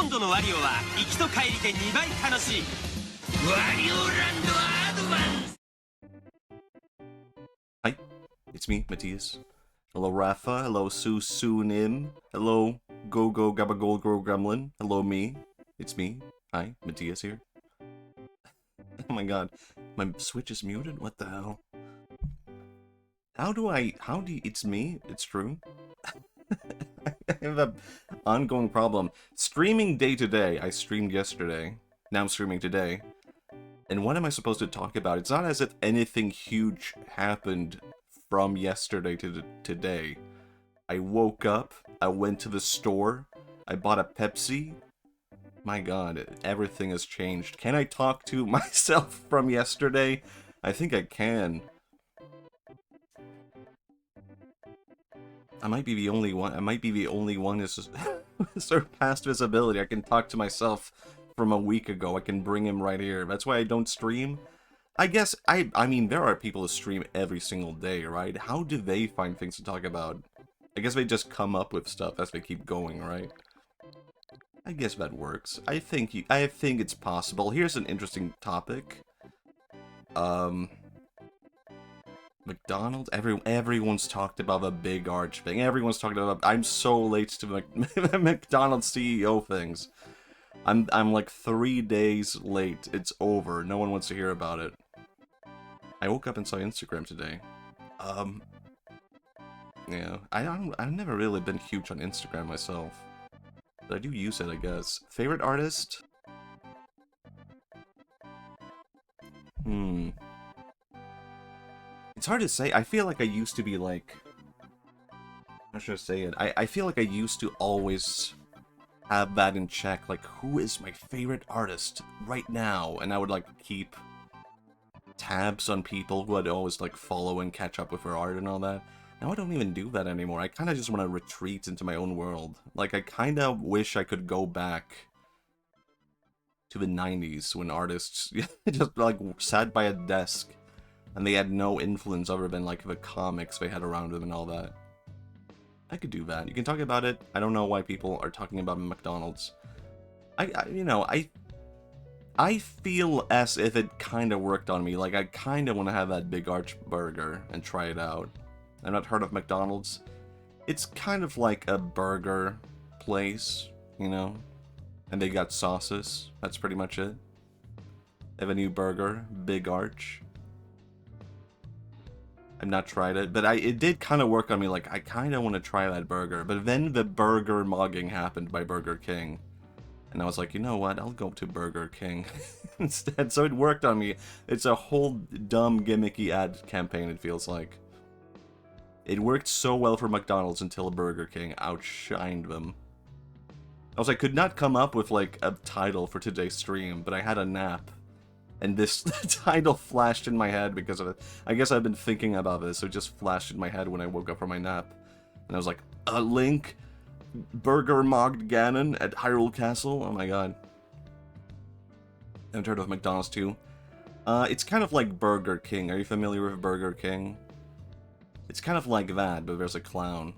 今度のワリオは行きと帰りで2倍楽しい。ワリオランドアドバンス。 Hi, it's me, Matthias. Hello, Rafa. Hello, Sunim. Hello, Go Gabba Go Gremlin. Hello, me. It's me. Hi, Matthias here. Oh my god, my Switch is muted? What the hell? It's me? It's true? I have an ongoing problem. Streaming day to day. I streamed yesterday. Now I'm streaming today. And what am I supposed to talk about? It's not as if anything huge happened from yesterday to today. I woke up, I went to the store, I bought a Pepsi. My god, everything has changed. Can I talk to myself from yesterday? I think I can. I might be the only one. Who's surpassed visibility. I can talk to myself from a week ago. I can bring him right here. That's why I don't stream. I guess, I mean, there are people who stream every single day, right? How do they find things to talk about? I guess they just come up with stuff as they keep going, right? I guess that works. I think it's possible. Here's an interesting topic. McDonald's? Everyone's talked about the big arch thing. Everyone's talking about... I'm so late to the McDonald's CEO things. I'm like 3 days late. It's over. No one wants to hear about it. I woke up and saw Instagram today. Yeah. I've never really been huge on Instagram myself. But I do use it, I guess. Favorite artist? It's hard to say. I feel like I used to be like... How should I say it? I feel like I used to always have that in check. Like, who is my favorite artist right now? And I would, like, keep tabs on people who I'd always, like, follow and catch up with their art and all that. Now I don't even do that anymore. I kind of just want to retreat into my own world. Like, I kind of wish I could go back to the 90s when artists just, like, sat by a desk and they had no influence other than, like, the comics they had around them and all that. I could do that. You can talk about it. I don't know why people are talking about McDonald's. I feel as if it kind of worked on me. Like, I kind of want to have that big arch burger and try it out. I've not heard of McDonald's. It's kind of like a burger place, you know? And they got sauces. That's pretty much it. They have a new burger, Big Arch. I've not tried it, but it did kind of work on me. Like, I kind of want to try that burger. But then the burger mugging happened by Burger King. And I was like, you know what? I'll go to Burger King instead. So it worked on me. It's a whole dumb, gimmicky ad campaign, it feels like. It worked so well for McDonald's until Burger King outshined them. I could not come up with, like, a title for today's stream, but I had a nap. And this title flashed in my head because of it. I guess I've been thinking about this, so it just flashed in my head when I woke up from my nap. And I was like, Link, burgermogged Ganon at Hyrule Castle? Oh my god. I've heard of McDonald's too. It's kind of like Burger King. Are you familiar with Burger King? It's kind of like that, but there's a clown.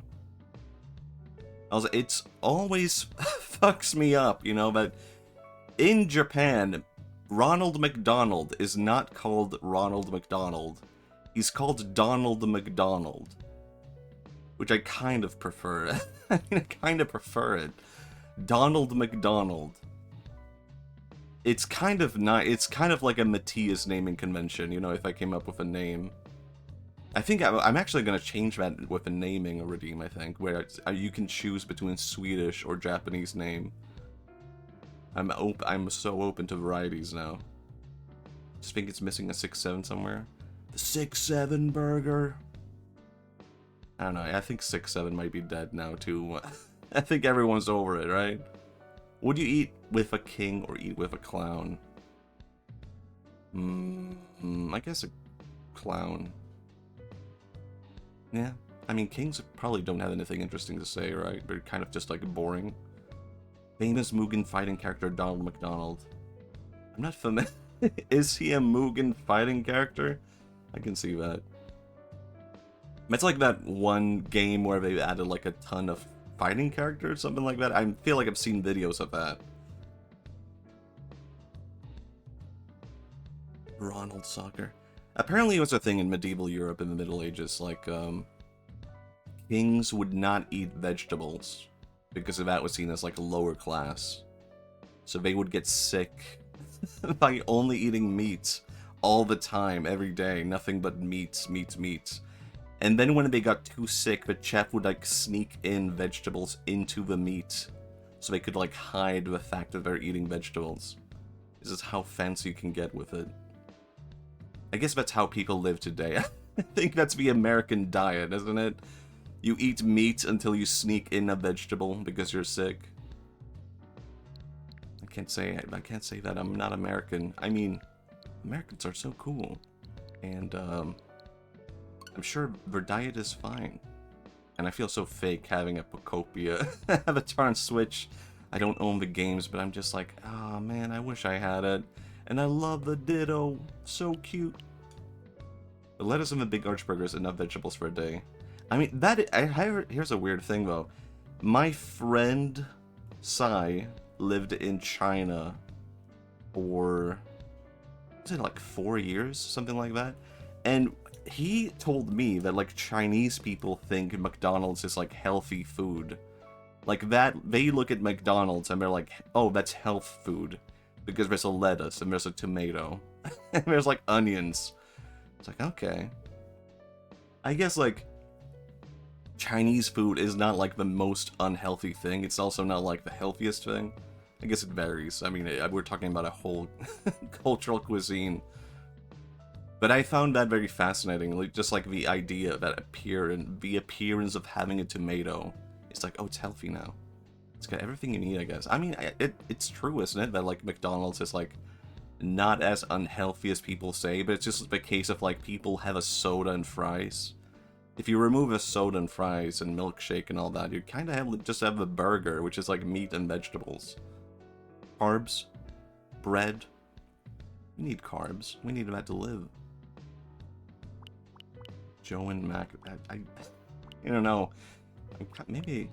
It's always fucks me up, you know, but in Japan, Ronald McDonald is not called Ronald McDonald. He's called Donald McDonald. Which I kind of prefer. I mean, I kind of prefer it. Donald McDonald. It's kind of not. It's kind of like a Matthias naming convention, you know, if I came up with a name. I think I'm actually going to change that with a naming a redeem, I think, where you can choose between Swedish or Japanese name. I'm so open to varieties now. Just think it's missing a 6-7 somewhere. The 6-7 burger. I don't know, I think 6-7 might be dead now too. I think everyone's over it, right? Would you eat with a king or eat with a clown? I guess a clown. Yeah, I mean, kings probably don't have anything interesting to say, right? They're kind of just like boring. Famous Mugen fighting character Donald McDonald. I'm not familiar. Is he a Mugen fighting character? I can see that. It's like that one game where they added like a ton of fighting characters, something like that. I feel like I've seen videos of that. Ronald soccer. Apparently it was a thing in medieval Europe in the Middle Ages, like, kings would not eat vegetables, because that was seen as, like, a lower class. So they would get sick by only eating meat all the time, every day, nothing but meats. And then when they got too sick, the chef would, like, sneak in vegetables into the meat, so they could, like, hide the fact that they're eating vegetables. This is how fancy you can get with it. I guess that's how people live today. I think that's the American diet, isn't it? You eat meat until you sneak in a vegetable because you're sick. I can't say that I'm not American. I mean, Americans are so cool. And, I'm sure their diet is fine. And I feel so fake having a Pocopia avatar on Switch. I don't own the games, but I'm just like, oh man, I wish I had it. And I love the Ditto. So cute. The lettuce and the big archburger is enough vegetables for a day. I mean, here's a weird thing though. My friend Sai lived in China for, was it like 4 years? Something like that. And he told me that, like, Chinese people think McDonald's is, like, healthy food. Like, that, they look at McDonald's and they're like, oh, that's health food. Because there's a lettuce and there's a tomato. And there's, like, onions. It's like, okay. I guess, like, Chinese food is not, like, the most unhealthy thing. It's also not, like, the healthiest thing. I guess it varies. I mean, we're talking about a whole cultural cuisine. But I found that very fascinating, like, just like the idea that the appearance of having a tomato. It's like, oh, it's healthy now. It's got everything you need, I guess. I mean, it's true, isn't it? That, like, McDonald's is, like, not as unhealthy as people say, but it's just the case of, like, people have a soda and fries. If you remove a soda and fries and milkshake and all that, you kind of just have the burger, which is, like, meat and vegetables. Carbs. Bread. We need carbs. We need that to live. Joe and Mac, I don't know. Maybe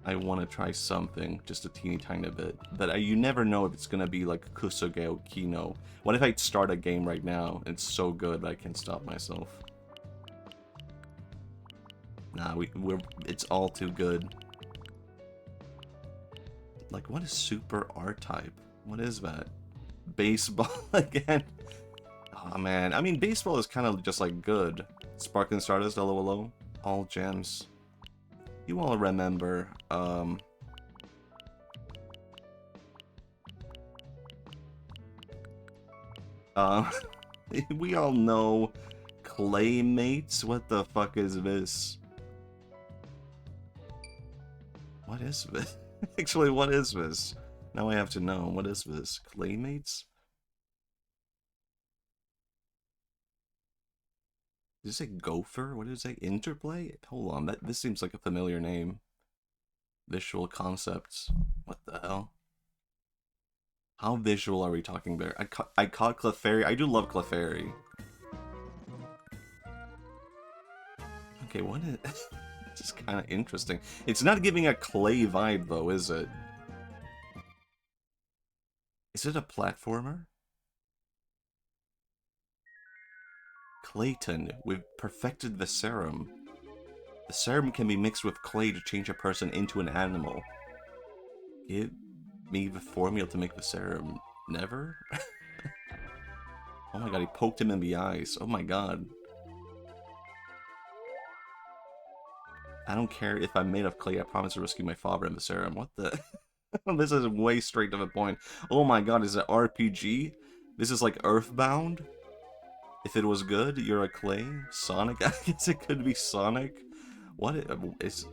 I want to try something, just a teeny tiny bit. But you never know if it's gonna be like Kusoge or Kino. What if I start a game right now and it's so good that I can't stop myself? Nah, it's all too good. Like, what is Super R-Type? What is that? Baseball again? Oh man, I mean, baseball is kind of just like good. Sparkling Stardust, LOLO, all gems. You all remember, we all know Claymates? What the fuck is this? What is this? Actually, what is this? Now I have to know, what is this? Claymates? Did it say Gopher? What did it say? Interplay? Hold on, this seems like a familiar name. Visual concepts. What the hell? How visual are we talking there? I caught Clefairy. I do love Clefairy. Okay, what is... This is kind of interesting. It's not giving a Clay vibe, though, is it? Is it a platformer? Clayton, we've perfected the serum. The serum can be mixed with clay to change a person into an animal. Give me the formula to make the serum. Never? Oh my god, he poked him in the eyes. Oh my god. I don't care if I'm made of clay, I promise to rescue my father in the serum. What the... This is way straight to the point. Oh my god, is it RPG? This is like Earthbound? If it was good, you're a clay? Sonic? I guess it could be Sonic? What is...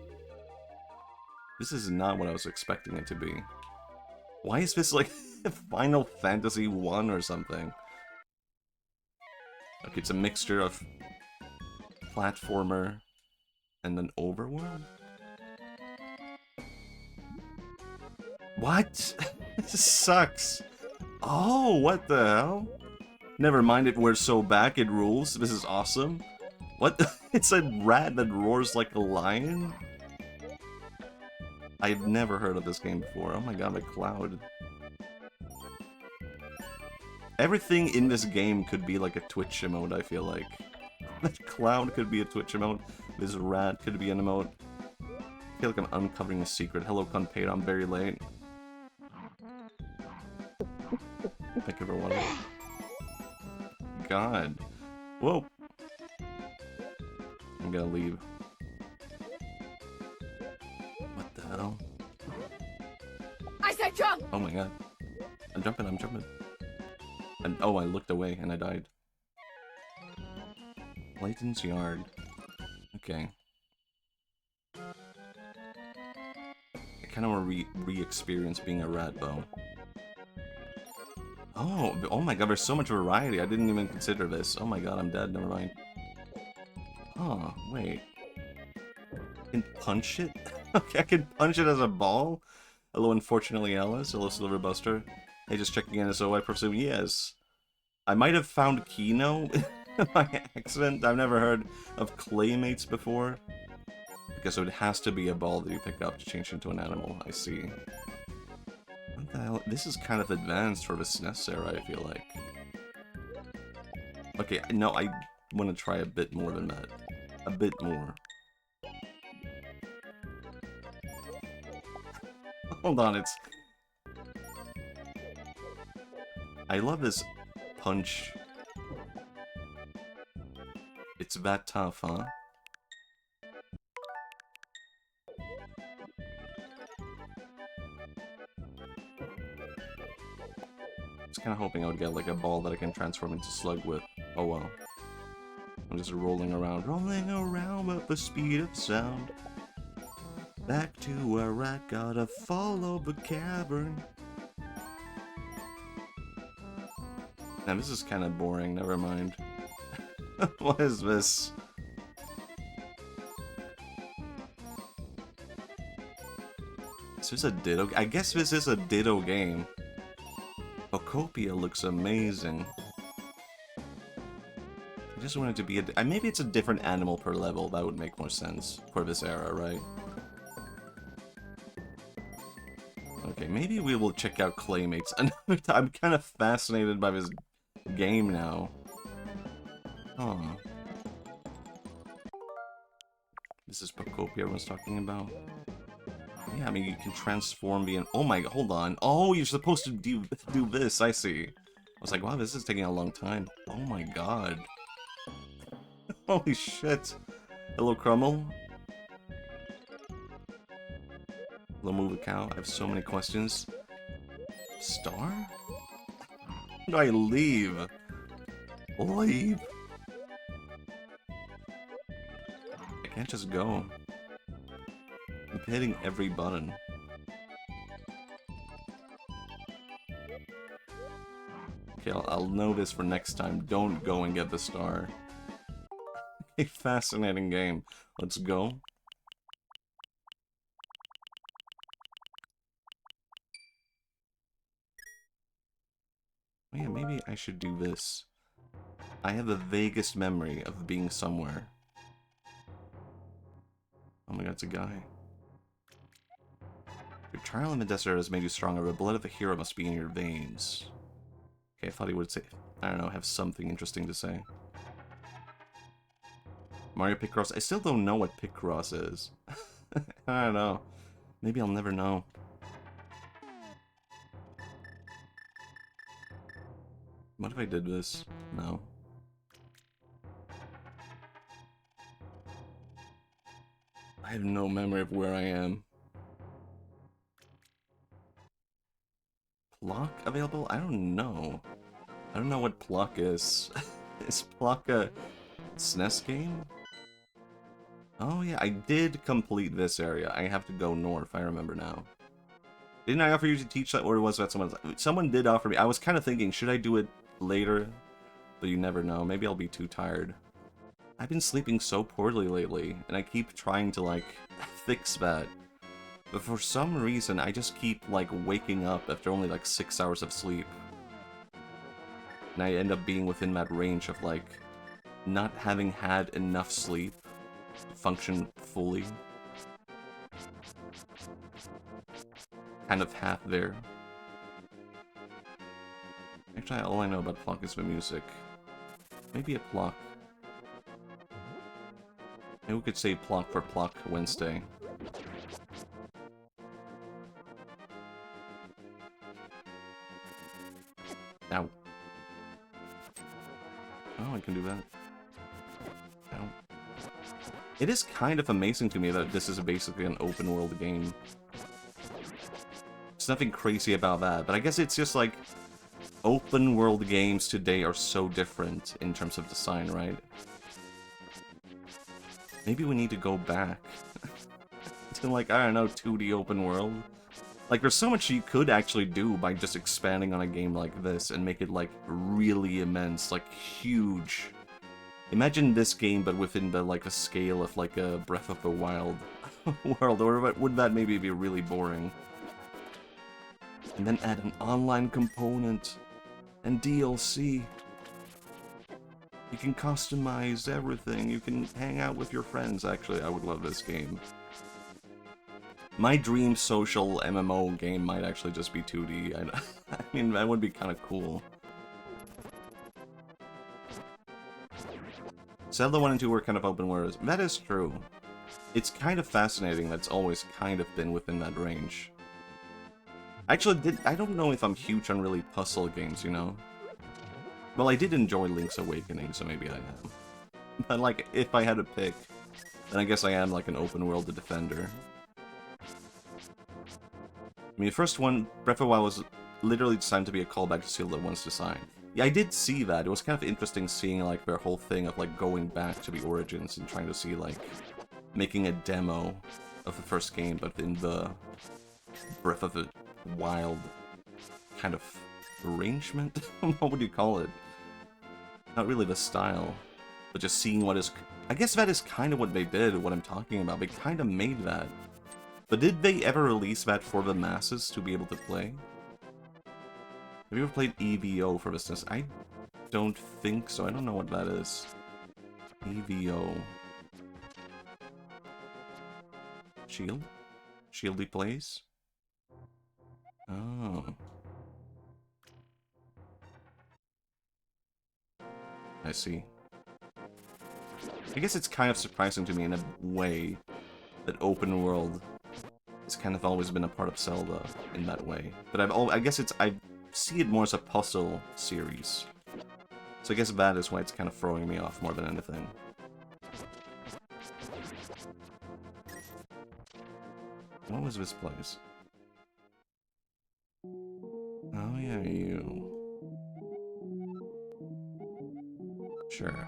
This is not what I was expecting it to be. Why is this like Final Fantasy 1 or something? Okay, it's a mixture of platformer and an overworld? What? This sucks. Oh, what the hell? Never mind it, we're so back, it rules. This is awesome. What? It's a rat that roars like a lion? I've never heard of this game before. Oh my god, a cloud. Everything in this game could be like a Twitch emote, I feel like. That clown could be a Twitch emote. This rat could be an emote. I feel like I'm uncovering a secret. Hello, Conpedo, I'm very late. Thank you for watching. God. Whoa. I'm gonna leave. What the hell? I said jump! Oh my god. I'm jumping, I'm jumping. And oh, I looked away and I died. Layton's yard. Okay. I kind of want to re-experience being a rat, though. Oh my god, there's so much variety. I didn't even consider this. Oh my god, I'm dead. Never mind. Oh, wait. I can punch it? Okay, I can punch it as a ball? Hello, unfortunately, Alice. Hello, Silverbuster. Hey, just checking in, so I presume yes. I might have found Kino by accident. I've never heard of Claymates before. Because it has to be a ball that you pick up to change into an animal. I see. What the hell? This is kind of advanced for the SNES era, I feel like. Okay, no, I want to try a bit more than that. A bit more. Hold on, it's... I love this punch. It's that tough, huh? I was kind of hoping I would get like a ball that I can transform into Slug with. Oh well. I'm just rolling around at the speed of sound. Back to where I gotta follow the cavern. Now this is kind of boring, never mind. What is this? Is this a Ditto? I guess this is a Ditto game. Bocopia looks amazing. I just want it to be a... maybe it's a different animal per level. That would make more sense for this era, right? Okay, maybe we will check out Claymates another time. I'm kind of fascinated by this game now. Huh. This is Bocopia everyone's talking about. Yeah, I mean, you can transform the... oh my... hold on. Oh, you're supposed to do this. I see. I was like, wow, this is taking a long time. Oh my god. Holy shit. Hello, Crumble. Hello, Move a Cow. I have so many questions. Star? How do I leave? Leave. I can't just go. I'm hitting every button. Okay, I'll know this for next time. Don't go and get the star. A fascinating game. Let's go. Oh yeah, maybe I should do this. I have the vaguest memory of being somewhere. Oh my god, it's a guy. Your trial in the desert has made you stronger, but the blood of a hero must be in your veins. Okay, I thought he would say, I don't know, have something interesting to say. Mario Picross? I still don't know what Picross is. I don't know. Maybe I'll never know. What if I did this? No. I have no memory of where I am. Pluck available? I don't know. I don't know what Pluck is. Is Pluck a SNES game? Oh yeah, I did complete this area. I have to go north, I remember now. Didn't I offer you to teach that, or was that someone else? Someone did offer me. I was kind of thinking, should I do it later? But you never know. Maybe I'll be too tired. I've been sleeping so poorly lately, and I keep trying to, like, fix that. But for some reason, I just keep, like, waking up after only, like, 6 hours of sleep. And I end up being within that range of, like, not having had enough sleep to function fully. Kind of half there. Actually, all I know about Pluck is the music. Maybe a Pluck. Maybe we could say Pluck for Pluck Wednesday. Ow. Oh, I can do that. Ow. It is kind of amazing to me that this is basically an open world game. There's nothing crazy about that, but I guess it's just like open world games today are so different in terms of design, right? Maybe we need to go back to, like, I don't know, 2D open world. Like, there's so much you could actually do by just expanding on a game like this and make it, like, really immense, like, huge. Imagine this game, but within the, like, the scale of, like, a Breath of the Wild world, or would that maybe be really boring? And then add an online component and DLC. You can customize everything. You can hang out with your friends. Actually, I would love this game. My dream social MMO game might actually just be 2D. I mean, that would be kind of cool. Zelda 1 and 2 were kind of open worlds. That is true. It's kind of fascinating that it's always kind of been within that range. Actually, I don't know if I'm huge on really puzzle games, you know? Well, I did enjoy Link's Awakening, so maybe I am. But, like, if I had to pick, then I guess I am, like, an open-world defender. I mean, the first one, Breath of the Wild, was literally designed to be a callback to Zelda 1's design. Yeah, I did see that. It was kind of interesting seeing, like, their whole thing of, like, going back to the origins and trying to see, like, making a demo of the first game, but in the Breath of the Wild kind of arrangement? What would you call it? Not really the style, but just seeing what is... I guess that is kind of what they did, what I'm talking about. They kind of made that. But did they ever release that for the masses to be able to play? Have you ever played EVO for business? I don't think so. I don't know what that is. EVO. Shield? Shieldy plays? Oh. I see. I guess it's kind of surprising to me in a way that open world has kind of always been a part of Zelda in that way. But I guess I see it more as a puzzle series. So I guess that is why it's kind of throwing me off more than anything. What was this place? Oh yeah, you. Sure.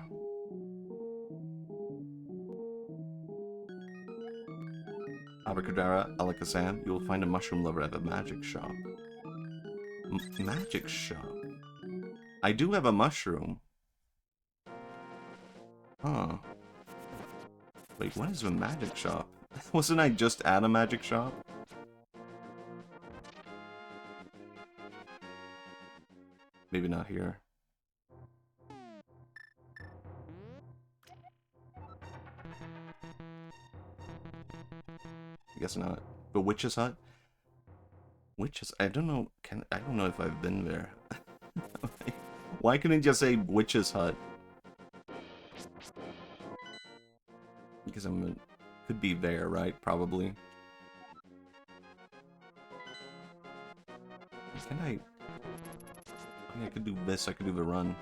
Abracadabra, Alakazam, you will find a mushroom lover at the magic shop. Magic shop? I do have a mushroom. Huh. Wait, what is the magic shop? Wasn't I just at a magic shop? Maybe not here. I guess not. But Witch's Hut? Witch's... I don't know... I don't know if I've been there. Why couldn't you just say Witch's Hut? Because could be there, right? Probably. Can I... I could do this, I could do the run.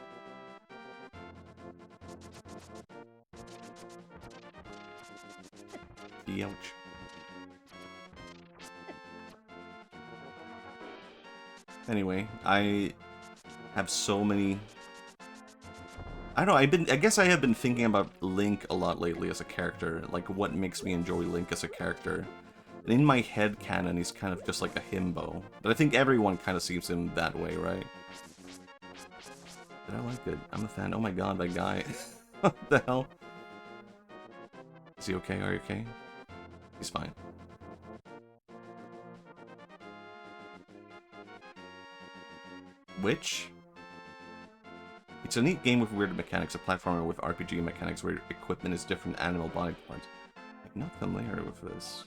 Ouch. Anyway, I have so many... I don't know, I guess I have been thinking about Link a lot lately as a character, like what makes me enjoy Link as a character. And in my head canon, he's kind of just like a himbo. But I think everyone kind of sees him that way, right? But I like it. I'm a fan. Oh my god, that guy. What the hell? Is he okay? Are you okay? He's fine. Witch? It's a neat game with weird mechanics, a platformer with RPG mechanics where equipment is different animal body parts. I'm not familiar with this.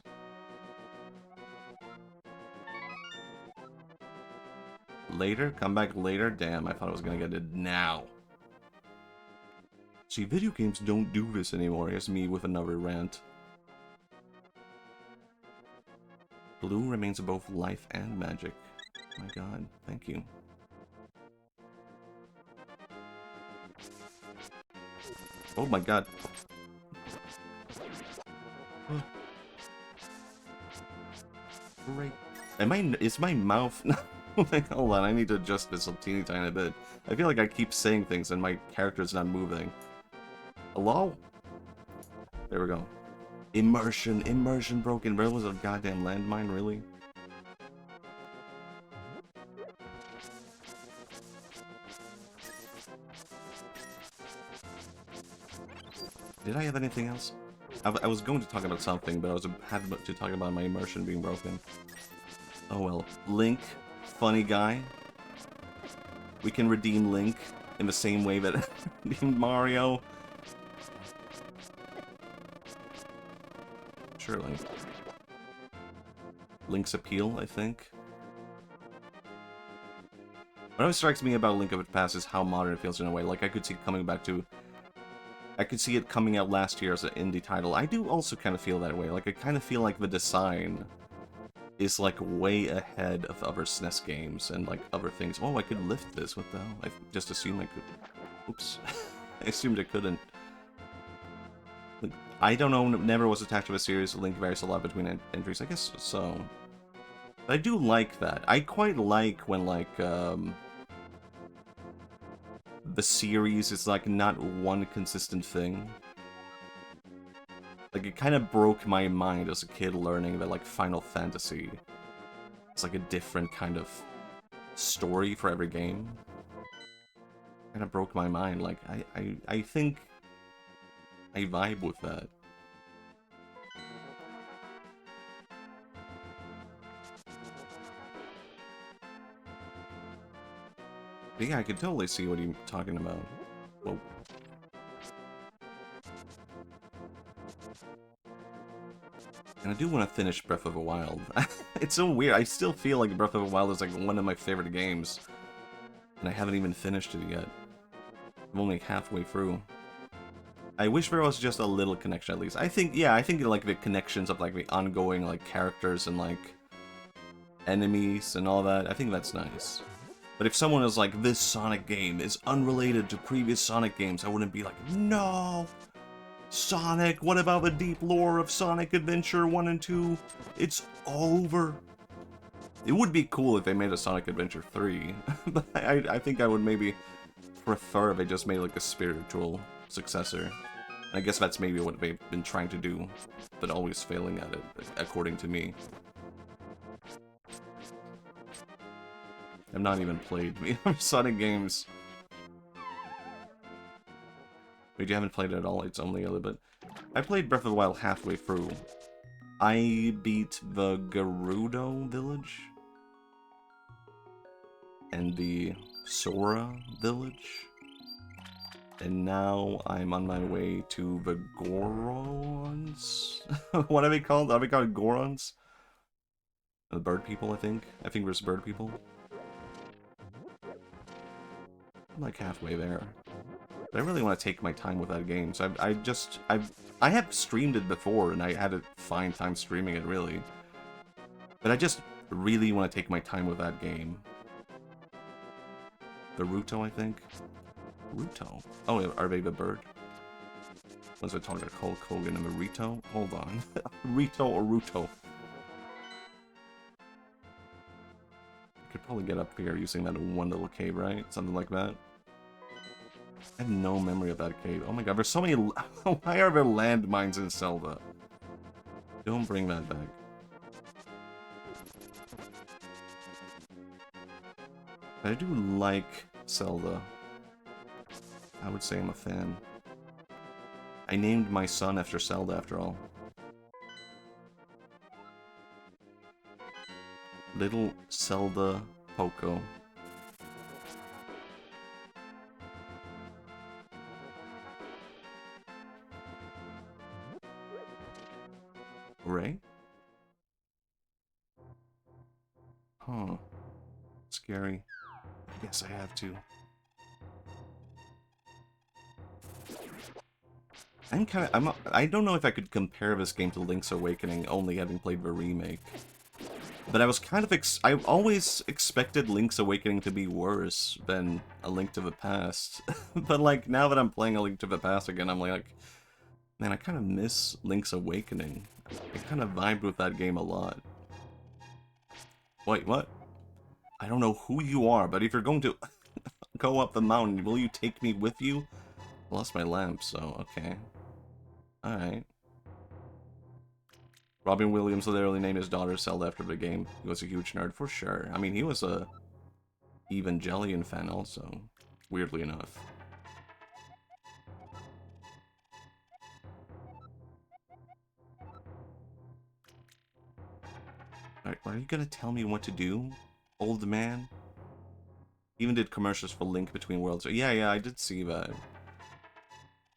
Later? Come back later? Damn, I thought I was gonna get it now. See, video games don't do this anymore. Here's me with another rant. Blue remains both life and magic. My god, thank you. Oh my god. Great. Is my mouth... Hold on, I need to adjust this a teeny tiny bit. I feel like I keep saying things and my character's not moving. Hello? There we go. Immersion broken. Where was a goddamn landmine, really? Did I have anything else? I was going to talk about something, but I had to talk about my immersion being broken. Oh well. Link, funny guy. We can redeem Link in the same way that redeemed Mario. Surely. Link's appeal, I think. What always strikes me about Link of the Past is how modern it feels in a way. Like, I could see it coming back to... I could see it coming out last year as an indie title. I do also kind of feel that way. Like, I kind of feel like the design is, like, way ahead of other SNES games and, like, other things. Oh, I could lift this. What the hell? I just assumed I could... Oops. I assumed I couldn't. I don't know, never was attached to a series. Link varies a lot between entries. I guess so. But I do like that. I quite like when, like, the series is, like, not one consistent thing. Like, it kind of broke my mind as a kid learning that, like, Final Fantasy is, like, a different kind of story for every game. Kind of broke my mind. Like, I think I vibe with that. But yeah, I could totally see what you're talking about. Whoa. And I do want to finish Breath of the Wild. It's so weird. I still feel like Breath of the Wild is like one of my favorite games. And I haven't even finished it yet. I'm only halfway through. I wish there was just a little connection at least. I think, yeah, I think like the connections of like the ongoing like characters and like enemies and all that, I think that's nice. But if someone is like, this Sonic game is unrelated to previous Sonic games, I wouldn't be like, no! Sonic, what about the deep lore of Sonic Adventure 1 and 2? It's over. It would be cool if they made a Sonic Adventure 3, but I think I would maybe prefer if they just made like a spiritual successor. I guess that's maybe what they've been trying to do, but always failing at it, according to me. I've not even played Sonic games. Wait, you haven't played it at all? It's only a little bit. I played Breath of the Wild halfway through. I beat the Gerudo village. And the Sora village. And now I'm on my way to the Gorons? What are they called? Are they called Gorons? The bird people, I think. I think there's bird people. I'm like halfway there. But I really want to take my time with that game, so I have streamed it before, and I had a fine time streaming it, really. But I just really want to take my time with that game. The Ruto, I think? Ruto? Oh, are they the bird? Was I talking about Hulk Hogan and the Rito? Hold on. Rito or Ruto? I could probably get up here using that one little cave, right? Something like that. I have no memory of that cave. Oh my god, there's so many... Why are there landmines in Zelda? Don't bring that back. But I do like Zelda. I would say I'm a fan. I named my son after Zelda, after all. Little Zelda Poco. Ray? Huh. scary. I guess I have to. I don't know if I could compare this game to Link's Awakening, only having played the remake. But I was kind of I always expected Link's Awakening to be worse than A Link to the Past. But like, now that I'm playing A Link to the Past again, I'm like, man, I kind of miss Link's Awakening. I kind of vibed with that game a lot. Wait, what? I don't know who you are, but if you're going to go up the mountain, will you take me with you? I lost my lamp, so okay. Alright. Robin Williams literally named his daughter Zelda after the game. He was a huge nerd, for sure. I mean, he was a Evangelion fan also, weirdly enough. Alright, are you gonna tell me what to do, old man? Even did commercials for Link Between Worlds. Yeah, I did see that.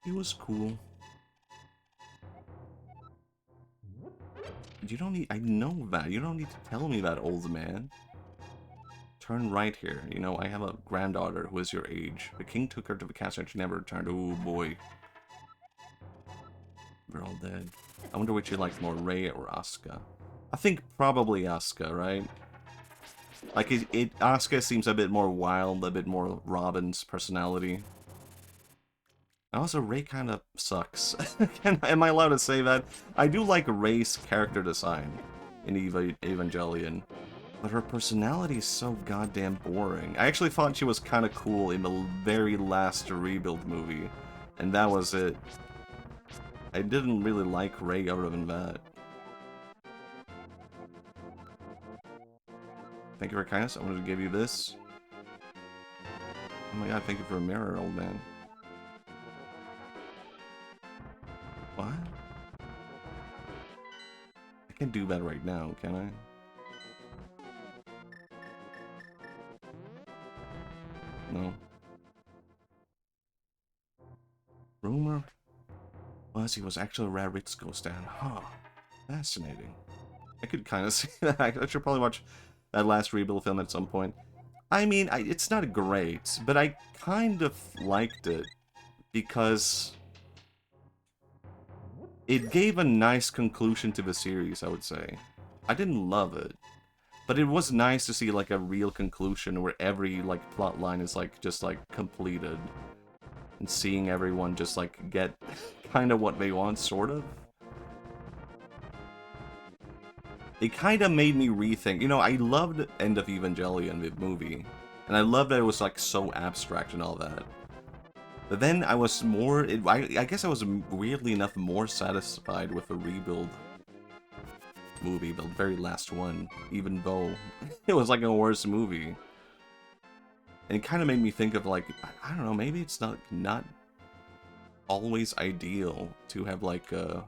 He was cool. You don't need... I know that. You don't need to tell me that, old man. Turn right here. You know, I have a granddaughter who is your age. The king took her to the castle and she never returned. Oh, boy. We're all dead. I wonder which you like more, Rei or Asuka. I think probably Asuka, right? Like, Asuka seems a bit more wild, a bit more Robin's personality. Also, Rei kind of sucks. Am I allowed to say that? I do like Rei's character design in Evangelion, but her personality is so goddamn boring. I actually thought she was kind of cool in the very last Rebuild movie, and that was it. I didn't really like Rei other than that. Thank you for kindness. I wanted to give you this. Oh my god, thank you for a mirror, old man. What? I can't do that right now, can I? No. Rumor? He was actually a rare Ritsuko stand. Huh. Fascinating. I could kind of see that. I should probably watch that last Rebuild film at some point. I mean, it's not great, but I kind of liked it because it gave a nice conclusion to the series, I would say. I didn't love it, but it was nice to see, like, a real conclusion where every, like, plot line is, like, just, like, completed. And seeing everyone just, like, get kind of what they want, sort of. It kind of made me rethink. You know, I loved End of Evangelion, the movie. And I loved that it was, like, so abstract and all that. But then I was more... I guess I was, weirdly enough, more satisfied with the Rebuild movie, the very last one. Even though it was, like, a worse movie. And it kind of made me think of, like, I don't know, maybe it's not always ideal to have, like, a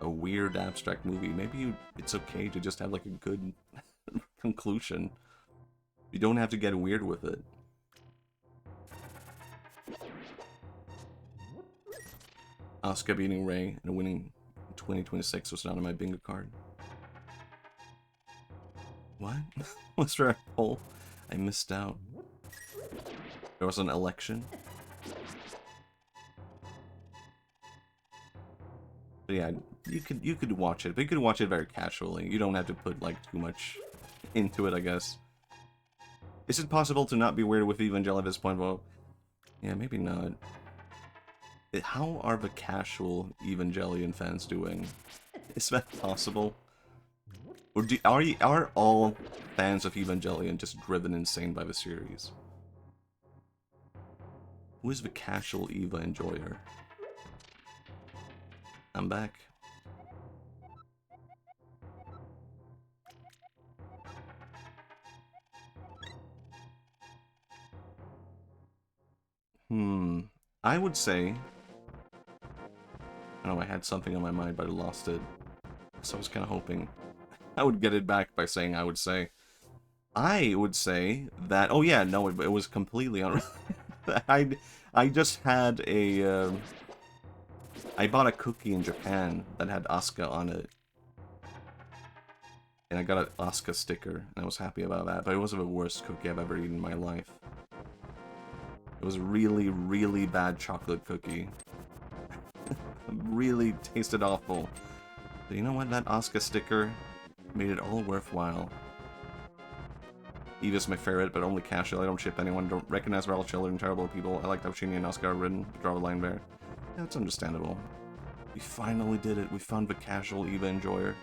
weird abstract movie. Maybe it's okay to just have, like, a good conclusion. You don't have to get weird with it. Asuka beating Rei and winning 2026 was not on my bingo card. What? Was there a poll? I missed out. There was an election. But yeah, you could watch it, but you could watch it very casually. You don't have to put, like, too much into it, I guess. Is it possible to not be weird with Evangelion at this point? Well, yeah, maybe not. How are the casual Evangelion fans doing? Is that possible? Or are all fans of Evangelion just driven insane by the series? Who is the casual Eva enjoyer? I'm back. I would say... I know I had something on my mind, but I lost it. So I was kind of hoping I would get it back by saying I would say. I would say that... Oh yeah, no, it was completely unrelated. I just had a... I bought a cookie in Japan that had Asuka on it. And I got an Asuka sticker, and I was happy about that. But it wasn't the worst cookie I've ever eaten in my life. It was a really, really bad chocolate cookie. Really tasted awful. But you know what? That Asuka sticker made it all worthwhile. Eva's my favorite, but only casual. I don't ship anyone. Don't recognize we're all children, terrible people. I like how Shinny and Asuka are written. Draw a line there. Yeah, it's understandable. We finally did it. We found the casual Eva enjoyer.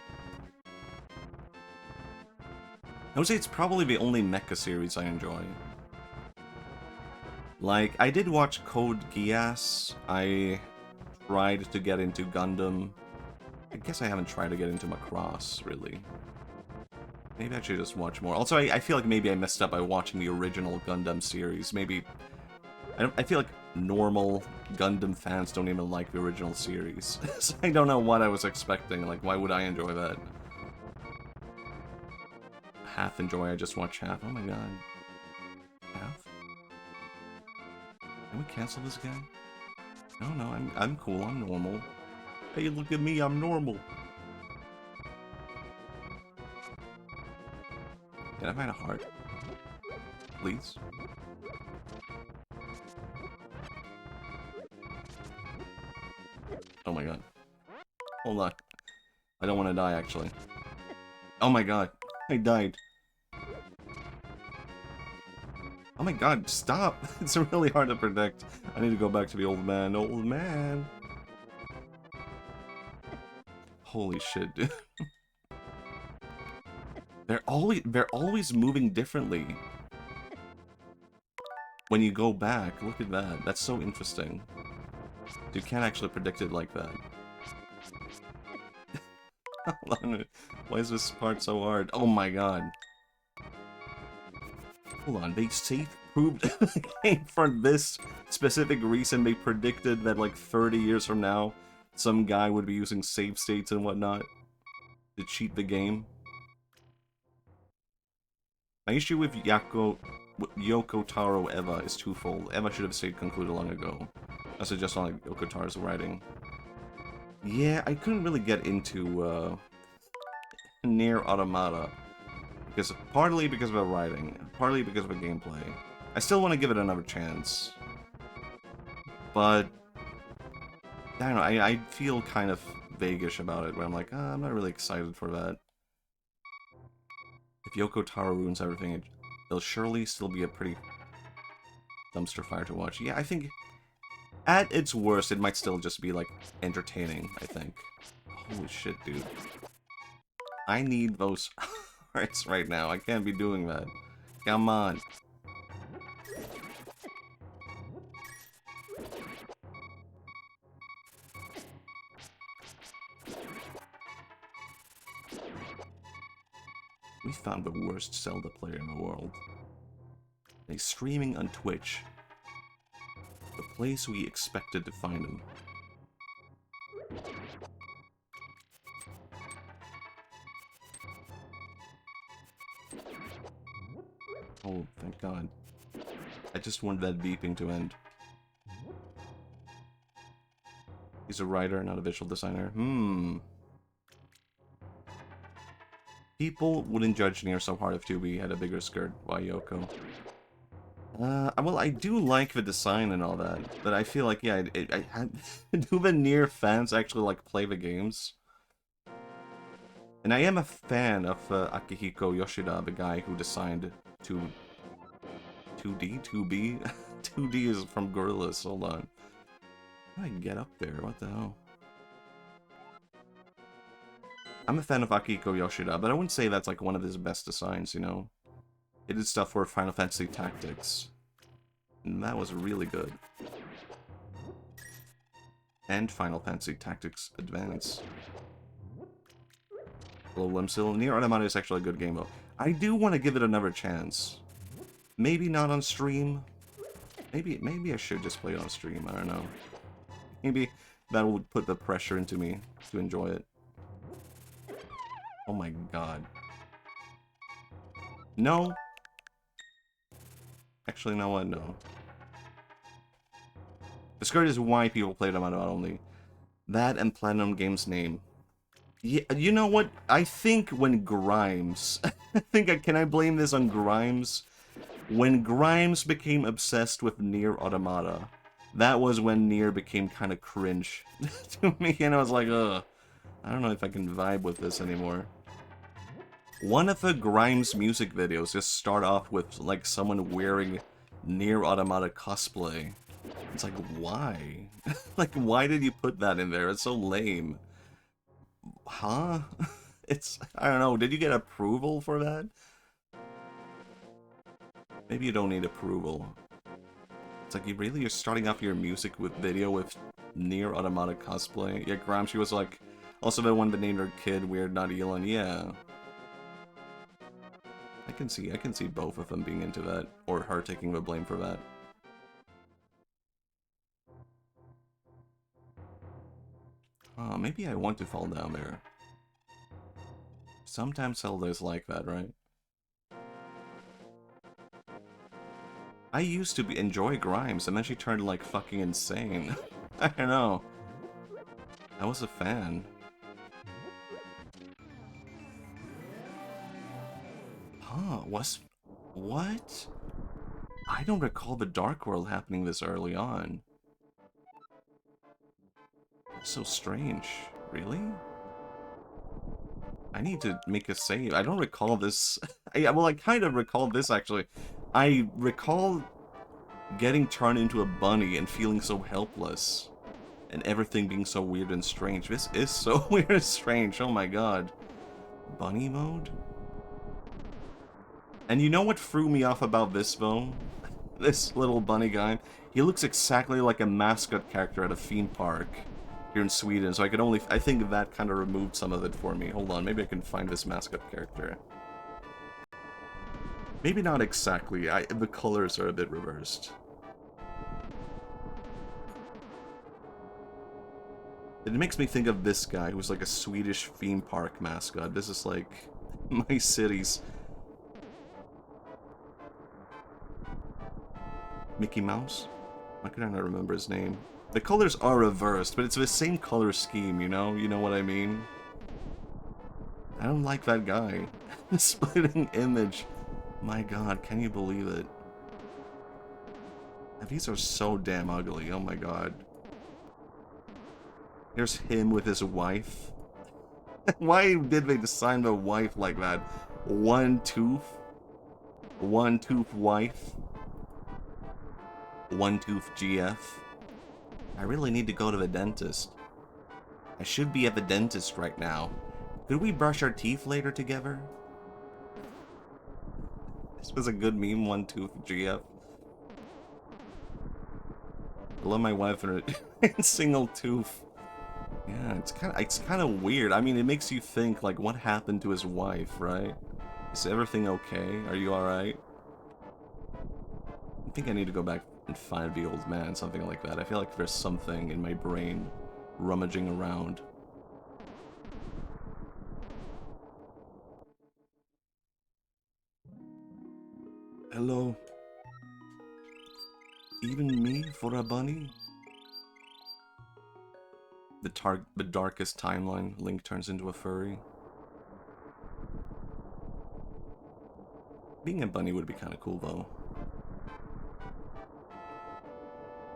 I would say it's probably the only mecha series I enjoy. Like, I did watch Code Geass. I tried to get into Gundam. I guess I haven't tried to get into Macross, really. Maybe I should just watch more. Also, I feel like maybe I messed up by watching the original Gundam series. Maybe... I feel like normal Gundam fans don't even like the original series. So I don't know what I was expecting. Like, why would I enjoy that? Half enjoy, I just watch half. Oh my god. Half? Can we cancel this guy? No, I'm cool, I'm normal. Hey, look at me, I'm normal. Can I find a heart? Please? Oh my god. Hold on. I don't want to die, actually. Oh my god. I died. Oh my god, stop! It's really hard to predict. I need to go back to the old man. Old man! Holy shit, dude. They're always moving differently. When you go back, look at that. That's so interesting. You can't actually predict it like that. Hold on. Why is this part so hard? Oh my god. Hold on, they safe-proved for this specific reason. They predicted that like 30 years from now, some guy would be using save states and whatnot to cheat the game. My issue with Yoko Taro Eva is twofold. Eva should have stayed concluded long ago. I suggest on like Yoko Taro's writing. Yeah, I couldn't really get into Nier Automata. Partly because of the writing, partly because of the gameplay. I still want to give it another chance. But I don't know, I feel kind of vaguish about it, where I'm like, I'm not really excited for that. If Yoko Taro ruins everything, it'll surely still be a pretty dumpster fire to watch. Yeah, I think at its worst, it might still just be, like, entertaining, I think. Holy shit, dude. I need those hearts right now. I can't be doing that. Come on. We found the worst Zelda player in the world. He's streaming on Twitch. The place we expected to find him. Oh, thank God. I just wanted that beeping to end. He's a writer, not a visual designer. People wouldn't judge Nier so hard if 2B had a bigger skirt. Why, Yoko? Well, I do like the design and all that, but I feel like, yeah, do the Nier fans actually, like, play the games? And I am a fan of Akihiko Yoshida, the guy who designed 2D? 2B? 2D is from Gorillaz, hold on. How do I get up there? What the hell? I'm a fan of Akihiko Yoshida, but I wouldn't say that's like one of his best designs, you know? He did stuff for Final Fantasy Tactics. And that was really good. And Final Fantasy Tactics Advance. Hello, Limsil. Nier Automata is actually a good game, though. I do want to give it another chance. Maybe not on stream. Maybe I should just play it on stream, I don't know. Maybe that would put the pressure into me to enjoy it. Oh my god. No. Actually, you know what? No. The skirt is why people play them out only. That and Platinum Games' name. Yeah, you know what? I think when Grimes... can I blame this on Grimes? When Grimes became obsessed with Nier Automata, that was when Nier became kind of cringe to me, and I was like, ugh, I don't know if I can vibe with this anymore. One of the Grimes music videos just start off with, like, someone wearing Nier Automata cosplay. It's like, why? Like, why did you put that in there? It's so lame. Huh? It's, I don't know, did you get approval for that? Maybe you don't need approval. It's like, you're starting off your music with video with Nier Automata cosplay? Yeah, Gramsci was like, also the one that named her kid Weird Not Elon, yeah. I can see both of them being into that, or her taking the blame for that. Maybe I want to fall down there. Sometimes Zelda is like that, right? I used to enjoy Grimes, and then she turned, like, fucking insane. I don't know. I was a fan. Huh, what? I don't recall the Dark World happening this early on. That's so strange. Really? I need to make a save. I don't recall this. Well, I kind of recall this, actually. I recall getting turned into a bunny and feeling so helpless. And everything being so weird and strange. This is so weird and strange, oh my god. Bunny mode? And you know what threw me off about this, though? This little bunny guy? He looks exactly like a mascot character at a theme park here in Sweden, so I think that kind of removed some of it for me. Hold on, maybe I can find this mascot character. Maybe not exactly, the colors are a bit reversed. It makes me think of this guy, who's like a Swedish theme park mascot. This is like my city's Mickey Mouse? Why could I not remember his name? The colors are reversed, but it's the same color scheme, you know? You know what I mean? I don't like that guy. Splitting image. My god, can you believe it? These are so damn ugly, oh my god. Here's him with his wife. Why did they design the wife like that? One tooth? One tooth wife? One tooth GF? I really need to go to the dentist. I should be at the dentist right now. Could we brush our teeth later together? This was a good meme, one tooth GF. I love my wife and her single tooth. Yeah, it's kind of weird. I mean, it makes you think, like, what happened to his wife, right? Is everything okay? Are you alright? I think I need to go back and find the old man, something like that. I feel like there's something in my brain rummaging around. Hello. Even me for a bunny? The darkest timeline, Link turns into a furry. Being a bunny would be kind of cool, though.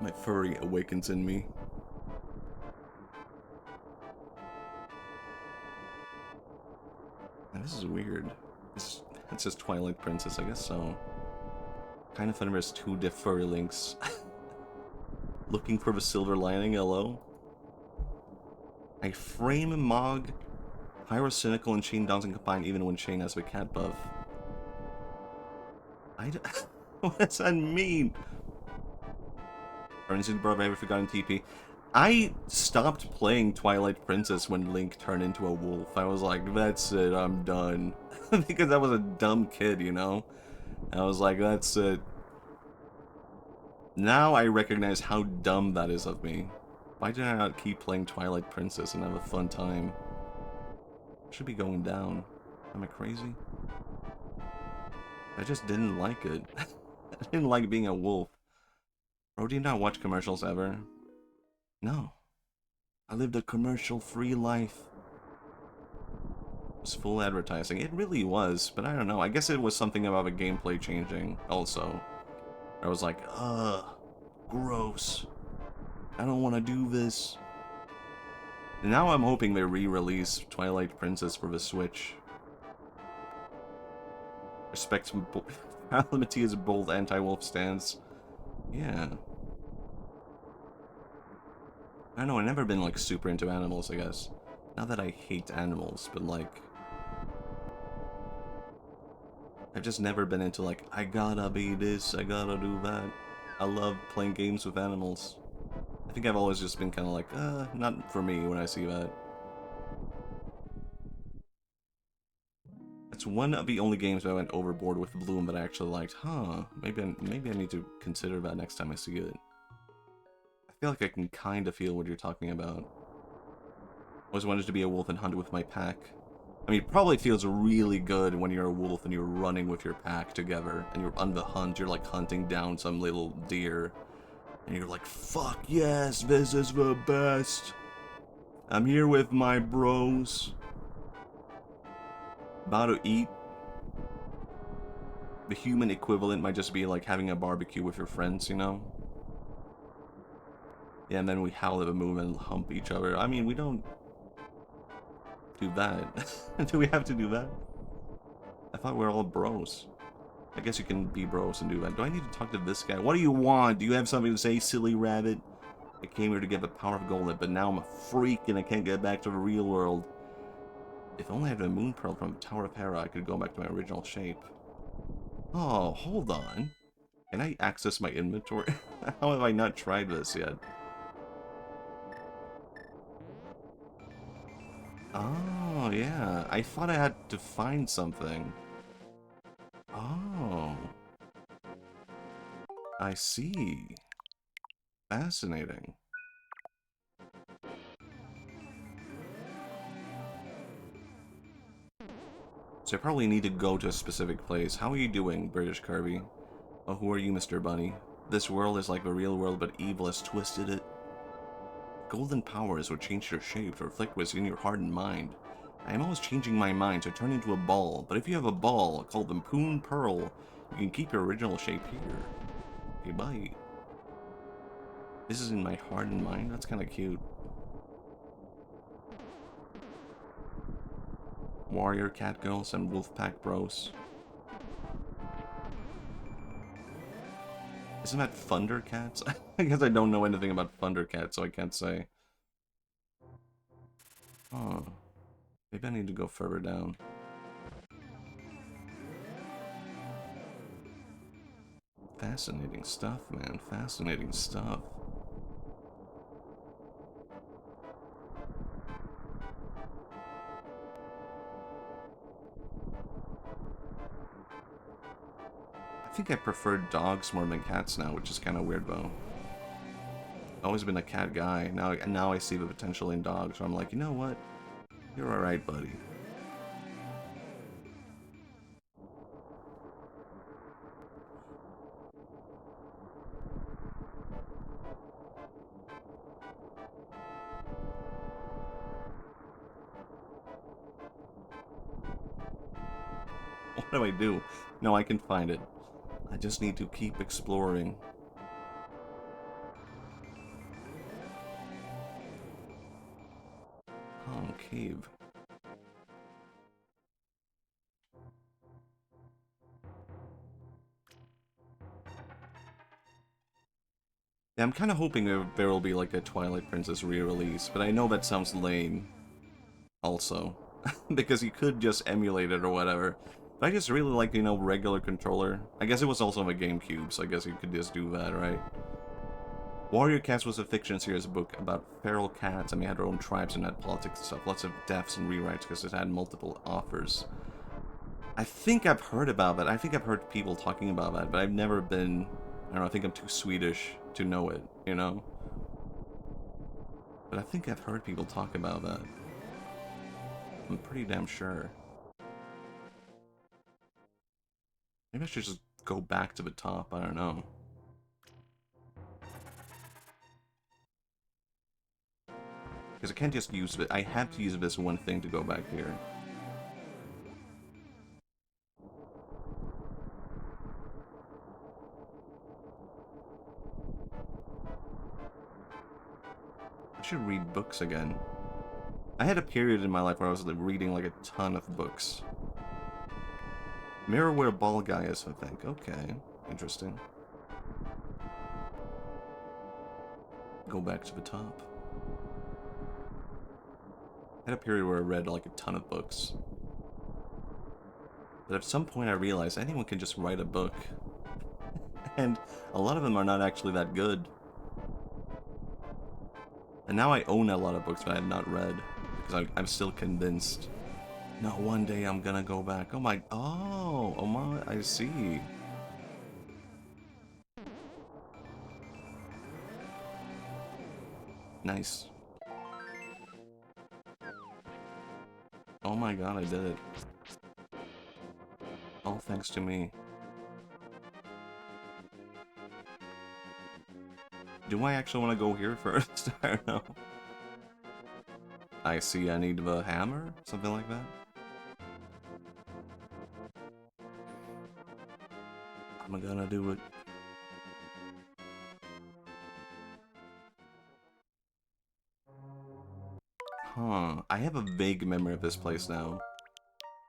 My furry awakens in me. Now, this is weird. That's just Twilight Princess, I guess so. Kind of funny there's two furry Links. Looking for the silver lining, hello? I frame Mog. Pyrocynical and Shane doesn't combine even when Shane has the cat buff. What does that mean? Turns into brother, I ever forgotten TP. I stopped playing Twilight Princess when Link turned into a wolf. I was like, that's it, I'm done. Because I was a dumb kid, you know? I was like, that's it. Now I recognize how dumb that is of me. Why did I not keep playing Twilight Princess and have a fun time? I should be going down. Am I crazy? I just didn't like it. I didn't like being a wolf. Bro, do you not watch commercials ever? No. I lived a commercial-free life. It was full advertising. It really was, but I don't know. I guess it was something about the gameplay changing also. I was like, ugh, gross. I don't want to do this. And now I'm hoping they re-release Twilight Princess for the Switch. Respect Matia's bold anti-wolf stance. Yeah. I don't know, I've never been, like, super into animals, I guess. Not that I hate animals, but, like... I've just never been into, like, I gotta be this, I gotta do that. I love playing games with animals. I think I've always just been kind of like, not for me when I see that. It's one of the only games that I went overboard with Bloom that I actually liked. Huh, maybe I need to consider that next time I see it. I feel like I can kind of feel what you're talking about. I always wanted to be a wolf and hunt with my pack. I mean, it probably feels really good when you're a wolf and you're running with your pack together, and you're on the hunt, you're like hunting down some little deer, and you're like, fuck yes, this is the best. I'm here with my bros. About to eat. The human equivalent might just be like having a barbecue with your friends, you know? Yeah, and then we howl at the moon and hump each other. I mean, we don't do that. Do we have to do that? I thought we were all bros. I guess you can be bros and do that. Do I need to talk to this guy? What do you want? Do you have something to say, silly rabbit? I came here to get the power of Golden, but now I'm a freak and I can't get back to the real world. If only I had a moon pearl from the Tower of Hera, I could go back to my original shape. Oh, hold on. Can I access my inventory? How have I not tried this yet? Oh, yeah. I thought I had to find something. Oh. I see. Fascinating. So I probably need to go to a specific place. How are you doing, British Kirby? Oh, who are you, Mr. Bunny? This world is like the real world, but evil has twisted it. Golden powers will change your shape to reflect what's in your heart and mind. I am always changing my mind to turn into a ball, but if you have a ball called the Moon Pearl, you can keep your original shape here. Okay, bye. This is in my heart and mind? That's kind of cute. Warrior cat girls and wolfpack bros. Isn't that Thundercats? I guess I don't know anything about Thundercats, so I can't say. Oh. Maybe I need to go further down. Fascinating stuff, man. Fascinating stuff. I think I prefer dogs more than cats now, which is kind of weird though. I've always been a cat guy. Now I see the potential in dogs, so I'm like, you know what? You're alright, buddy. What do I do? No, I can find it. I just need to keep exploring. Oh, cave. Yeah, I'm kind of hoping there will be like a Twilight Princess re-release, but I know that sounds lame. Also. Because you could just emulate it or whatever. But I just really like, you know, regular controller. I guess it was also on the GameCube, so I guess you could just do that, right? Warrior Cats was a fiction series book about feral cats, and they had their own tribes and had politics and stuff. Lots of deaths and rewrites because it had multiple authors. I think I've heard about that. I think I've heard people talking about that, but I've never been... I don't know, I think I'm too Swedish to know it, you know? But I think I've heard people talk about that. I'm pretty damn sure. Maybe I should just go back to the top, I don't know. Because I can't just use it. I have to use this one thing to go back here. should read books again. I had a period in my life where I was like, reading like a ton of books. Mirror where ball guy is, I think. Okay, interesting. Go back to the top. I had a period where I read like a ton of books. But at some point I realized anyone can just write a book. And a lot of them are not actually that good. And now I own a lot of books that I have not read. Because I'm still convinced. No, one day I'm gonna go back. Oh my... Oh my... I see. Nice. Oh my god, I did it. All thanks to me. Do I actually want to go here first? I don't know. I see I need the hammer? Something like that? I'm gonna do it. Huh. I have a vague memory of this place now.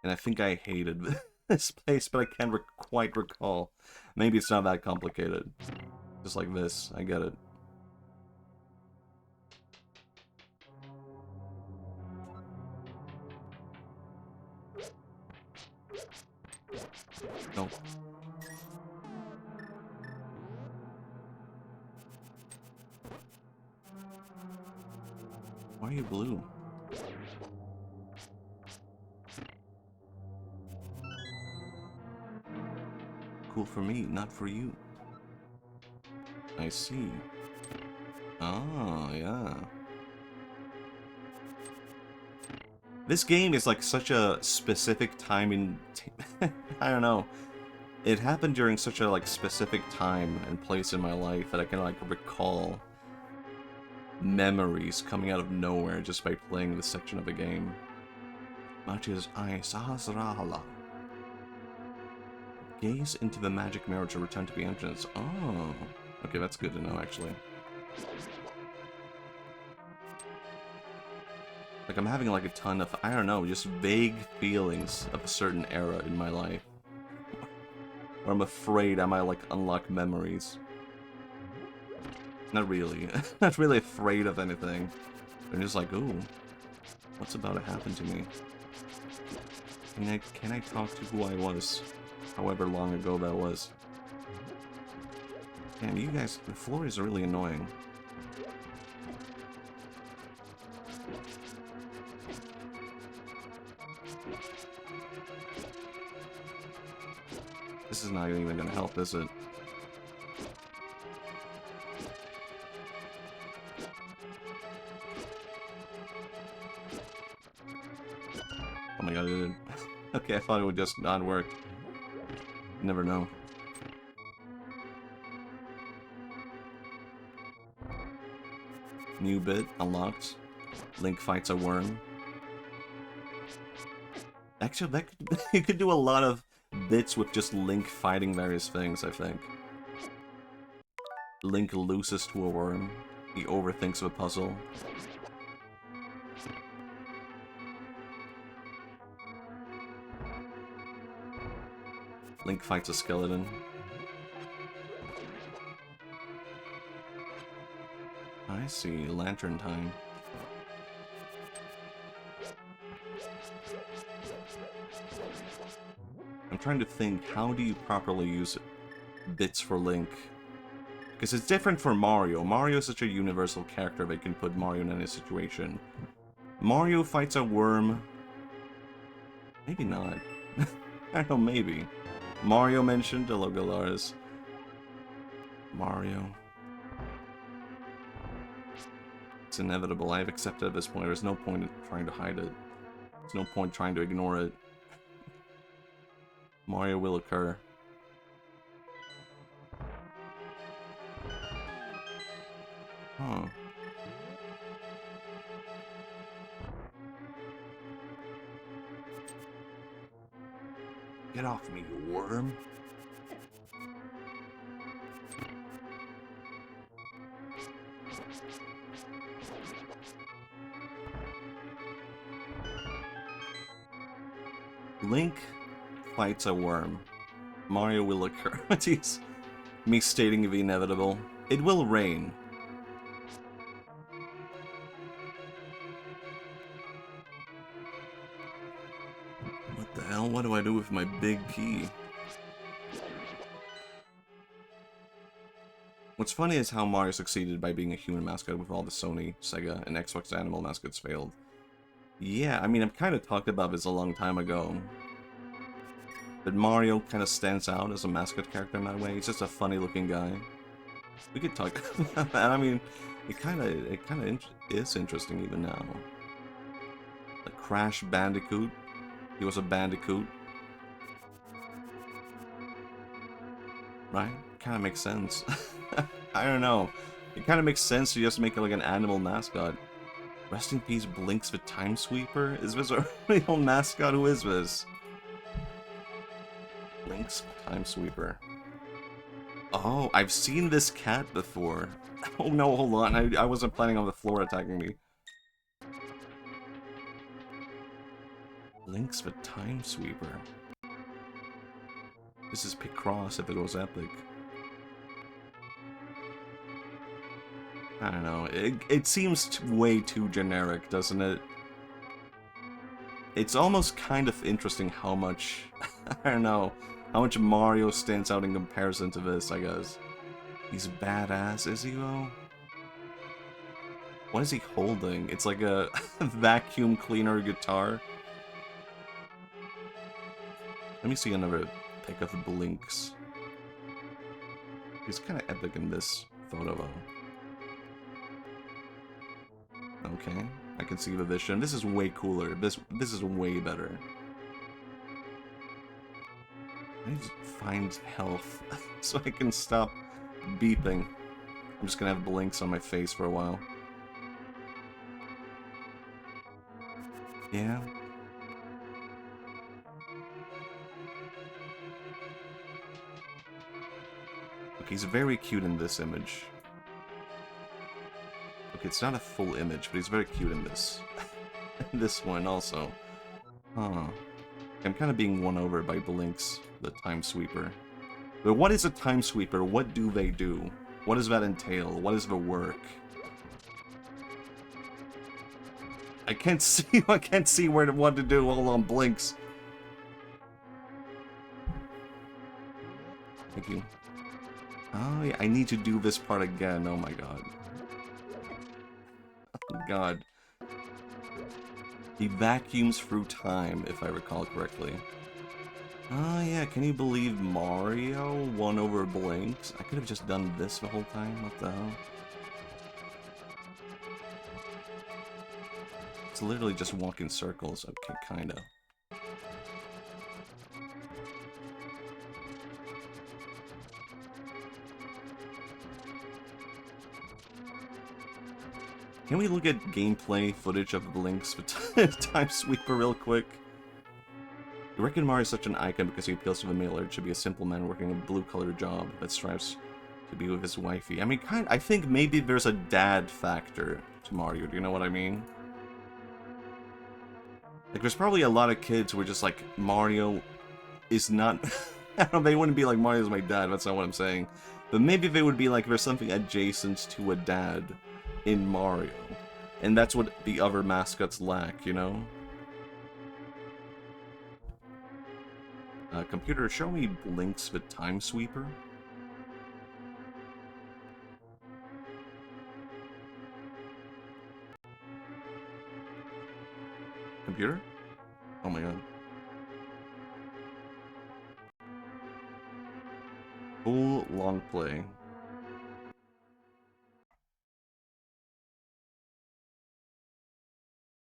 And I think I hated this place, but I can't quite recall. Maybe it's not that complicated. Just like this. I get it. No. Why are you blue? Cool for me, not for you. I see. Oh, yeah. This game is like such a specific time in... I don't know. It happened during such a like specific time and place in my life that I can like recall memories coming out of nowhere just by playing this section of the game. Matches I Sahasrala. Gaze into the magic mirror to return to the entrance. Oh. Okay, that's good to know, actually. Like, I'm having, like, a ton of, I don't know, just vague feelings of a certain era in my life. Where I'm afraid I might, like, unlock memories. Not really. Not really afraid of anything. I'm just like, ooh. What's about to happen to me? Can I talk to who I was? However long ago that was. Damn, you guys, the floor is really annoying. This is not even gonna help, is it? Oh my god, it did. Okay, I thought it would just not work. Never know. New bit unlocked. Link fights a worm. Actually, that could, you could do a lot of bits with just Link fighting various things, I think. Link loses to a worm. He overthinks a puzzle. Link fights a skeleton. I see, lantern time. I'm trying to think, how do you properly use bits for Link? Because it's different for Mario. Mario is such a universal character that can put Mario in any situation. Mario fights a worm. Maybe not. I don't know, maybe. Mario mentioned, hello Galaris. Mario. It's inevitable. I've accepted at this point. There's no point in trying to hide it. There's no point trying to ignore it. Mario will occur. Huh. Get off me, you worm. Link fights a worm. Mario will occur. Jeez. Me stating the inevitable. It will rain. What the hell? What do I do with my big key? What's funny is how Mario succeeded by being a human mascot with all the Sony, Sega, and Xbox animal mascots failed. Yeah, I mean, I've kind of talked about this a long time ago. But Mario kind of stands out as a mascot character in that way. He's just a funny-looking guy. We could talk about that. I mean, it kind of is interesting even now. The Crash Bandicoot. He was a bandicoot. Right? Kind of makes sense. I don't know. It kind of makes sense to just make it like an animal mascot. Rest in peace, Blinks the Time Sweeper? Is this a real mascot? Who is this? Blinks the Time Sweeper. Oh, I've seen this cat before. Oh no, hold on. I wasn't planning on the floor attacking me. Blinks the Time Sweeper. This is Picross if it was epic. I don't know. It seems way too generic, doesn't it? It's almost kind of interesting how much, I don't know, how much Mario stands out in comparison to this, I guess. He's badass, is he though? What is he holding? It's like a vacuum cleaner guitar. Let me see another pic of Blinks. He's kind of epic in this photo though. Okay, I can see the vision. This is way cooler. This is way better. I need to find health so I can stop beeping. I'm just gonna have Blinks on my face for a while. Yeah. Okay, he's very cute in this image. Okay, it's not a full image, but he's very cute in this. This one also. Huh. I'm kind of being won over by Blinks, the Time Sweeper. But what is a Time Sweeper? What do they do? What does that entail? What is the work? I can't see. I can't see what to do. Hold on, Blinks. Thank you. Oh yeah, I need to do this part again. Oh my god. Oh god. He vacuums through time, if I recall correctly. Oh yeah, can you believe Mario won over Blinks? I could have just done this the whole time. What the hell? It's literally just walk in circles. Okay, kinda. Can we look at gameplay footage of Blinks with Time Sweeper real quick? You reckon Mario is such an icon because he appeals to the male, or it should be a simple man working a blue-collar job that strives to be with his wifey? I mean, I think maybe there's a dad factor to Mario, do you know what I mean? Like, there's probably a lot of kids who are just like, Mario is not... I don't know, they wouldn't be like, Mario's my dad, that's not what I'm saying. But maybe they would be like, there's something adjacent to a dad in Mario. And that's what the other mascots lack, you know? Computer, show me Blinks the Time Sweeper. Computer? Oh my god. Full long play.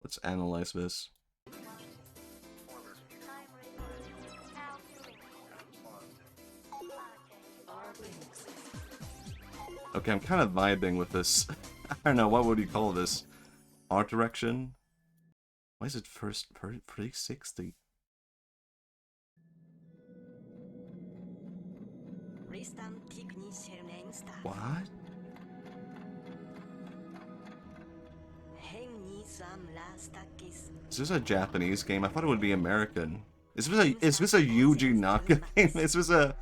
Let's analyze this. Okay, I'm kind of vibing with this. I don't know, what would you call this? Art direction? Why is it first 360? What? Is this a Japanese game? I thought it would be American. Is this a Yuji Naka game? Is this a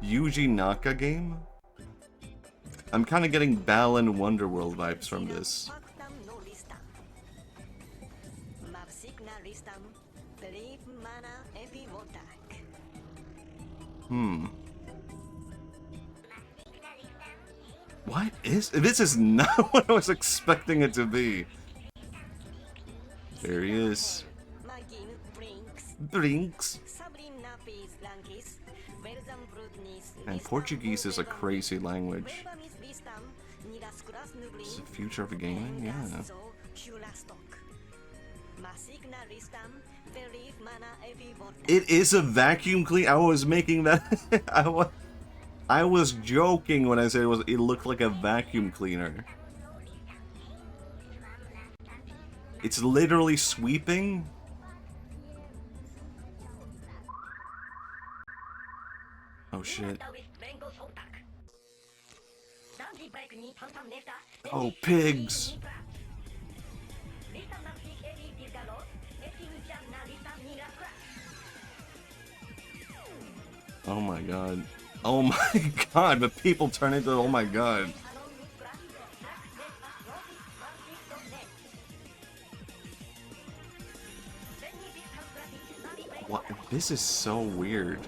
Yuji Naka game? I'm kind of getting Balan Wonderworld vibes from this. What is... This is not what I was expecting it to be. There he is. Brinks. And Portuguese is a crazy language. It's the future of gaming? Yeah. It is a vacuum clean. I was making that... I was joking when I said it looked like a vacuum cleaner. It's literally sweeping? Oh shit. Oh, pigs! Oh my god. Oh my god, but people turn into oh my god. What? This is so weird.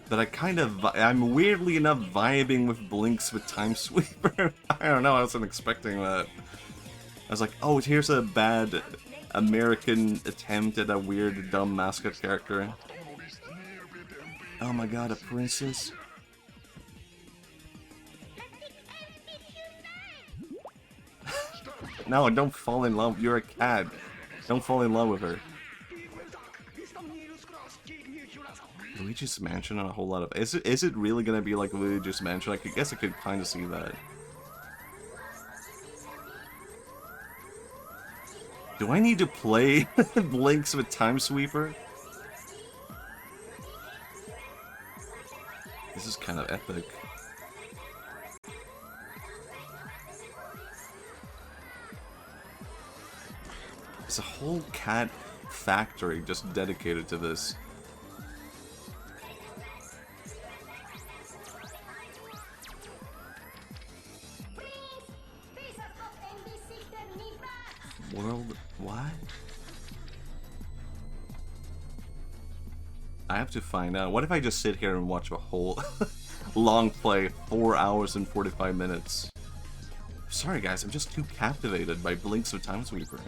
That I'm weirdly enough vibing with Blinks with Time Sweeper. I don't know, I wasn't expecting that. I was like, oh, here's a bad American attempt at a weird, dumb mascot character. Oh my god, a princess? No, don't fall in love. You're a cat. Don't fall in love with her. Luigi's Mansion and a whole lot of... Is it really gonna be like Luigi's Mansion? I guess I could kind of see that. Do I need to play Blinks with Time Sweeper? This is kind of epic. There's a whole cat factory just dedicated to this. World... what? I have to find out. What if I just sit here and watch a whole long play, 4 hours and 45 minutes? Sorry guys, I'm just too captivated by Blinks with Time Sweeper.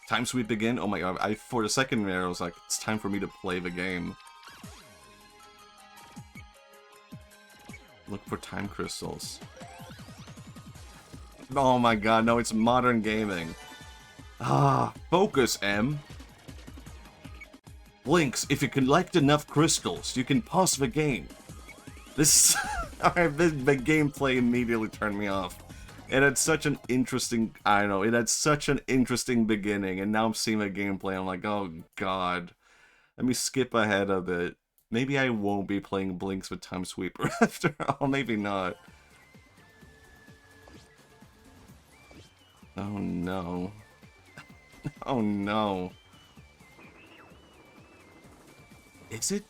Time sweep again? Oh my god, for a second there I was like, it's time for me to play the game. Look for time crystals. Oh my god, no, it's modern gaming. Ah, focus, M. Blinks, if you collect enough crystals, you can pause the game. This... Alright, the gameplay immediately turned me off. It had such an interesting... I don't know, it had such an interesting beginning, and now I'm seeing the gameplay, I'm like, oh god. Let me skip ahead a bit. Maybe I won't be playing Blinks with Time Sweeper after all, maybe not. Oh no. Oh no. Is it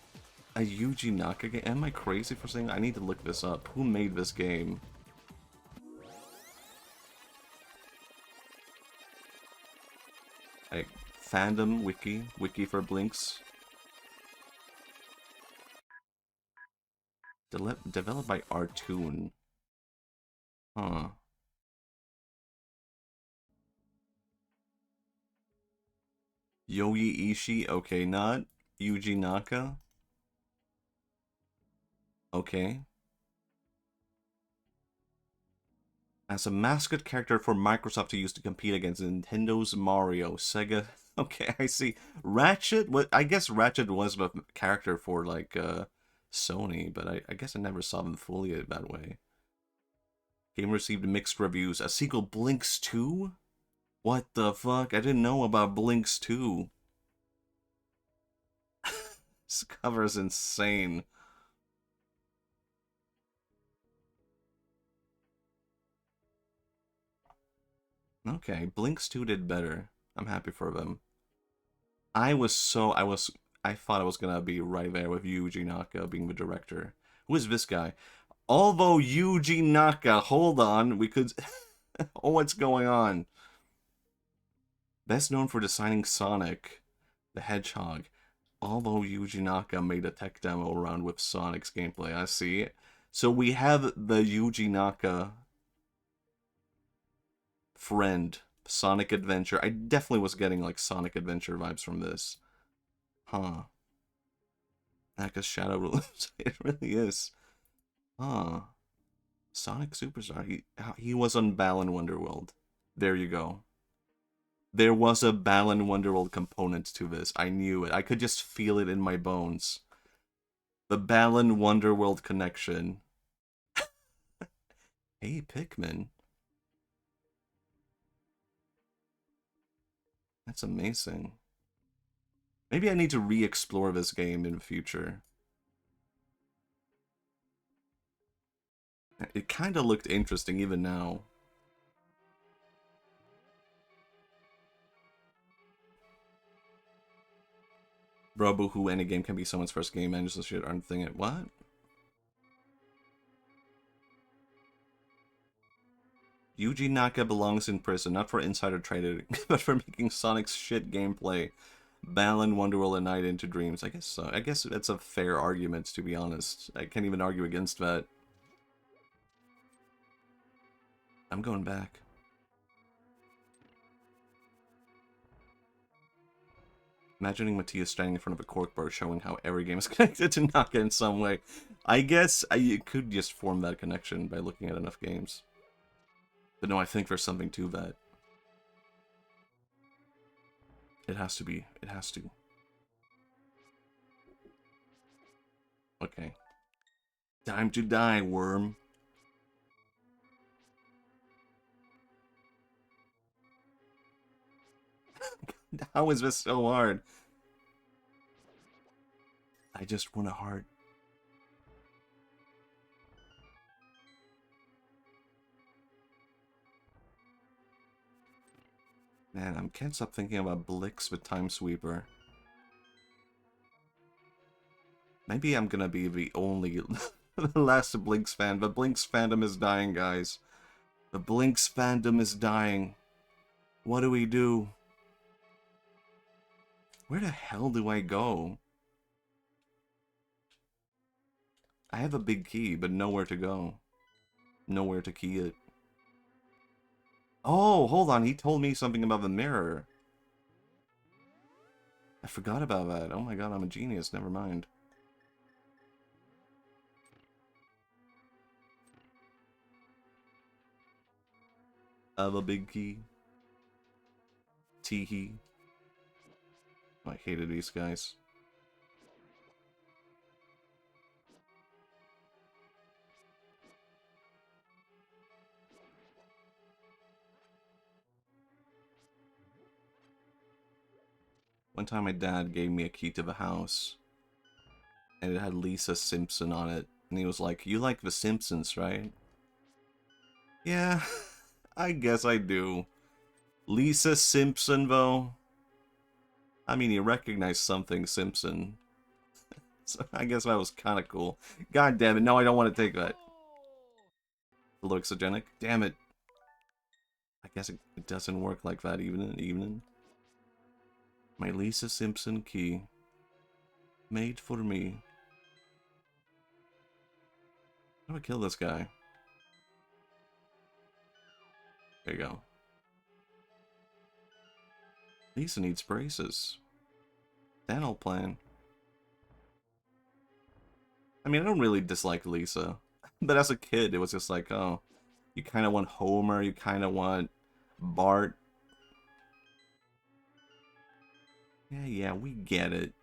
a Yuji Naka game? Am I crazy for saying? I need to look this up. Who made this game? Like, fandom wiki for Blinks. Developed by Artoon. Huh. Yogi Ishii, okay, not Yuji Naka. Okay. As a mascot character for Microsoft to use to compete against Nintendo's Mario, Sega. Okay, I see. Ratchet? What? I guess Ratchet was a character for like Sony, but I guess I never saw them fully that way. Game received mixed reviews. A sequel, Blinks 2? What the fuck? I didn't know about Blinks 2. This cover is insane. Okay, Blinks 2 did better. I'm happy for them. I thought I was gonna be right there with Yuji Naka being the director. Who is this guy? Although Yuji Naka, hold on, we could... oh, what's going on? Best known for designing Sonic the Hedgehog. Although Yuji Naka made a tech demo around with Sonic's gameplay, I see. So we have the Yuji Naka friend, Sonic Adventure. I definitely was getting like Sonic Adventure vibes from this. Huh. Naka's Shadow Rules. It really is. Huh. Sonic Superstar. He was on Balan Wonderworld. There you go. There was a Balan Wonderworld component to this. I knew it. I could just feel it in my bones. The Balan Wonderworld connection. Hey, Pikmin. That's amazing. Maybe I need to re-explore this game in the future. It kind of looked interesting even now. Bro, boo-hoo, any game can be someone's first game, and just this shit aren't thinking it. What? Yuji Naka belongs in prison, not for insider trading, but for making Sonic's shit gameplay. Balan Wonderworld and Night into Dreams. I guess so. I guess that's a fair argument, to be honest. I can't even argue against that. I'm going back. Imagining Matthias standing in front of a cork bar showing how every game is connected to Naka in some way. I guess you could just form that connection by looking at enough games. But no, I think there's something to that. It has to be. It has to. Okay. Time to die, worm. How is this so hard? I just want a heart. Man, I can't stop thinking about Blix with Time Sweeper. Maybe I'm gonna be the only the last Blinks fan. The Blinks fandom is dying, guys. The Blinks fandom is dying. What do we do? Where the hell do I go? I have a big key, but nowhere to go. Nowhere to key it. Oh, hold on. He told me something about the mirror. I forgot about that. Oh my god, I'm a genius. Never mind. I have a big key. Teehee. I hated these guys. One time my dad gave me a key to the house, and it had Lisa Simpson on it, and he was like, "You like The Simpsons, right?" Yeah, I guess I do. Lisa Simpson, though? I mean, you recognize something Simpson. So I guess that was kind of cool. God damn it, no, I don't want to take that. Hallucinogenic? Damn it. I guess it doesn't work like that even. My Lisa Simpson key. Made for me. How do I kill this guy? There you go. Lisa needs braces. Dental plan. I mean, I don't really dislike Lisa. But as a kid, it was just like, oh, you kind of want Homer, you kind of want Bart. Yeah, we get it.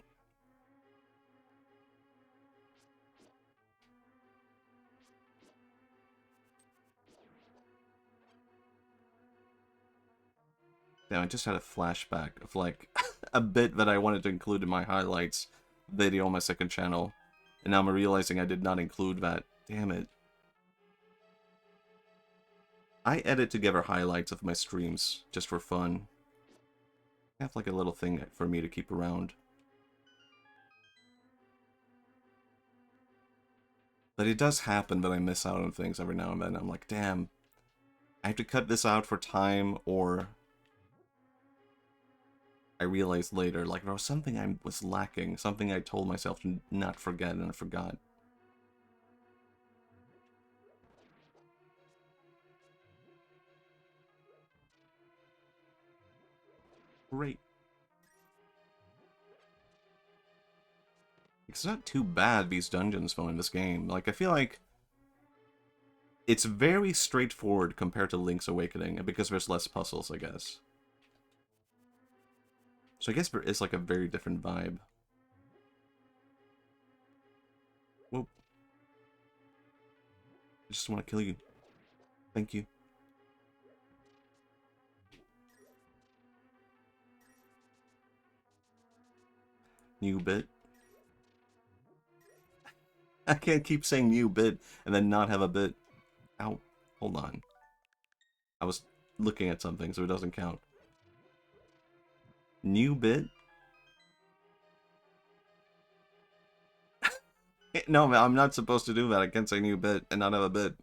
Damn, I just had a flashback of, like, a bit that I wanted to include in my highlights video on my second channel. And now I'm realizing I did not include that. Damn it. I edit together highlights of my streams just for fun. I have like a little thing for me to keep around. But it does happen that I miss out on things every now and then. I'm like, damn, I have to cut this out for time, or I realized later, like, there was something I was lacking, something I told myself to not forget, and I forgot. Great. It's not too bad, these dungeons, though, in this game. Like, I feel like it's very straightforward compared to Link's Awakening, because there's less puzzles, I guess. So I guess there is, like, a very different vibe. Whoop. I just want to kill you. Thank you. New bit. I can't keep saying new bit and then not have a bit. Ow. Hold on. I was looking at something, so it doesn't count. New bit? No, I'm not supposed to do that. I can't say new bit and not have a bit.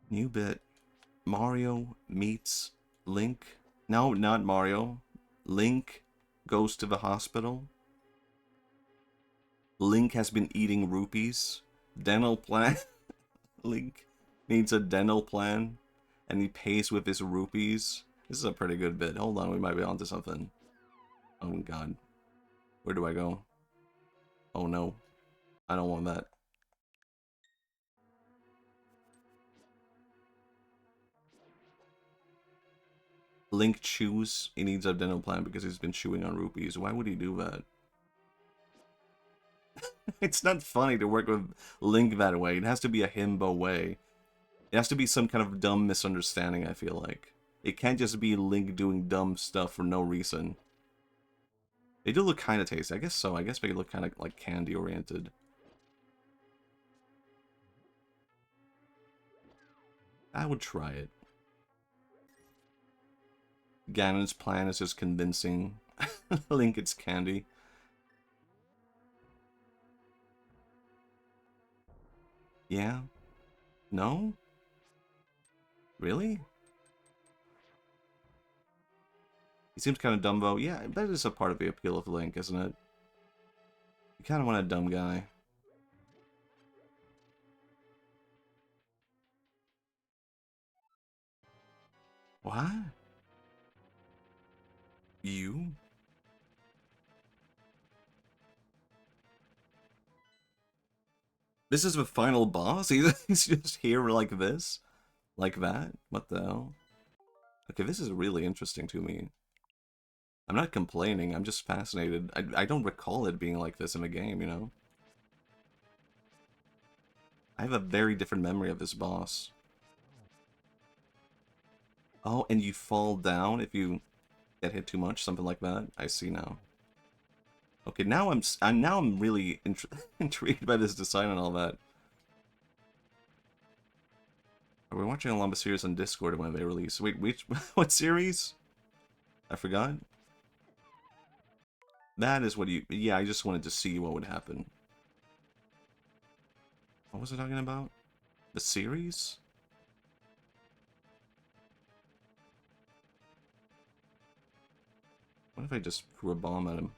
New bit. Mario meets Link. No, not Mario. Link goes to the hospital. Link has been eating rupees. Dental plan. Link needs a dental plan. And he pays with his rupees. This is a pretty good bit. Hold on, we might be onto something. Oh god. Where do I go? Oh no. I don't want that. Link chews. He needs a dental plan because he's been chewing on rupees. Why would he do that? It's not funny to work with Link that way. It has to be a himbo way. It has to be some kind of dumb misunderstanding, I feel like. It can't just be Link doing dumb stuff for no reason. They do look kind of tasty. I guess so. I guess they look kind of like candy-oriented. I would try it. Ganon's plan is just convincing Link it's candy. Yeah? No? Really? He seems kind of dumb, though. Yeah, that is a part of the appeal of Link, isn't it? You kind of want a dumb guy. What? You? This is the final boss? He's just here like this? Like that? What the hell? Okay, this is really interesting to me. I'm not complaining, I'm just fascinated. I don't recall it being like this in the game, you know? I have a very different memory of this boss. Oh, and you fall down if you get hit too much, something like that? I see now. Okay, now I'm really intrigued by this design and all that. We're watching a lot of series on Discord when they release. Wait, which what series? I forgot. That is what you... Yeah, I just wanted to see what would happen. What was I talking about? The series? What if I just threw a bomb at him?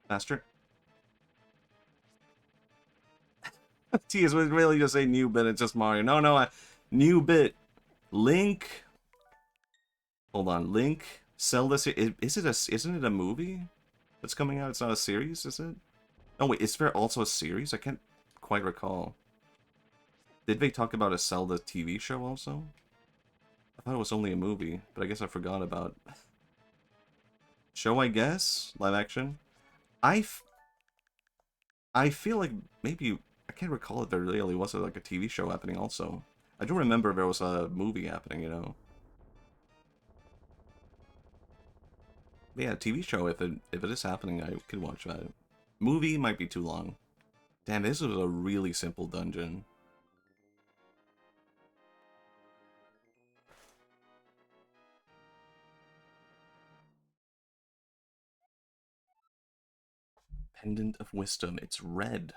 Faster? Geez, was really just a new bit, it's just Mario. No, new bit. Link. Hold on, Link. Zelda. Isn't it a movie that's coming out? It's not a series, is it? Oh wait, is there also a series? I can't quite recall. Did they talk about a Zelda TV show also? I thought it was only a movie, but I guess I forgot about. Show, I guess? Live action? I feel like maybe... I can't recall if there really was like a TV show happening also. I do remember there was a movie happening, you know. But yeah, TV show, if it is happening, I could watch that. Movie might be too long. Damn, this was a really simple dungeon. Pendant of Wisdom. It's red.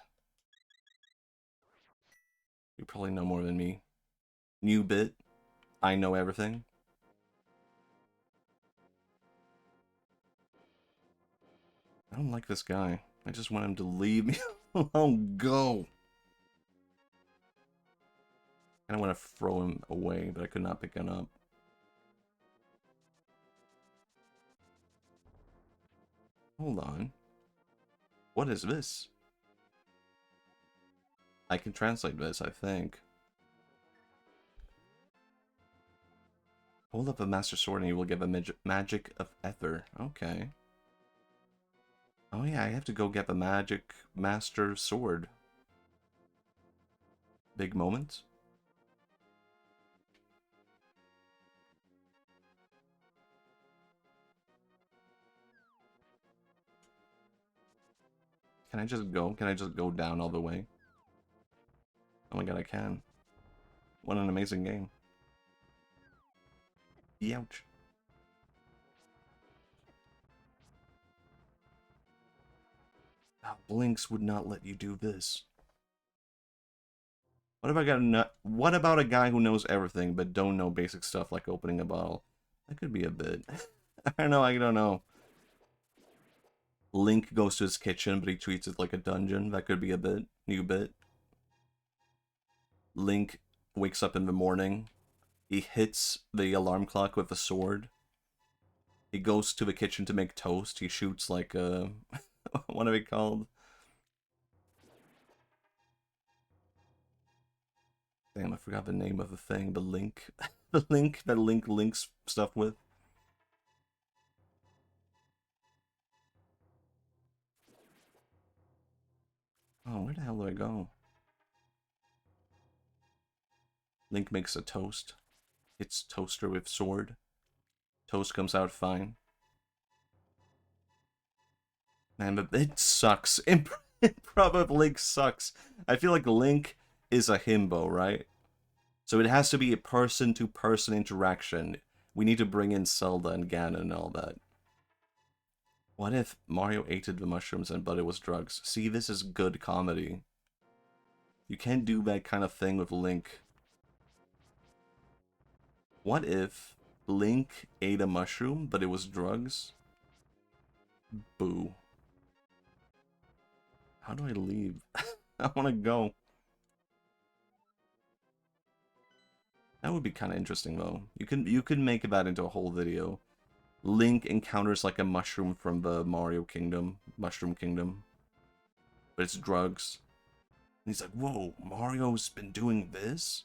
You probably know more than me. New bit. I know everything. I don't like this guy. I just want him to leave me alone. Go. I don't want to throw him away, but I could not pick him up. Hold on. What is this? I can translate this, I think. Hold up a Master Sword and you will give a Magic of Ether. Okay. Oh yeah, I have to go get the Magic Master Sword. Big moment. Can I just go? Can I just go down all the way? Oh my god, I can. What an amazing game. Ouch. Blinks would not let you do this. What about a guy who knows everything but don't know basic stuff like opening a bottle? That could be a bit. I don't know. Link goes to his kitchen, but he treats it like a dungeon. That could be a bit. New bit. Link wakes up in the morning. He hits the alarm clock with a sword. He goes to the kitchen to make toast. He shoots like a... what are they called? Damn, I forgot the name of the thing. The link. The link that Link links stuff with. Oh, where the hell do I go? Link makes a toast. Hits toaster with sword. Toast comes out fine. Man, but it sucks. Improv of Link sucks. I feel like Link is a himbo, right? So it has to be a person-to-person interaction. We need to bring in Zelda and Ganon and all that. What if Mario ate the mushrooms but it was drugs? See, this is good comedy. You can't do that kind of thing with Link. What if Link ate a mushroom, but it was drugs? Boo. How do I leave? I want to go. That would be kind of interesting, though. You could make that into a whole video. Link encounters like a mushroom from the Mario Kingdom, Mushroom Kingdom, but it's drugs. And he's like, "Whoa, Mario's been doing this?"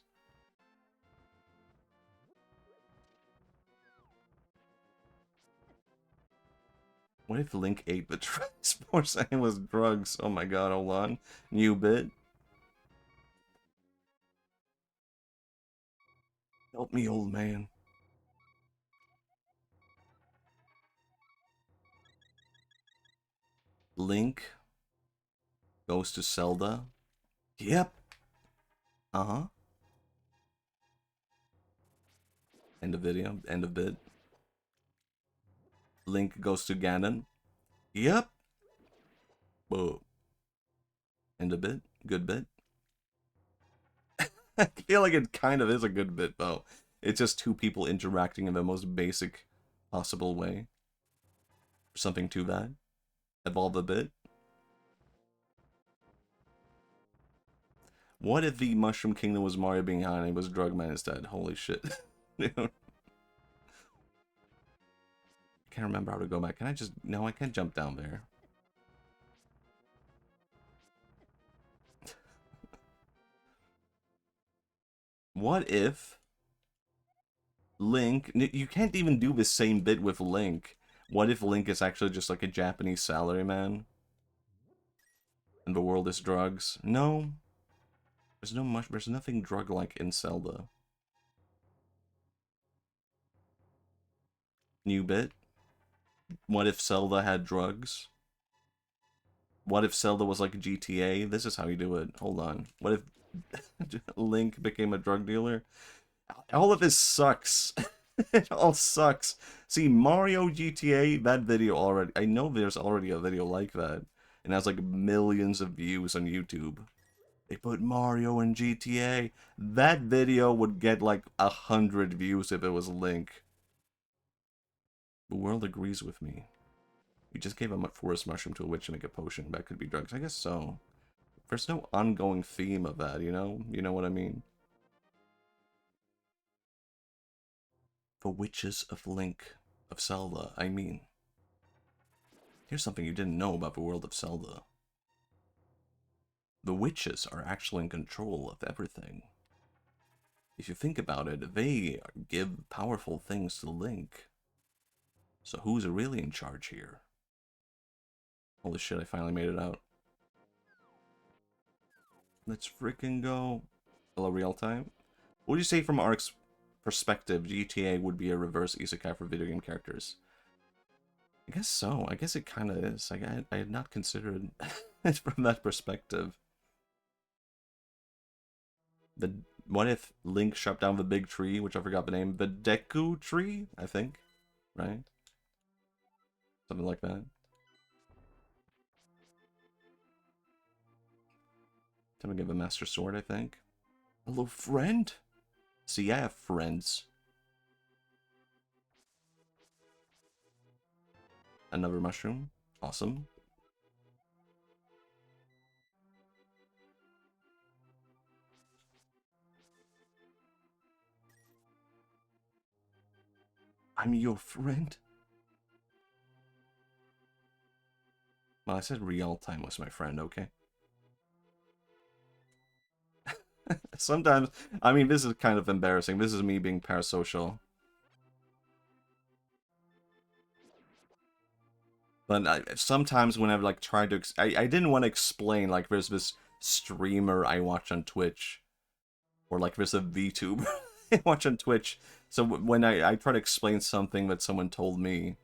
What if Link ate the transport and it was drugs? Oh my god, hold on. New bit. Help me, old man. Link goes to Zelda. Yep. Uh-huh. End of video. End of bit. Link goes to Ganon. Yep. Whoa. End of bit. Good bit. I feel like it kind of is a good bit, though. It's just two people interacting in the most basic possible way. Something to that. Evolve a bit. What if the Mushroom Kingdom was Mario being high and it was Drugman instead? Holy shit. Dude. I can't remember how to go back. Can I just... No, I can't jump down there. What if Link... You can't even do the same bit with Link. What if Link is actually just like a Japanese salaryman? And the world is drugs? No. There's nothing drug-like in Zelda. New bit? What if Zelda had drugs? What if Zelda was like GTA? This is how you do it. Hold on. What if Link became a drug dealer? All of this sucks. It all sucks. See, Mario GTA, that video already... I know there's already a video like that. And has like millions of views on YouTube. They put Mario in GTA. That video would get like 100 views if it was Link. The world agrees with me. You just gave a forest mushroom to a witch to make a potion. That could be drugs. I guess so. There's no ongoing theme of that, you know? You know what I mean? The witches of Link, of Zelda, I mean. Here's something you didn't know about the world of Zelda. The witches are actually in control of everything. If you think about it, they give powerful things to Link. So who's really in charge here? Holy shit, I finally made it out. Let's freaking go. Hello, real time. What would you say from Ark's perspective, GTA would be a reverse isekai for video game characters? I guess so. I guess it kind of is. I had not considered it from that perspective. What if Link shot down the big tree, which I forgot the name, the Deku tree, I think, right? Something like that. Time to give a Master Sword, I think. Hello, friend? See, I have friends. Another mushroom. Awesome. I'm your friend? Well, I said real time was my friend, okay? Sometimes, I mean, this is kind of embarrassing. This is me being parasocial. But sometimes when I've like tried to, I didn't want to explain, like there's this streamer I watch on Twitch, or like there's a VTuber I watch on Twitch. So when I try to explain something that someone told me,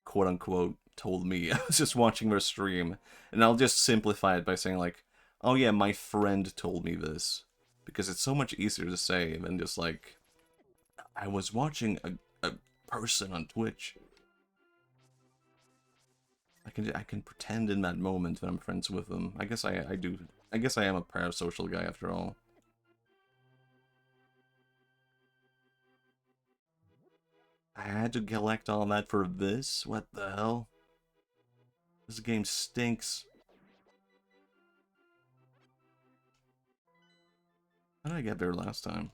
quote unquote, told me, I was just watching their stream, and I'll just simplify it by saying like, oh yeah, my friend told me this, because it's so much easier to say than just like, I was watching a person on Twitch. I can pretend in that moment that I'm friends with them. I guess I do. I guess I am a parasocial guy after all. I had to collect all that for this? What the hell? This game stinks. How did I get there last time?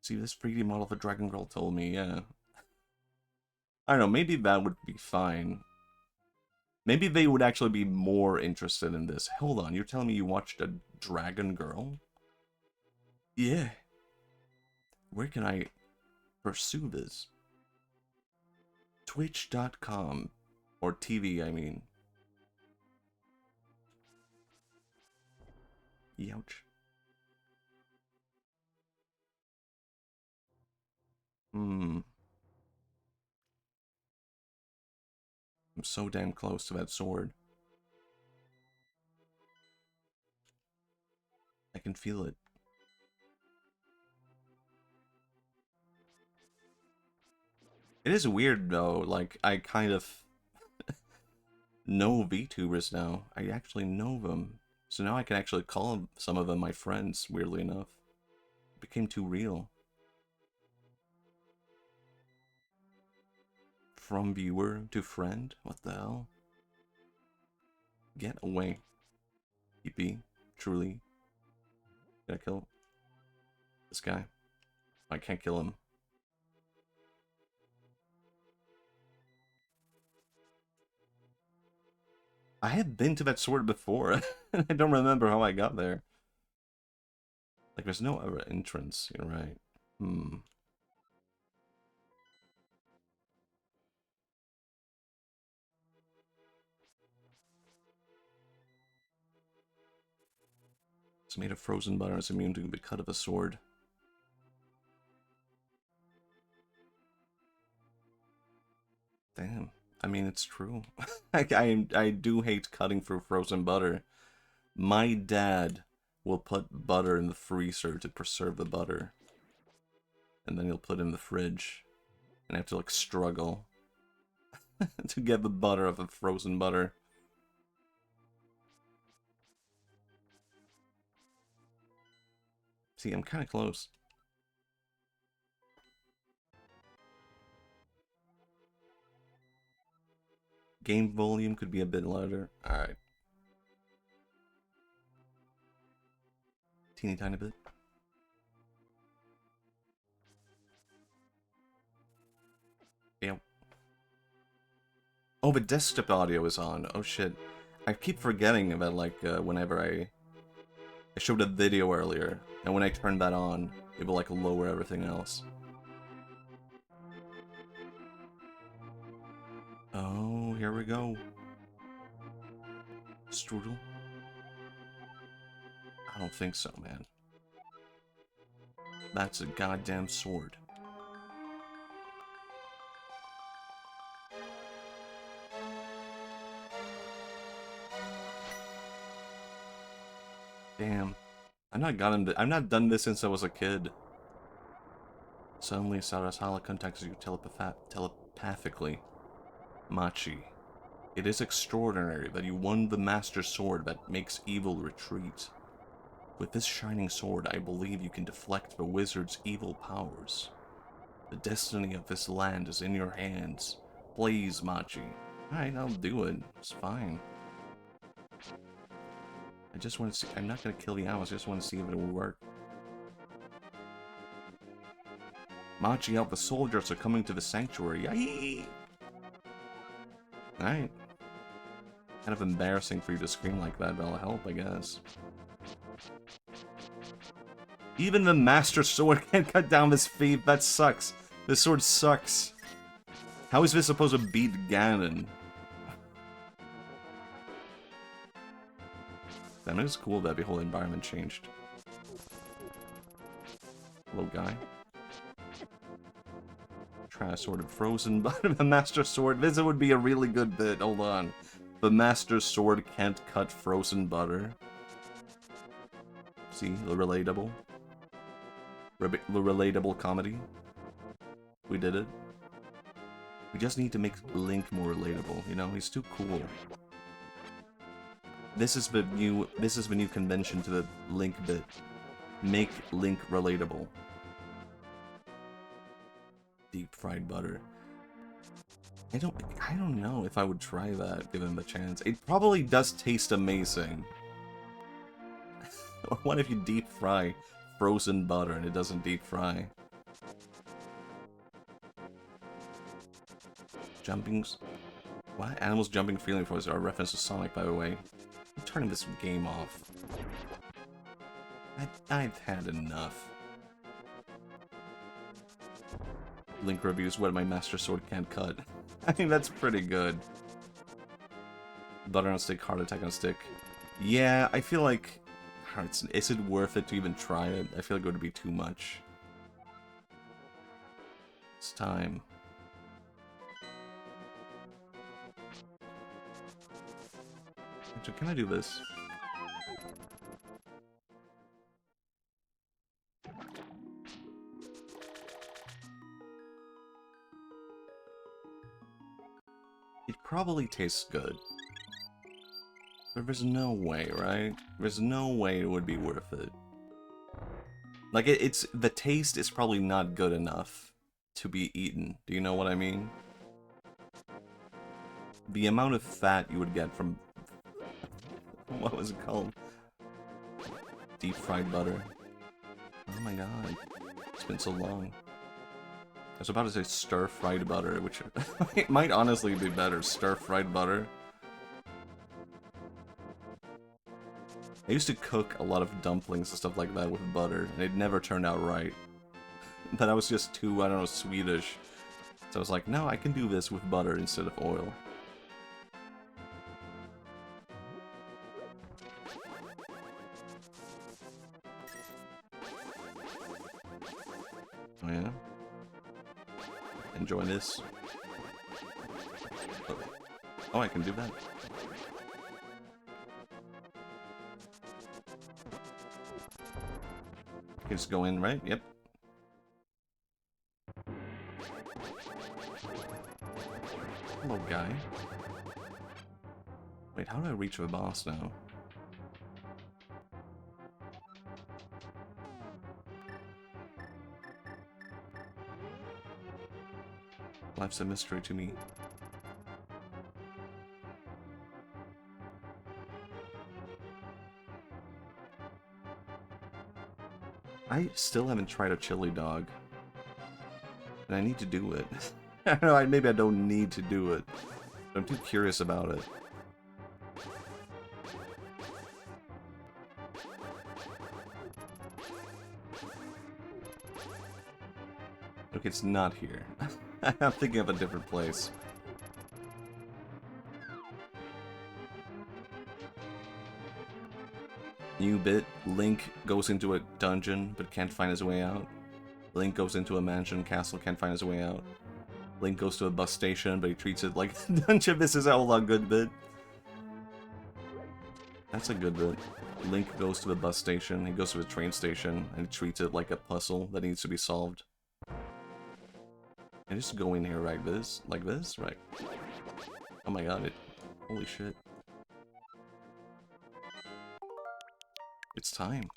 See, this 3D model of a Dragon Girl told me, yeah. I don't know, maybe that would be fine. Maybe they would actually be more interested in this. Hold on, you're telling me you watched a Dragon Girl? Yeah. Where can I pursue this? Twitch.com. Or TV, I mean. Youch. I'm so damn close to that sword. I can feel it. It is weird though, like I kind of know VTubers now. I actually know them. So now I can actually call some of them my friends, weirdly enough. It became too real. From viewer to friend? What the hell? Get away. EP. Truly. Gotta kill this guy. I can't kill him. I had been to that sword before, and I don't remember how I got there. Like, there's no other entrance, you're right. It's made of frozen butter, it's immune to the cut of a sword. Damn. I mean, it's true. I do hate cutting through frozen butter. My dad will put butter in the freezer to preserve the butter. And then he'll put it in the fridge. And I have to, like, struggle to get the butter of the frozen butter. See, I'm kind of close. Game volume could be a bit louder. Alright. Teeny tiny bit. Yeah. Oh, but desktop audio is on. Oh shit. I keep forgetting about, like, whenever I showed a video earlier, and when I turned that on, it will, like, lower everything else. Oh, here we go. Strudel? I don't think so, man. That's a goddamn sword. Damn. I'm not done this since I was a kid. Suddenly, Sarasala contacts you telepathically. Machi. It is extraordinary that you won the Master Sword that makes evil retreat. With this shining sword, I believe you can deflect the wizard's evil powers. The destiny of this land is in your hands. Please, Machi. Alright, I'll do it. It's fine. I just want to see. I'm not going to kill the owls, I just want to see if it will work. Machi, out the soldiers are coming to the sanctuary. Yay! Alright. Kind of embarrassing for you to scream like that, but I'll help, I guess. Even the Master Sword can't cut down this thief. That sucks. This sword sucks. How is this supposed to beat Ganon? Damn, it is cool that the whole environment changed. Hello, guy. Try a sword of frozen, but the Master Sword. This would be a really good bit. Hold on. The Master Sword can't cut frozen butter. See, the relatable. The relatable comedy. We did it. We just need to make Link more relatable. You know, he's too cool. This is the new convention to the Link bit. Make Link relatable. Deep fried butter. I don't know if I would try that given the chance. It probably does taste amazing. Or what if you deep fry frozen butter and it doesn't deep fry? Jumpings. What? Animals jumping freely for us are a reference to Sonic, by the way. I'm turning this game off. I've had enough. Link reviews what my Master Sword can't cut. I think that's pretty good. Butter on stick, heart attack on stick. Yeah, I feel like... Is it worth it to even try it? I feel like it would be too much. It's time. So can I do this? It probably tastes good. But there's no way, right? There's no way it would be worth it. Like, the taste is probably not good enough to be eaten. Do you know what I mean? The amount of fat you would get from... What was it called? Deep fried butter. Oh my god. It's been so long. I was about to say stir-fried butter, which it might honestly be better. Stir-fried butter. I used to cook a lot of dumplings and stuff like that with butter, and it never turned out right. But I was just too, I don't know, Swedish. So I was like, no, I can do this with butter instead of oil. Oh yeah? Enjoy this. Oh. Oh, I can do that. I can just go in, right? Yep. Hello, guy. Wait, how do I reach the boss now? Life's a mystery to me. I still haven't tried a chili dog. And I need to do it. I don't know, maybe I don't need to do it. But I'm too curious about it. Okay, it's not here. I'm thinking of a different place. New bit, Link goes into a dungeon but can't find his way out. Link goes into a mansion castle, can't find his way out. Link goes to a bus station but he treats it like a dungeon. This is a whole lot good bit. That's a good bit. Link goes to a bus station, he goes to a train station, and he treats it like a puzzle that needs to be solved. I just go in here like this, right? Oh my god, holy shit. It's time.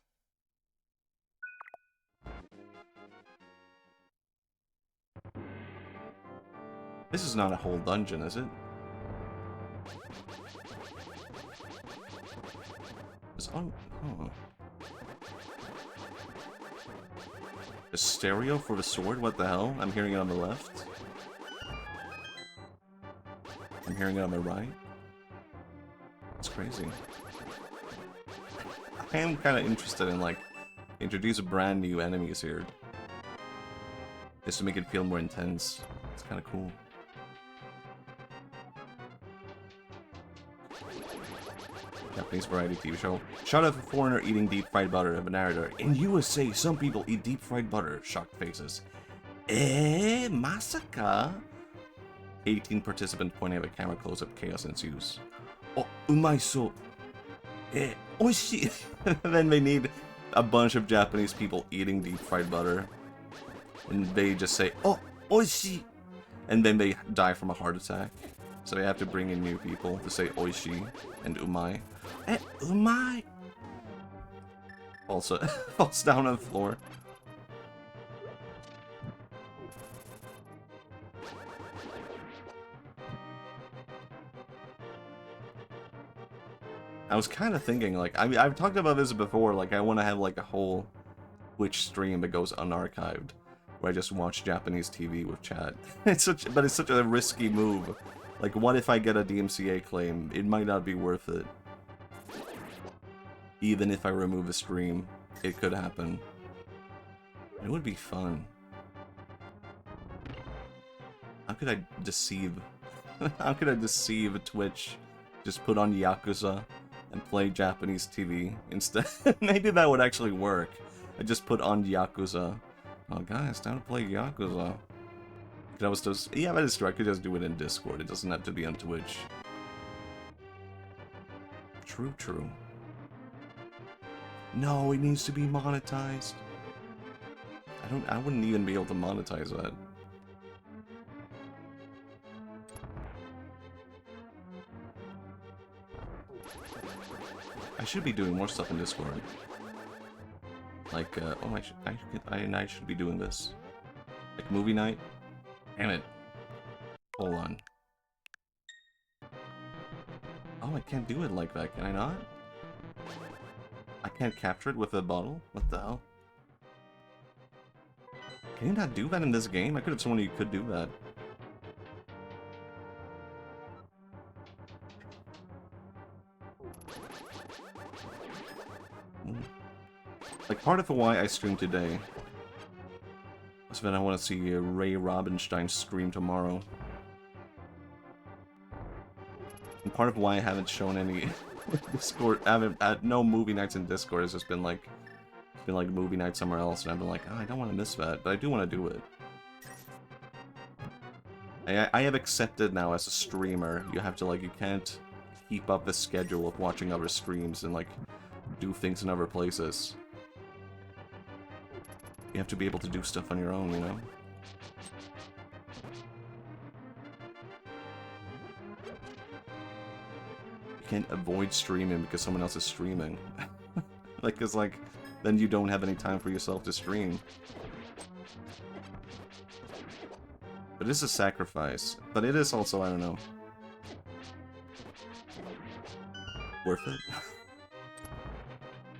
This is not a whole dungeon, is it? It's on... huh. A stereo for the sword? What the hell? I'm hearing it on the left. I'm hearing it on the right. It's crazy. I am kind of interested in, like, introduce brand new enemies here. Just to make it feel more intense. It's kind of cool. Japanese variety TV show. Shout out to foreigner eating deep fried butter of a narrator. In USA, some people eat deep fried butter. Shocked faces. Masaka? 18 participants pointing at a camera close-up. Chaos ensues. Oh, umaiso. Oishii. Then they need a bunch of Japanese people eating deep fried butter. And they just say, oh, oishii. And then they die from a heart attack. So they have to bring in new people to say oishii and umai. Umai! Also, falls down on the floor. I was kind of thinking, like, I mean, I've talked about this before, like, I want to have, like, a whole Twitch stream that goes unarchived, where I just watch Japanese TV with chat. But it's such a risky move. Like, what if I get a DMCA claim? It might not be worth it. Even if I remove the stream, it could happen. It would be fun. How could I deceive? How could I deceive Twitch? Just put on Yakuza and play Japanese TV instead. Maybe that would actually work. I just put on Yakuza. Oh guys, time to play Yakuza. I was just, yeah, that is true. I could just do it in Discord. It doesn't have to be on Twitch. True, true. No, it needs to be monetized. I wouldn't even be able to monetize that. I should be doing more stuff in Discord. Like, oh, I should be doing this. Like movie night. Damn it. Hold on. Oh, I can't do it like that, can I not? I can't capture it with a bottle? What the hell? Can you not do that in this game? I could have sworn you could do that. Like, part of why I streamed today was that I want to see Ray Robinstein stream tomorrow. And part of why I haven't shown any Discord, I haven't had no movie nights in Discord, has just been like, movie night somewhere else, and I've been like, oh, I don't want to miss that, but I do want to do it. I have accepted now as a streamer, you have to, like, you can't keep up the schedule of watching other streams and, like, do things in other places. You have to be able to do stuff on your own, you know? You can't avoid streaming because someone else is streaming. Like, 'cause, like, then you don't have any time for yourself to stream. But it is a sacrifice. But it is also, I don't know, worth it?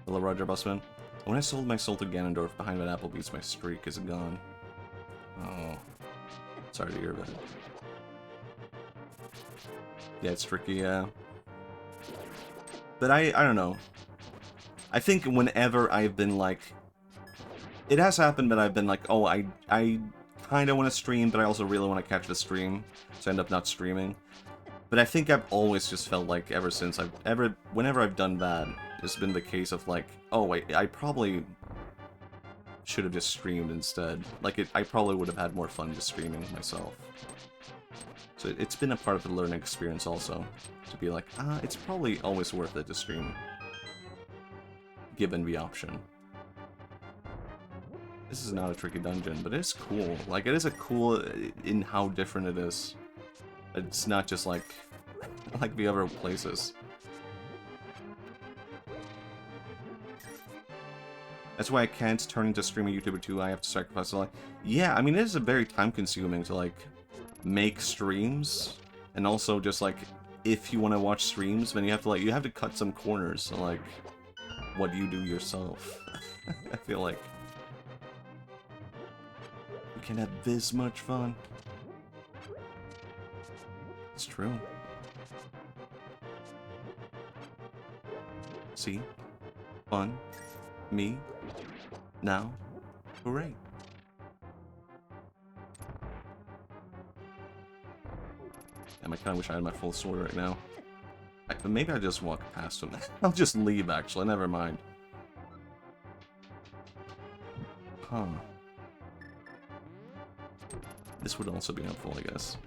Hello, Roger Busman. When I sold my soul to Ganondorf behind that Applebee's, my streak is gone. Oh. Sorry to hear that. Yeah, it's tricky, yeah. But I don't know. I think whenever I've been like... It has happened that I've been like, oh, I kind of want to stream, but I also really want to catch the stream, so I end up not streaming. But I think I've always just felt like, ever since whenever I've done that, it's been the case of like, oh, wait, I probably should have just streamed instead. Like, I probably would have had more fun just streaming myself. So it's been a part of the learning experience also, to be like, it's probably always worth it to stream, given the option. This is not a tricky dungeon, but it's cool. Like, it is a cool in how different it is. It's not just like the other places. That's why I can't turn into a streaming YouTuber too. I have to sacrifice. So like, yeah, I mean, it is a very time-consuming to like make streams, and also just like if you want to watch streams, then you have to cut some corners. So like, what you do yourself. I feel like you can have this much fun. It's true. See? Fun. Me. Now. Hooray. Damn, I kinda wish I had my full sword right now. But maybe I just walk past him. I'll just leave, actually. Never mind. Huh. This would also be helpful, I guess.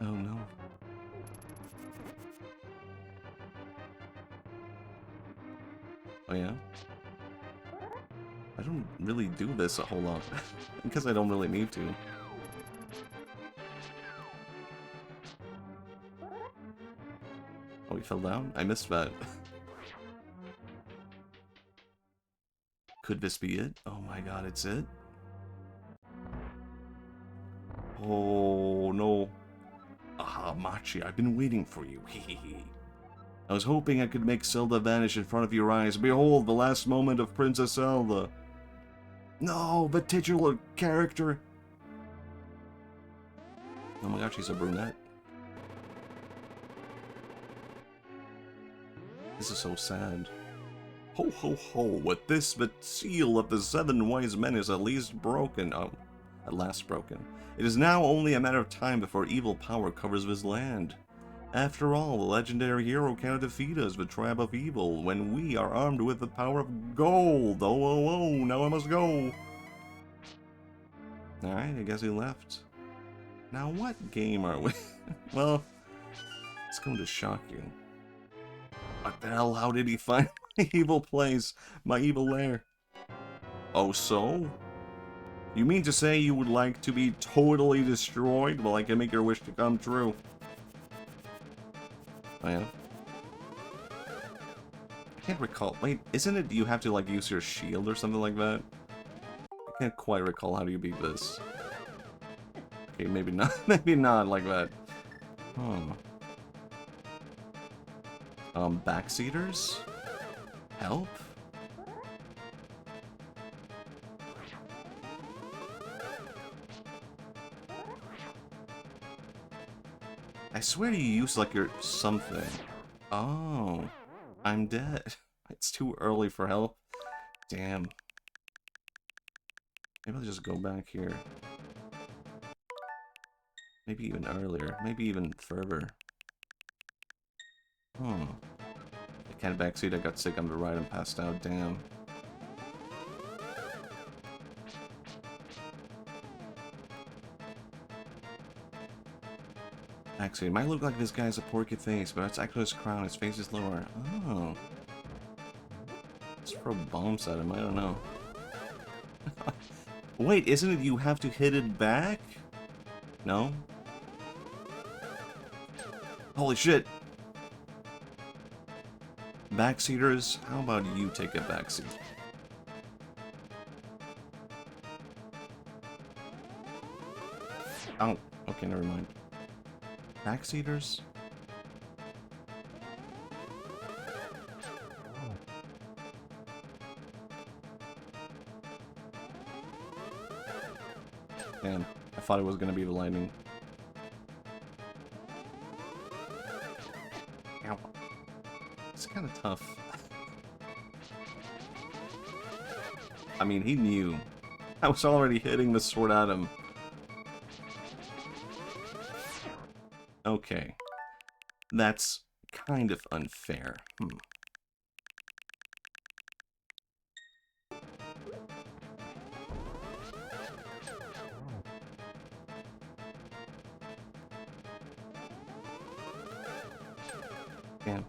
Oh no. Oh yeah? I don't really do this a whole lot, because I don't really need to. Oh, he fell down? I missed that. Could this be it? Oh my god, it's it? Oh no. Ah, Machi, I've been waiting for you. Hehehe. I was hoping I could make Zelda vanish in front of your eyes. Behold, the last moment of Princess Zelda. No, the titular character. Oh my gosh, she's a brunette. This is so sad. Ho ho ho, with this the seal of the 7 wise men is at least broken. Oh, at last broken. It is now only a matter of time before evil power covers this land. After all, the legendary hero cannot defeat us, the tribe of evil, when we are armed with the power of gold. Oh, oh, oh, now I must go. Alright, I guess he left. Now, what game are we? Well, it's going to shock you. What the hell? How did he find my evil place? My evil lair? Oh, so? You mean to say you would like to be totally destroyed? Well, I can make your wish to come true. Oh, yeah? I can't recall. Wait, isn't it you have to, like, use your shield or something like that? I can't quite recall how do you beat this. Okay, maybe not. Maybe not like that. Huh. Backseaters? Help? I swear you use like your something. Oh, I'm dead. It's too early for help. Damn. Maybe I'll just go back here. Maybe even earlier. Maybe even further. Hmm. I can't backseat, I got sick on the ride and passed out, damn. Actually, it might look like this guy has a porky face, but that's actually his crown. His face is lower. Oh. Let's throw bombs at him. I don't know. Wait, isn't it you have to hit it back? No? Holy shit! Backseaters, how about you take a backseat? Oh, okay, never mind. Backseaters? Damn, I thought it was gonna be the lightning. Ow. It's kinda tough. I mean, he knew. I was already hitting the sword at him. Okay. That's kind of unfair. Damn.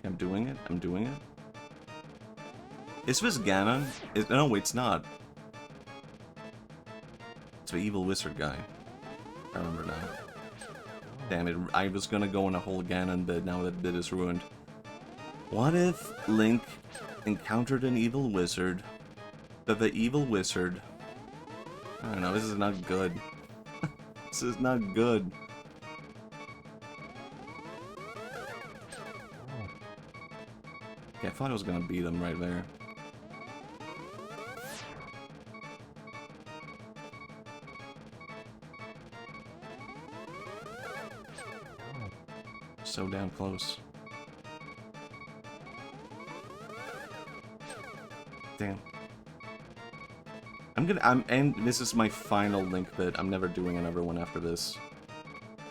I'm doing it. I'm doing it. Is this Ganon? No, it's not. It's the evil wizard guy. I remember now. Damn it, I was gonna go on a whole Ganon bit, now that bit is ruined. What if Link encountered an evil wizard, but the evil wizard... I don't know, this is not good. This is not good. Okay, I thought I was gonna beat him right there. So damn close. Damn. And this is my final Link bit. I'm never doing another one after this.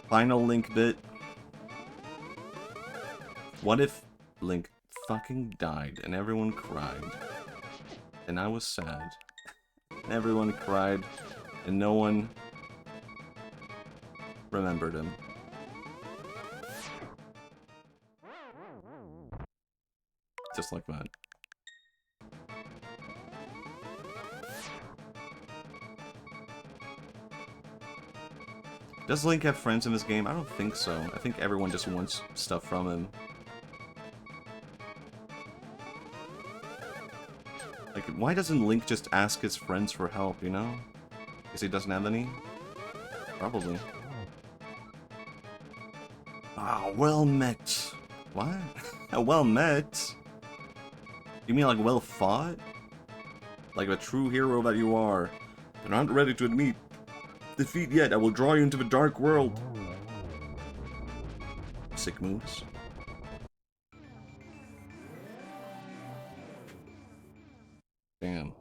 Final Link bit. What if Link fucking died and everyone cried? And I was sad. And everyone cried and no one remembered him. Just like that. Does Link have friends in this game? I don't think so. I think everyone just wants stuff from him. Like, why doesn't Link just ask his friends for help, you know? Because he doesn't have any? Probably. Ah, well met. What? Well met? You mean like well fought? Like a true hero that you are. But aren't ready to admit defeat yet. I will draw you into the dark world. Sick moves. Damn.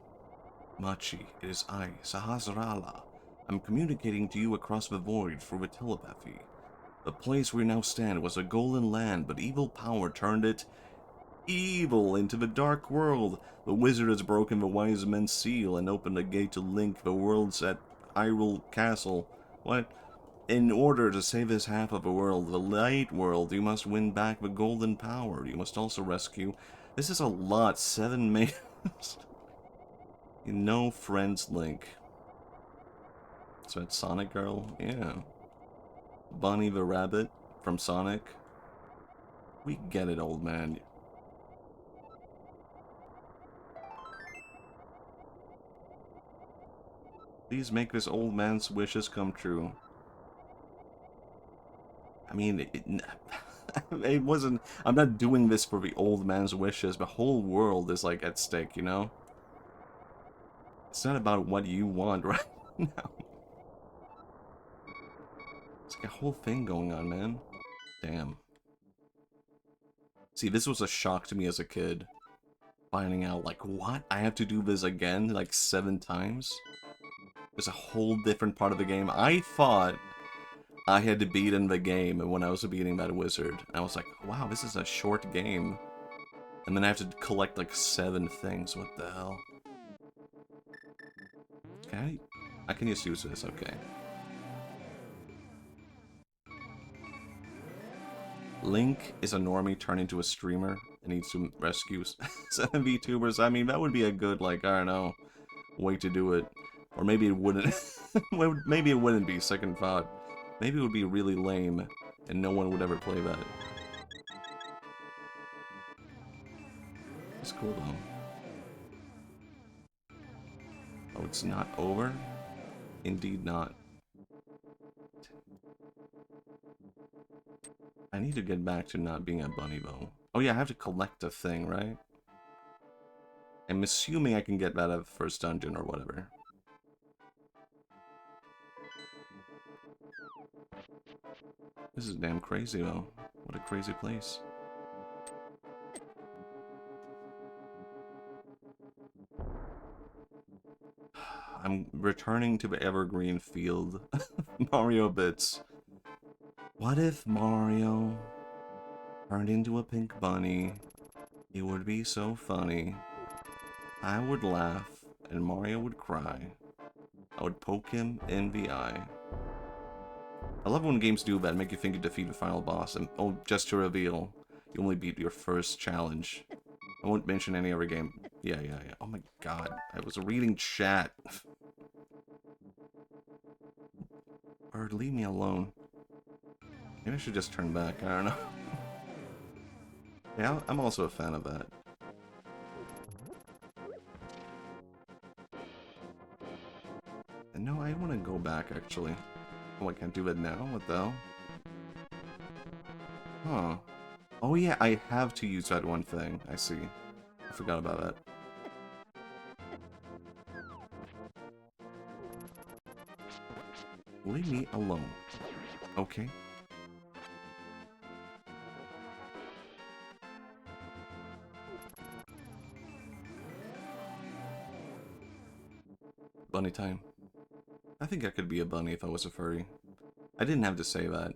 Machi, it is I, Sahasrara. I'm communicating to you across the void through a telepathy. The place we now stand was a golden land, but evil power turned it evil into the dark world. The wizard has broken the wise men's seal and opened a gate to link the worlds at Hyrule Castle. What? In order to save this half of the world, the light world, you must win back the golden power. You must also rescue... This is a lot. 7 maidens. No friends, Link. So that's Sonic Girl? Yeah. Bunny the Rabbit from Sonic. We get it, old man. Please make this old man's wishes come true. I mean, it wasn't... I'm not doing this for the old man's wishes. The whole world is, like, at stake, you know? It's not about what you want right now. It's like a whole thing going on, man. Damn. See, this was a shock to me as a kid. Finding out, like, what? I have to do this again, like, 7 times? There's a whole different part of the game. I thought I had to beat in the game when I was beating that wizard. I was like, wow, this is a short game. And then I have to collect like 7 things. What the hell? Okay, I can just use this, okay. Link is a normie turned into a streamer and needs to rescue 7 VTubers. I mean, that would be a good, like, I don't know, way to do it. Or maybe it wouldn't. Maybe it wouldn't be, second thought. Maybe it would be really lame and no one would ever play that. It's cool though. Oh, it's not over? Indeed not. I need to get back to not being a bunny though. Oh yeah, I have to collect a thing, right? I'm assuming I can get that at the first dungeon or whatever. This is damn crazy though. What a crazy place. I'm returning to the evergreen field. Mario bits. What if Mario turned into a pink bunny? It would be so funny. I would laugh and Mario would cry. I would poke him in the eye. I love when games do that, make you think you defeat the final boss, and oh, just to reveal, you only beat your first challenge. I won't mention any other game. Yeah. Oh my god, I was reading chat. Bird, leave me alone. Maybe I should just turn back, I don't know. Yeah, I'm also a fan of that. And no, I want to go back, actually. Oh, I can't do it now? What the hell? Huh. Oh yeah, I have to use that one thing. I see. I forgot about that. Leave me alone. Okay. Bunny time. I think I could be a bunny if I was a furry. I didn't have to say that.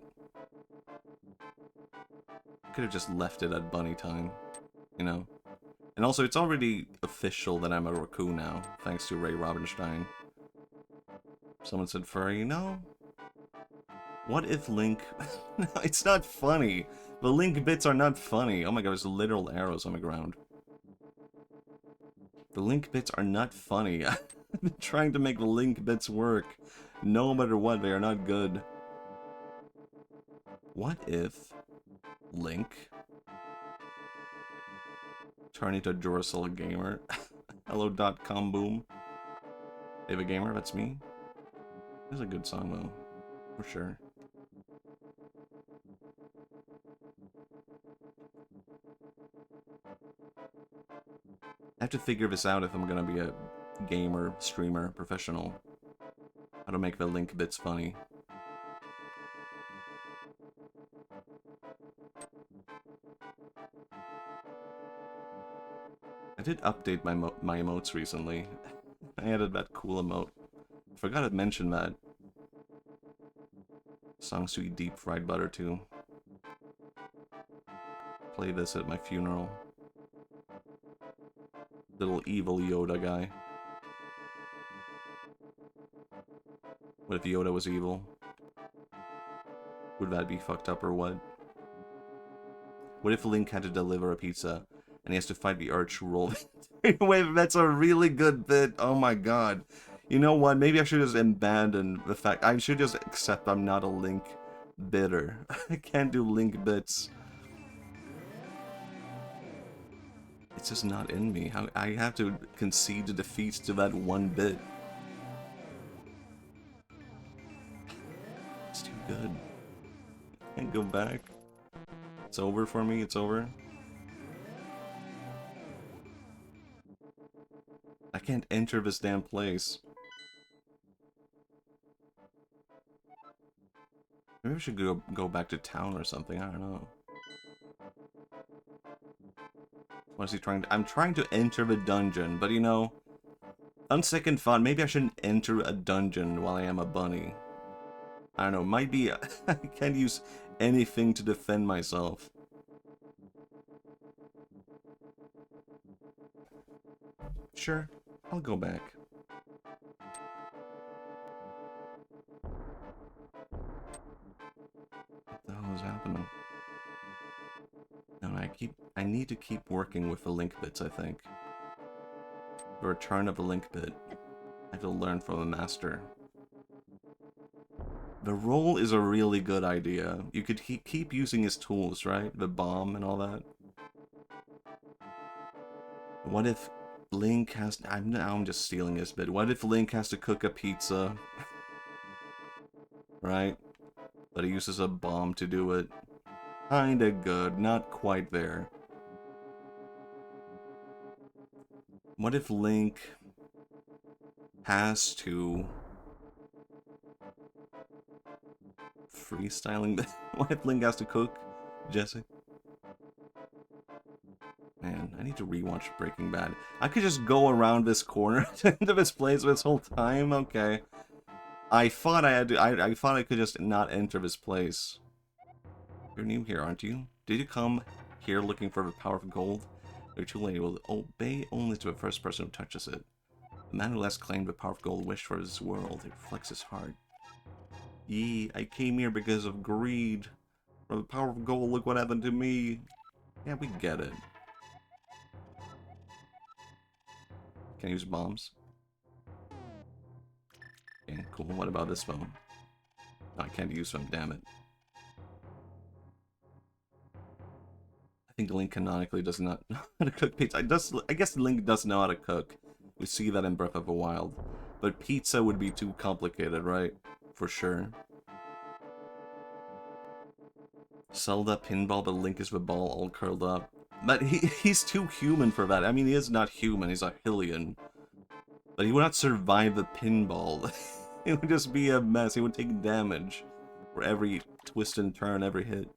I could have just left it at bunny time, you know? And also, it's already official that I'm a raccoon now, thanks to Ray Robinstein. Someone said furry. No. What if Link... No, it's not funny. The Link bits are not funny. Oh my god, there's literal arrows on the ground. The Link bits are not funny. I've been trying to make the Link bits work. No matter what, they are not good. What if Link turn into Duracell Gamer? Hello.com boom. Ava Gamer, that's me. This is a good song though, for sure. I have to figure this out if I'm gonna be a gamer, streamer, professional. How to make the Link bits funny. I did update my emotes recently. I added that cool emote. I forgot to mention that. Songs to eat deep fried butter too. Play this at my funeral. Little evil Yoda guy. What if Yoda was evil? Would that be fucked up or what? What if Link had to deliver a pizza and he has to fight the urge to roll? Wait, that's a really good bit. Oh my god. You know what? Maybe I should just abandon the fact. I should just accept I'm not a Link bitter. I can't do Link bits. It's just not in me. I have to concede the defeats to that one bit. It's too good. Can't go back. It's over for me. It's over. I can't enter this damn place. Maybe I should go back to town or something. I don't know. What is he trying to... I'm trying to enter the dungeon, but you know... On second thought, maybe I shouldn't enter a dungeon while I am a bunny. I don't know, might be... I can't use anything to defend myself. Sure, I'll go back. What the hell is happening? No, I need to keep working with the link bits, I think. The return of a link bit. I have to learn from a master. The roll is a really good idea. You could keep using his tools, right? The bomb and all that. What if Link has... I'm just stealing this bit. What if Link has to cook a pizza? Right? But he uses a bomb to do it. Kinda good. Not quite there. What if Link has to... Freestyling? What if Link has to cook, Jesse? Man, I need to rewatch Breaking Bad. I could just go around this corner to this place this whole time? Okay. I thought I had to... I thought I could just not enter this place. You're new here, aren't you? Did you come here looking for the power of gold? You're too late. Will obey only to the first person who touches it. The man who last claimed the power of gold wished for his world. It reflects his heart. Yee, I came here because of greed. For the power of gold, look what happened to me. Yeah, we get it. Can I use bombs? Okay, cool. What about this phone? No, I can't use them, damn it. I think Link canonically does not know how to cook pizza. I guess Link does know how to cook. We see that in Breath of the Wild. But pizza would be too complicated, right? For sure. Zelda pinball, but Link is the ball all curled up. But he's too human for that. I mean, he is not human, he's a Hylian. But he would not survive the pinball. It would just be a mess. He would take damage for every twist and turn, every hit.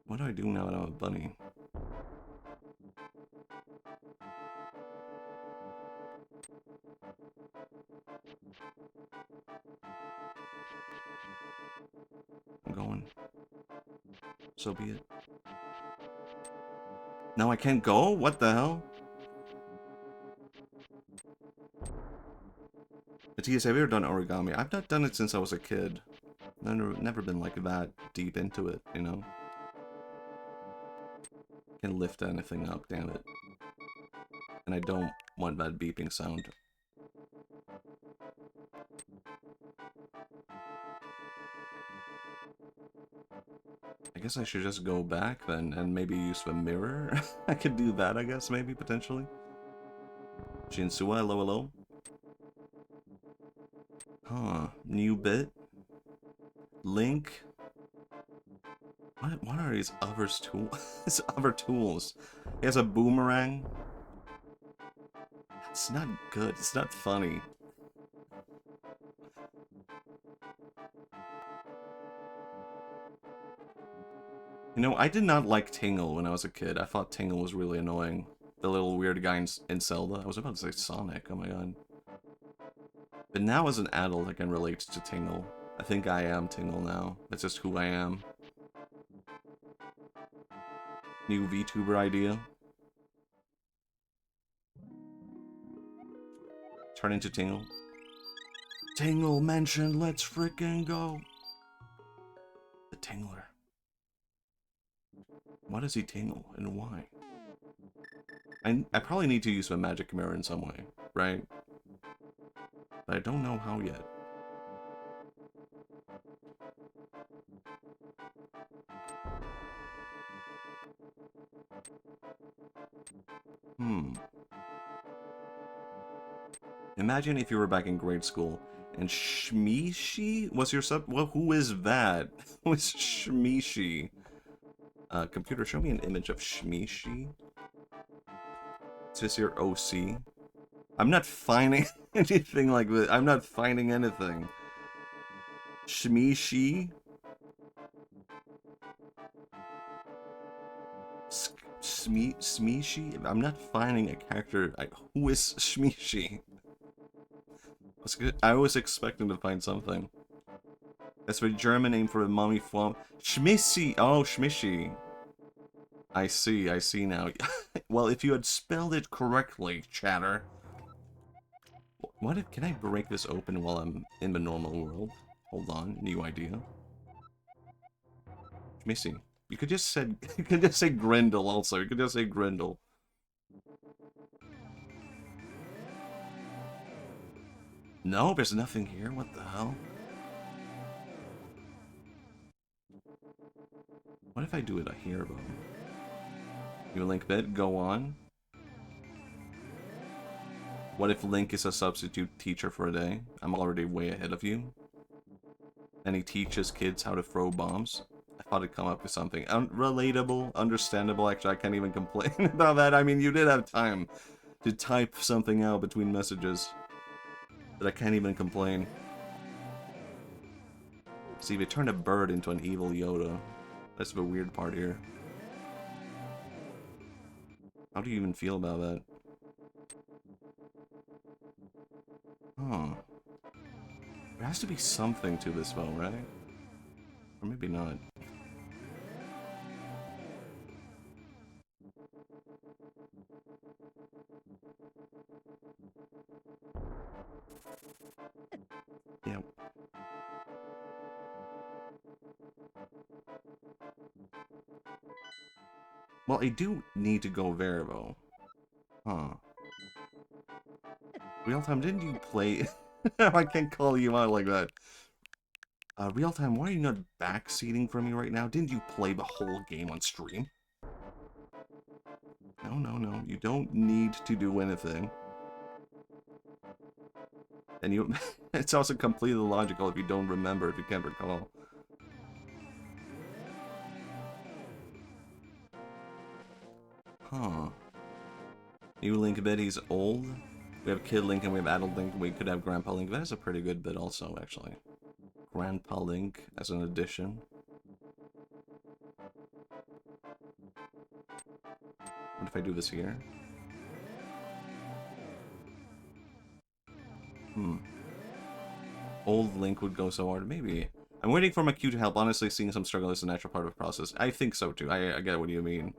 What do I do now that I'm a bunny? I'm going. So be it. No, I can't go? What the hell? Matthias, have you ever done origami? I've not done it since I was a kid. Never been like that deep into it, you know? Can't lift anything up, damn it. And I don't want that beeping sound. I guess I should just go back then and maybe use the mirror. I could do that, I guess, maybe, potentially. Shinsua, hello, hello. Huh, new bit. Link. What are his his other tools? He has a boomerang. It's not good. It's not funny. You know, I did not like Tingle when I was a kid. I thought Tingle was really annoying. The little weird guy in Zelda. I was about to say Sonic. Oh my god. But now as an adult, I can relate to Tingle. I think I am Tingle now. That's just who I am. New VTuber idea. Turn into Tingle. Tingle mentioned, let's frickin' go. The Tingler. Why does he tingle and why? I probably need to use my magic mirror in some way, right? But I don't know how yet. Imagine if you were back in grade school and Shmishi was your sub. Well, who is that? Who is Shmishi? Computer, show me an image of Shmishi. Is this your OC? I'm not finding anything like this. I'm not finding anything. Shmishi? Smeeshi? I'm not finding a character. Who is Smeeshi? I was expecting to find something. That's the German name for a mummy flom. Schmissi! Oh, Schmissi. I see now. Well, if you had spelled it correctly, chatter. What if, can I break this open while I'm in the normal world? Hold on, new idea. Schmissi. You could just say Grendel also. You could just say Grendel. No, there's nothing here. What the hell? What if I do it here, though? You link bit, go on. What if Link is a substitute teacher for a day? I'm already way ahead of you. And he teaches kids how to throw bombs. I thought it'd come up with something. Relatable, understandable. Actually, I can't even complain about that. I mean, you did have time to type something out between messages. But I can't even complain. See, they turned a bird into an evil Yoda. That's the weird part here. How do you even feel about that? Huh. There has to be something to this, though, right? Or maybe not. Yeah. Well, I do need to go there, though. Huh. Real time, didn't you play... I can't call you out like that. Real time, why are you not backseating from me right now? Didn't you play the whole game on stream? No. You don't need to do anything. And you... it's also completely logical if you don't remember, if you can't recall. Huh. New Link bit, he's old. We have Kid Link and we have Adult Link. We could have Grandpa Link. That is a pretty good bit also, actually. Grandpa Link as an addition. What if I do this here? Old Link would go so hard. Maybe. I'm waiting for my cue to help. Honestly, seeing some struggle is a natural part of the process. I think so, too. I get what you mean.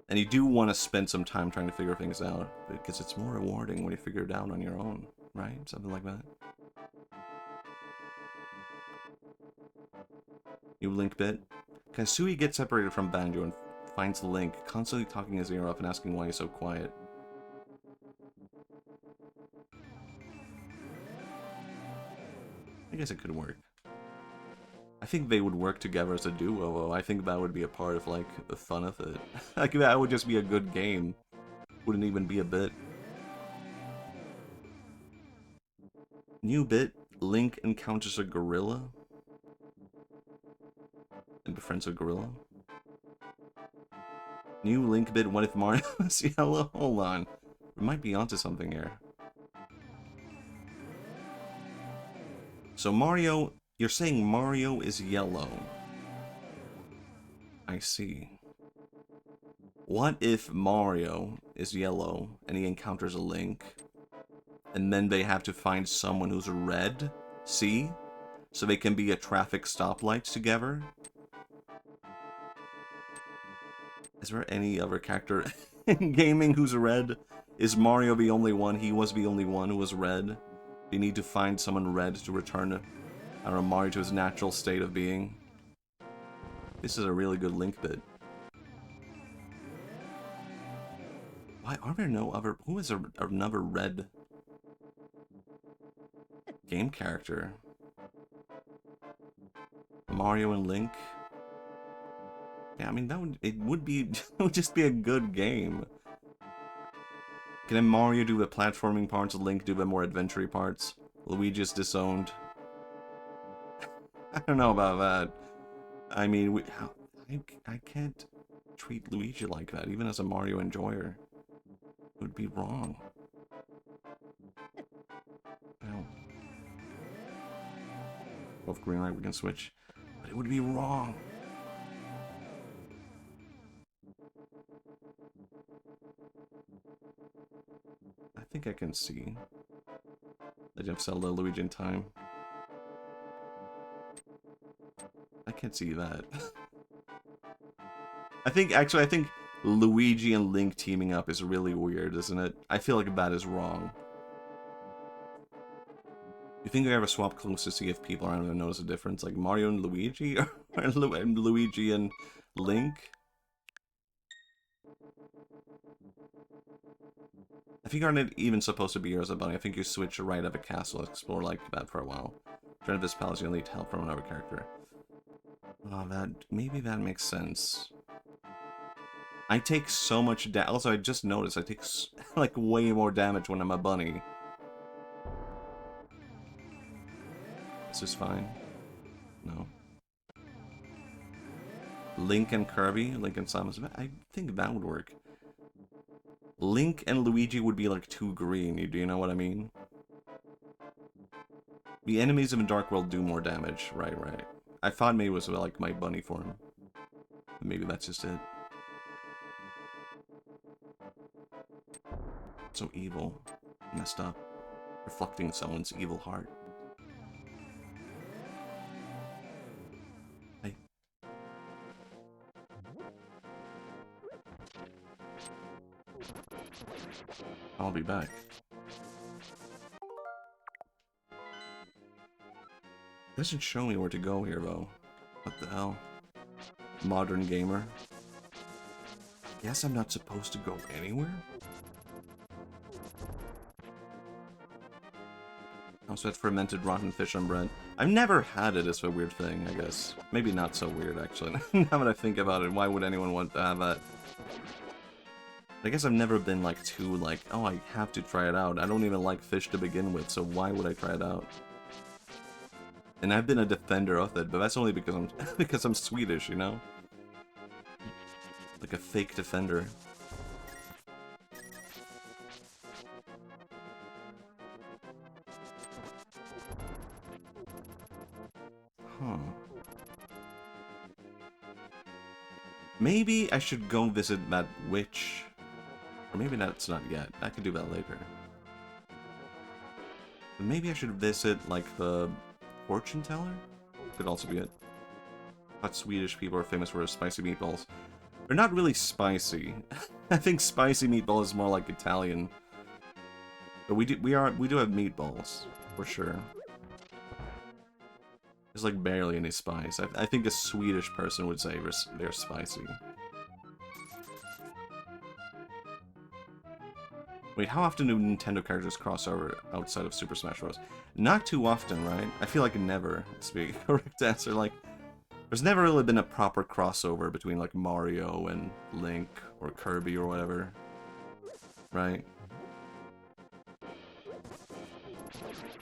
And you do want to spend some time trying to figure things out, because it's more rewarding when you figure it out on your own, right? Something like that. New Link bit. Kasui gets separated from Banjo and finds Link, constantly talking his ear off and asking why he's so quiet. I guess it could work. I think they would work together as a duo, though. I think that would be a part of, like, the fun of it. Like, that would just be a good game. Wouldn't even be a bit. New bit, Link encounters a gorilla. And befriends a gorilla. New Link bit, what if Mario is yellow? Hold on. We might be onto something here. So Mario... You're saying Mario is yellow. I see. What if Mario is yellow and he encounters a Link, and then they have to find someone who's red? See? So they can be a traffic stoplight together? Is there any other character in gaming who's red? Is Mario the only one? He was the only one who was red. You need to find someone red to return I don't know, Mario to his natural state of being. This is a really good Link bit. Why are there no other... Who is another red game character? Mario and Link? Yeah, I mean, it would just be a good game. Can then Mario do the platforming parts, Link do the more adventure parts? Luigi's disowned. I don't know about that. I mean, I can't treat Luigi like that, even as a Mario enjoyer. It would be wrong. Well, both green light we can switch, but it would be wrong. think I can see. Legend of Zelda Luigi in Time. I can't see that. I think Luigi and Link teaming up is really weird, isn't it? I feel like that is wrong. You think I ever swap clothes to see if people aren't going to notice a difference? Like Mario and Luigi? Or Luigi and Link? I think aren't even supposed to be here as a bunny. I think you switch right of a castle, explore like that for a while. Try to this palace, you'll need help from another character. Oh, maybe that makes sense. I take so much damage. Also, I just noticed I take like way more damage when I'm a bunny. This is fine. No. Link and Kirby, Link and Samus. I think that would work. Link and Luigi would be like too green. Do you know what I mean? The enemies of the Dark World do more damage. Right. I thought maybe it was like my bunny form. Maybe that's just it. So evil. Messed up. Reflecting someone's evil heart. Hey. I'll be back. Doesn't show me where to go here though. What the hell? Modern gamer. Guess I'm not supposed to go anywhere? Also had fermented rotten fish on bread. I've never had it, it's a weird thing, I guess. Maybe not so weird, actually. Now that I think about it, why would anyone want to have that? I guess I've never been, like, too, like, oh, I have to try it out. I don't even like fish to begin with, so why would I try it out? And I've been a defender of it, but that's only because I'm because I'm Swedish, you know? Like a fake defender. Huh. Maybe I should go visit that witch. Or maybe that's not yet. I could do that later. But maybe I should visit, like, the fortune teller? Could also be it. But Swedish people are famous for spicy meatballs. They're not really spicy. I think spicy meatball is more like Italian. But we do have meatballs, for sure. There's like barely any spice. I think a Swedish person would say they're spicy. Wait, how often do Nintendo characters cross over outside of Super Smash Bros? Not too often, right? I feel like never, to be the correct answer. Like, there's never really been a proper crossover between, like, Mario and Link, or Kirby, or whatever. Right?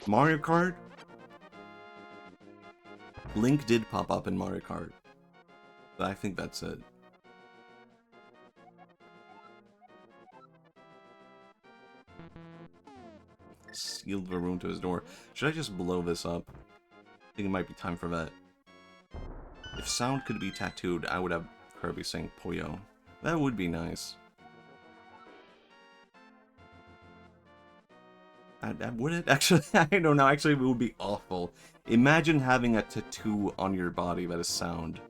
Mario Kart? Link did pop up in Mario Kart. But I think that's it. Sealed the room to his door. Should I just blow this up? I think it might be time for that. If sound could be tattooed, I would have Kirby saying Poyo. That would be nice. Would it? Actually, I don't know. Actually, it would be awful. Imagine having a tattoo on your body that is sound.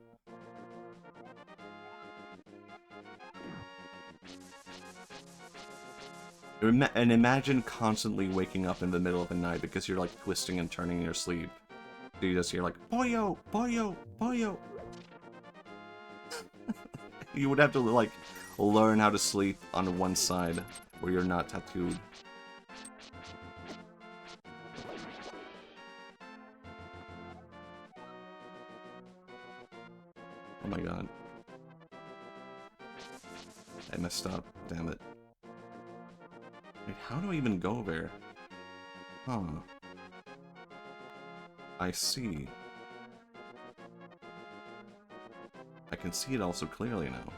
And imagine constantly waking up in the middle of the night because you're like twisting and turning in your sleep. So you just hear like, Poyo! Poyo! Poyo! You would have to like learn how to sleep on one side where you're not tattooed. Oh my god. I messed up. Damn it. Wait, how do I even go there? Huh. I see. I can see it also clearly now.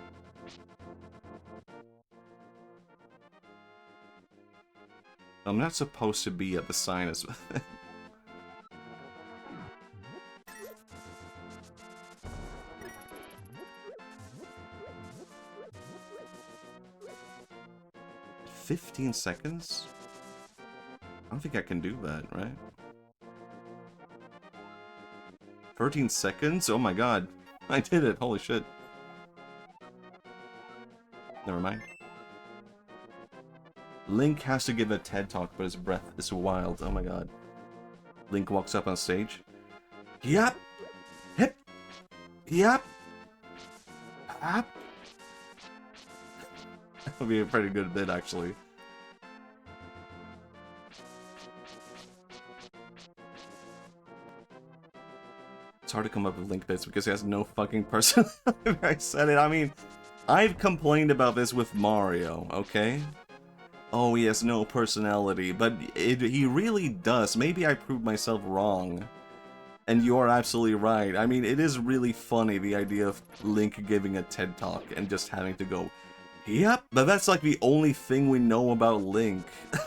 I'm not supposed to be at the sign as... 15 seconds? I don't think I can do that, right? 13 seconds? Oh my god. I did it. Holy shit. Never mind. Link has to give a TED talk, but his breath is wild. Oh my god. Link walks up on stage. Yep! Hip! Yep! Up! That would be a pretty good bit, actually. It's hard to come up with Link bits because he has no fucking personality. I said it. I mean, I've complained about this with Mario, okay? Oh, he has no personality, but he really does. Maybe I proved myself wrong. And you're absolutely right. I mean, it is really funny, the idea of Link giving a TED Talk and just having to go, yep, but that's like the only thing we know about Link.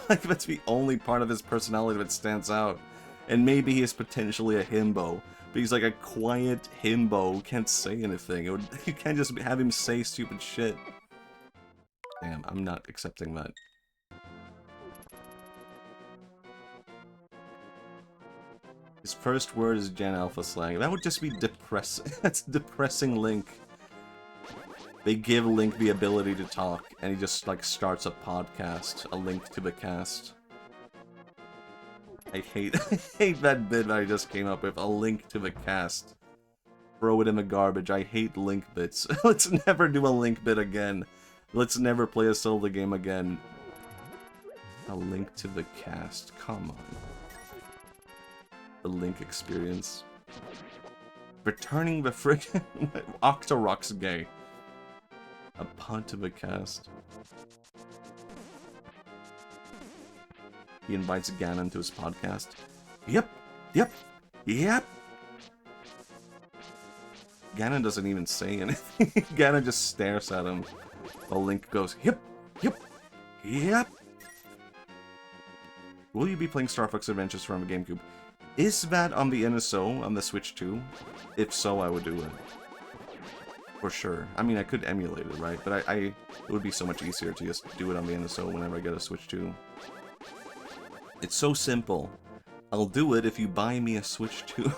Like, that's the only part of his personality that stands out. And maybe he is potentially a himbo, but he's like a quiet himbo who can't say anything. You can't just have him say stupid shit. Damn, I'm not accepting that. His first word is Gen Alpha slang. That would just be depressing. That's depressing Link. They give Link the ability to talk, and he just, like, starts a podcast. A link to the cast. I hate that bit that I just came up with. A link to the cast. Throw it in the garbage. I hate Link bits. Let's never do a Link bit again. Let's never play a Zelda game again. A link to the cast. Come on. The Link experience. Returning the frickin' Octorok's gay. A punt to the cast. He invites Ganon to his podcast. Yep, yep, yep. Ganon doesn't even say anything. Ganon just stares at him. While Link goes, yep, yep, yep. Will you be playing Star Fox Adventures from the GameCube? Is that on the NSO on the Switch 2? If so, I would do it. For sure. I mean, I could emulate it, right? But it would be so much easier to just do it on the NSO whenever I get a Switch 2. It's so simple. I'll do it if you buy me a Switch 2.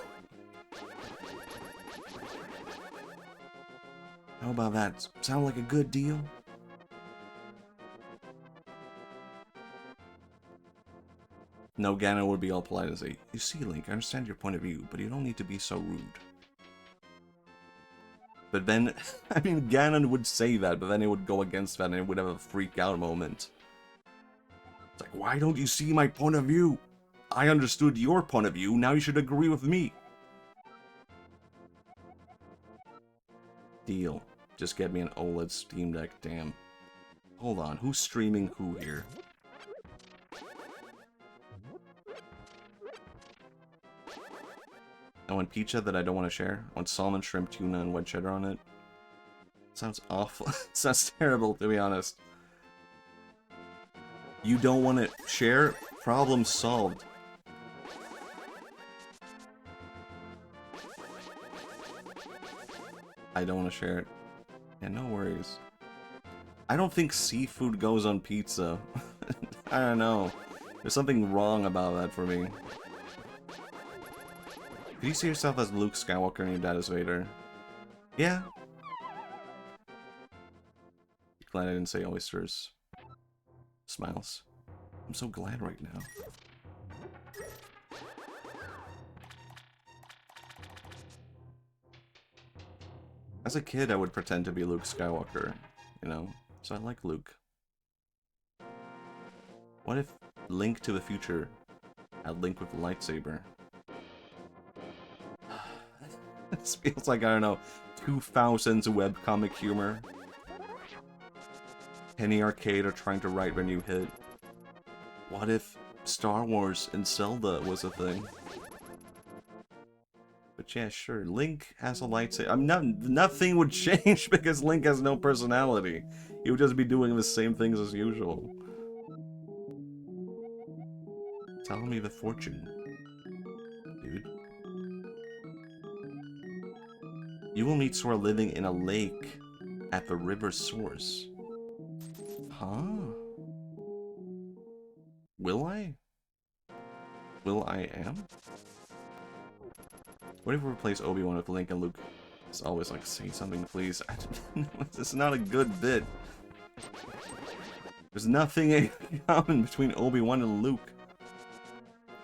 How about that? Sound like a good deal? No, Ganon would be all polite and say, you see, Link, I understand your point of view, but you don't need to be so rude. But then, I mean, Ganon would say that, but then it would go against that and it would have a freak out moment. It's like, why don't you see my point of view? I understood your point of view, now you should agree with me. Deal. Just get me an OLED Steam Deck, damn. Hold on, who's streaming who here? I want pizza that I don't want to share. I want salmon, shrimp, tuna, and white cheddar on it. Sounds awful. Sounds terrible, to be honest. You don't want to share? Problem solved. I don't want to share it. Yeah, no worries. I don't think seafood goes on pizza. I don't know. There's something wrong about that for me. Could you see yourself as Luke Skywalker and your dad as Vader? Yeah. Glad I didn't say oysters. Smiles. I'm so glad right now. As a kid, I would pretend to be Luke Skywalker, you know? So I like Luke. What if Link to the Future had Link with a lightsaber? This feels like, I don't know, 2000s webcomic humor. Penny Arcade are trying to write their new hit. What if Star Wars and Zelda was a thing? But yeah, sure, Link has a lightsaber. Nothing would change because Link has no personality. He would just be doing the same things as usual. Tell me the fortune, dude. You will meet Sora living in a lake at the river's source. Huh? Will I? Will I am? What if we replace Obi-Wan with Link and Luke? It's always like, say something, please. This is not a good bit. There's nothing in common between Obi-Wan and Luke.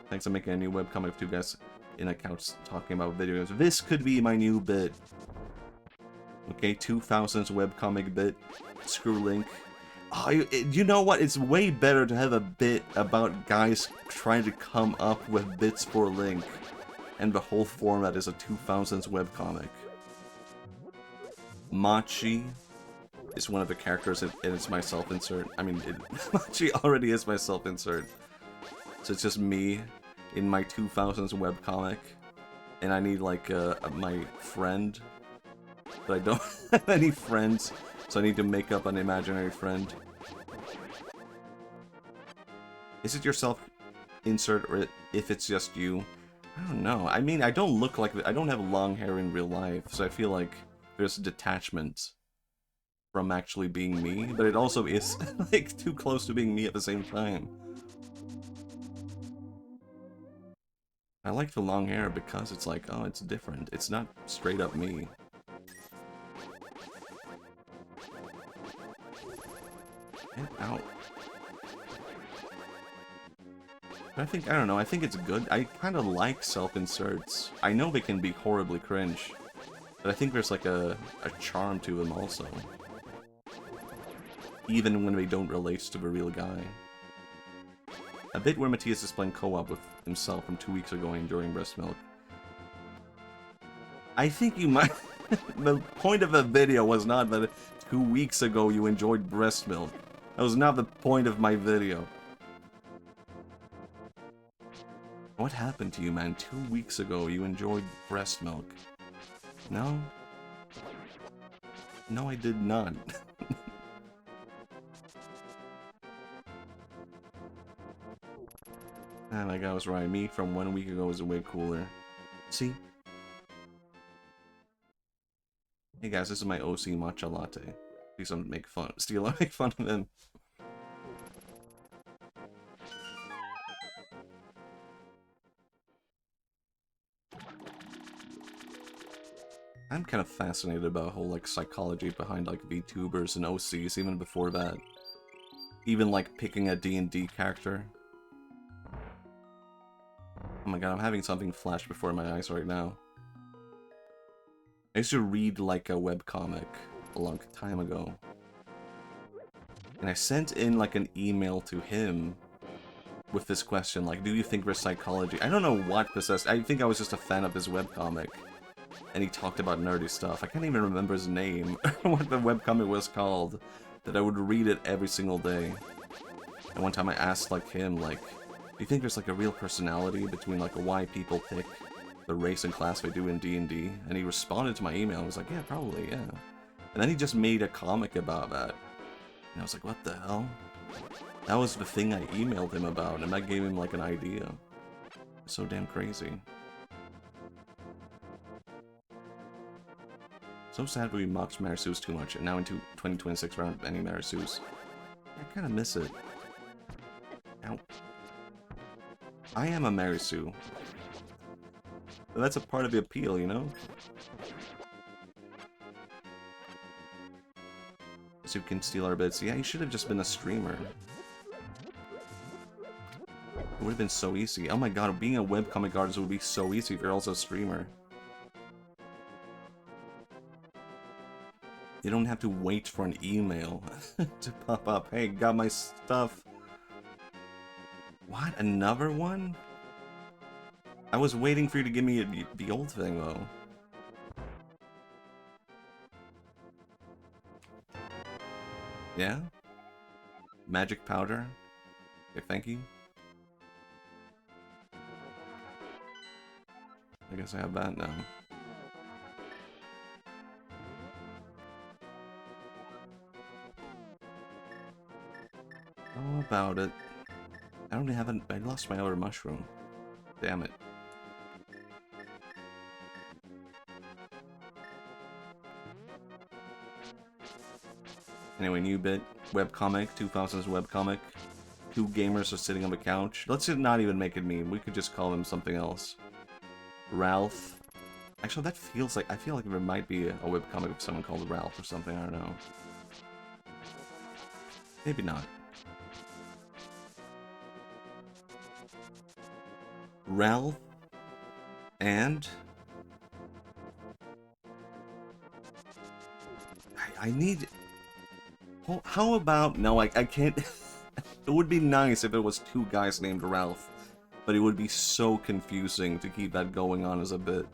Thanks for making a new webcomic of two guys in accounts talking about videos. This could be my new bit. Okay, 2000s webcomic bit. Screw Link. Oh, you know what? It's way better to have a bit about guys trying to come up with bits for Link. And the whole format is a 2000s webcomic. Machi is one of the characters, and it's my self-insert. I mean, Machi already is my self-insert. So it's just me in my 2000s webcomic. And I need, like, my friend. But I don't have any friends, so I need to make up an imaginary friend. Is it your self-insert, or if it's just you? I don't know. I mean, I don't look like... I don't have long hair in real life, so I feel like there's detachment from actually being me, but it also is, like, too close to being me at the same time. I like the long hair because it's like, oh, it's different. It's not straight up me. Get out. I don't know, I think it's good. I kind of like self-inserts. I know they can be horribly cringe, but I think there's like a charm to them also. Even when they don't relate to the real guy. A bit where Matthias is playing co-op with himself from 2 weeks ago enjoying breast milk. I think you might... The point of the video was not that 2 weeks ago you enjoyed breast milk. That was not the point of my video. What happened to you, man? 2 weeks ago you enjoyed breast milk. No? No, I did not. Ah, my guy was right. Me from 1 week ago was way cooler. See? Hey guys, this is my OC matcha latte. Please don't make fun. Steal, make fun of him. I'm kind of fascinated about whole like psychology behind like VTubers and OCs even before that. Even like picking a D&D character. Oh my god, I'm having something flash before my eyes right now. I used to read like a webcomic a long time ago. And I sent in like an email to him with this question, like, do you think there's psychology? I don't know what possessed. I think I was just a fan of his webcomic. And he talked about nerdy stuff. I can't even remember his name, or what the webcomic was called, that I would read it every single day. And one time I asked like him, like, do you think there's like a real personality between like why people pick the race and class they do in D&D? And he responded to my email and was like, yeah, probably, yeah. And then he just made a comic about that. And I was like, what the hell? That was the thing I emailed him about, and that gave him like an idea. So damn crazy. So sad we mocked Marisus too much, and now into 2026 around any Marisus. I kinda miss it. Ow. I am a Marisu. But that's a part of the appeal, you know? So you can steal our bits. Yeah, you should have just been a streamer. It would have been so easy. Oh my god, being a webcomic artist would be so easy if you're also a streamer. You don't have to wait for an email to pop up. Hey, got my stuff. What? Another one? I was waiting for you to give me the old thing, though. Yeah? Magic powder? Okay, thank you. I guess I have that now. How about it? I don't have I lost my other mushroom. Damn it. Anyway, new bit. Webcomic. 2000s webcomic. Two gamers are sitting on the couch. Let's just not even make it meme. We could just call him something else. Ralph. Actually, that feels like... I feel like there might be a webcomic of someone called Ralph or something. I don't know. Maybe not. Ralph and... I need... Well, how about... No, I can't... It would be nice if it was two guys named Ralph, but it would be so confusing to keep that going on as a bit.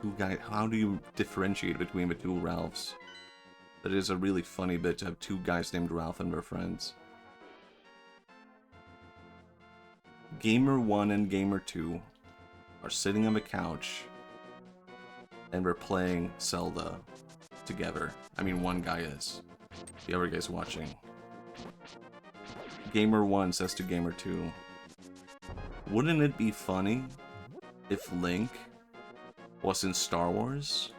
Two guys... How do you differentiate between the two Ralphs? That is a really funny bit to have two guys named Ralph and their friends. Gamer 1 and Gamer 2 are sitting on the couch and we're playing Zelda together. I mean, one guy is. The other guy's watching. Gamer 1 says to Gamer 2, wouldn't it be funny if Link was in Star Wars?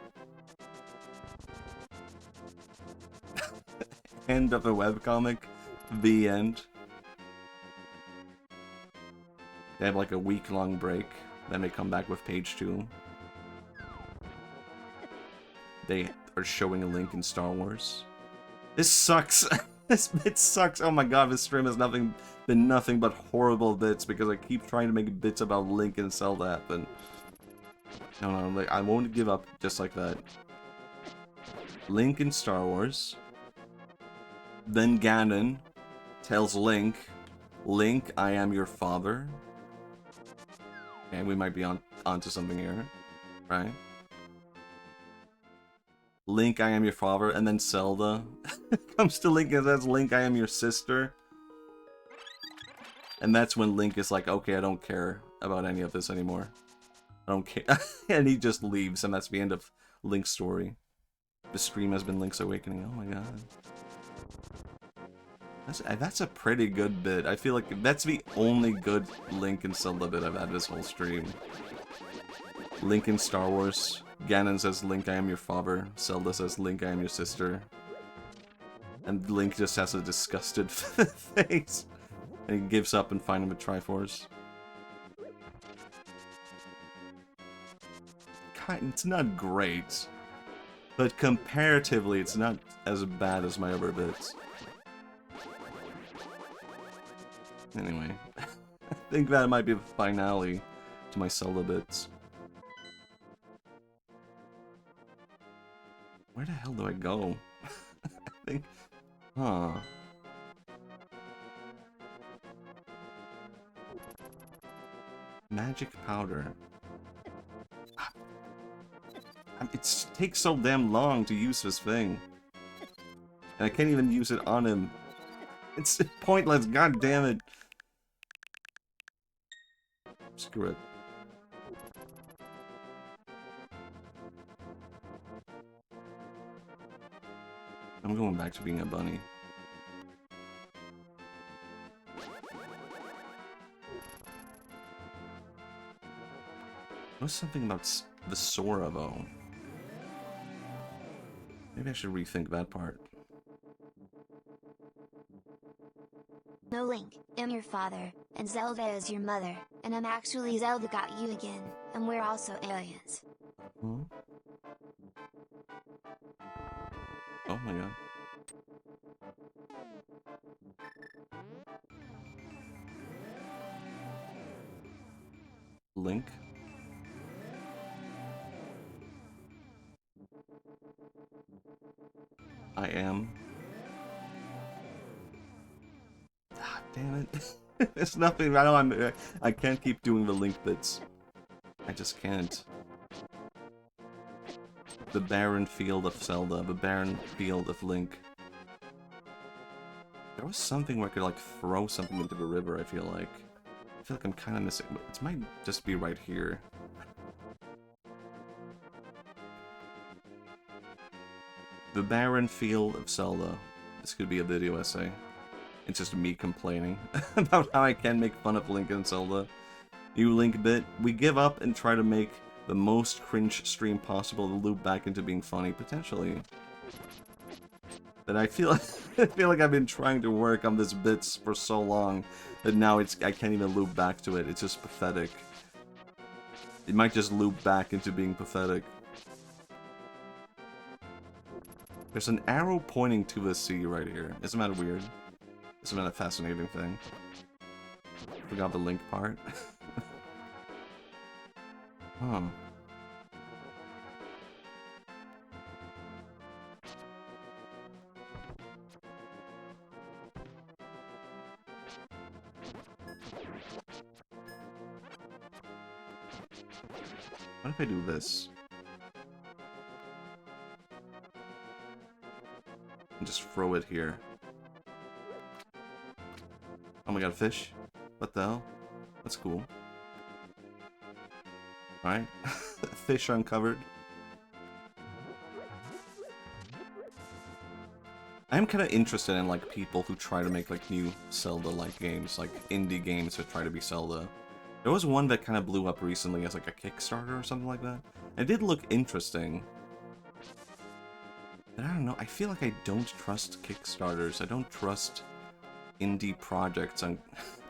End of the webcomic. The end. They have like a week-long break. Then they come back with page 2. They are showing a Link in Star Wars. This sucks. This bit sucks. Oh my god, this stream has been nothing but horrible bits because I keep trying to make bits about Link and Zelda happen. No, like, I won't give up just like that. Link in Star Wars. Then Ganon tells Link, Link, I am your father. Okay, we might be onto something here, right? Link, I am your father, and then Zelda comes to Link and says, Link, I am your sister. And that's when Link is like, okay, I don't care about any of this anymore. I don't care. And he just leaves, and that's the end of Link's story. The stream has been Link's Awakening. Oh my god. That's a pretty good bit. I feel like that's the only good Link and Zelda bit I've had this whole stream. Link in Star Wars. Ganon says, Link, I am your father. Zelda says, Link, I am your sister. And Link just has a disgusted face. And he gives up and finds him a Triforce. It's not great. But comparatively, it's not as bad as my other bits. Anyway, I think that might be the finale to my Zelda bits. Where the hell do I go? I think... Huh. Magic powder. It takes so damn long to use this thing. And I can't even use it on him. It's pointless, god damn it. Screw it. I'm going back to being a bunny. What's something about the Sora, though? Maybe I should rethink that part. No, Link, I'm your father, and Zelda is your mother, and I'm actually Zelda got you again, and we're also aliens. Hmm? Oh my god. Link? I am. Ah, damn it. There's nothing. I know I can't keep doing the Link bits. I just can't. The barren field of Zelda, the barren field of Link. There was something where I could like throw something into the river, I feel like. I feel like I'm kind of missing. It might just be right here. The barren field of Zelda. This could be a video essay. It's just me complaining about how I can make fun of Link and Zelda. New Link bit. We give up and try to make the most cringe stream possible to loop back into being funny, potentially. that I feel I feel like I've been trying to work on this bits for so long that now I can't even loop back to it. It's just pathetic. It might just loop back into being pathetic. There's an arrow pointing to the sea right here. Isn't that weird? Isn't that a fascinating thing? Forgot the link part. Huh. What if I do this? And just throw it here. Oh my god, fish? What the hell? That's cool. Alright. Fish uncovered. I'm kind of interested in like people who try to make like new Zelda-like games, like indie games that try to be Zelda. There was one that kind of blew up recently as like a Kickstarter or something like that. It did look interesting. But I don't know, I feel like I don't trust Kickstarters. I don't trust indie projects. I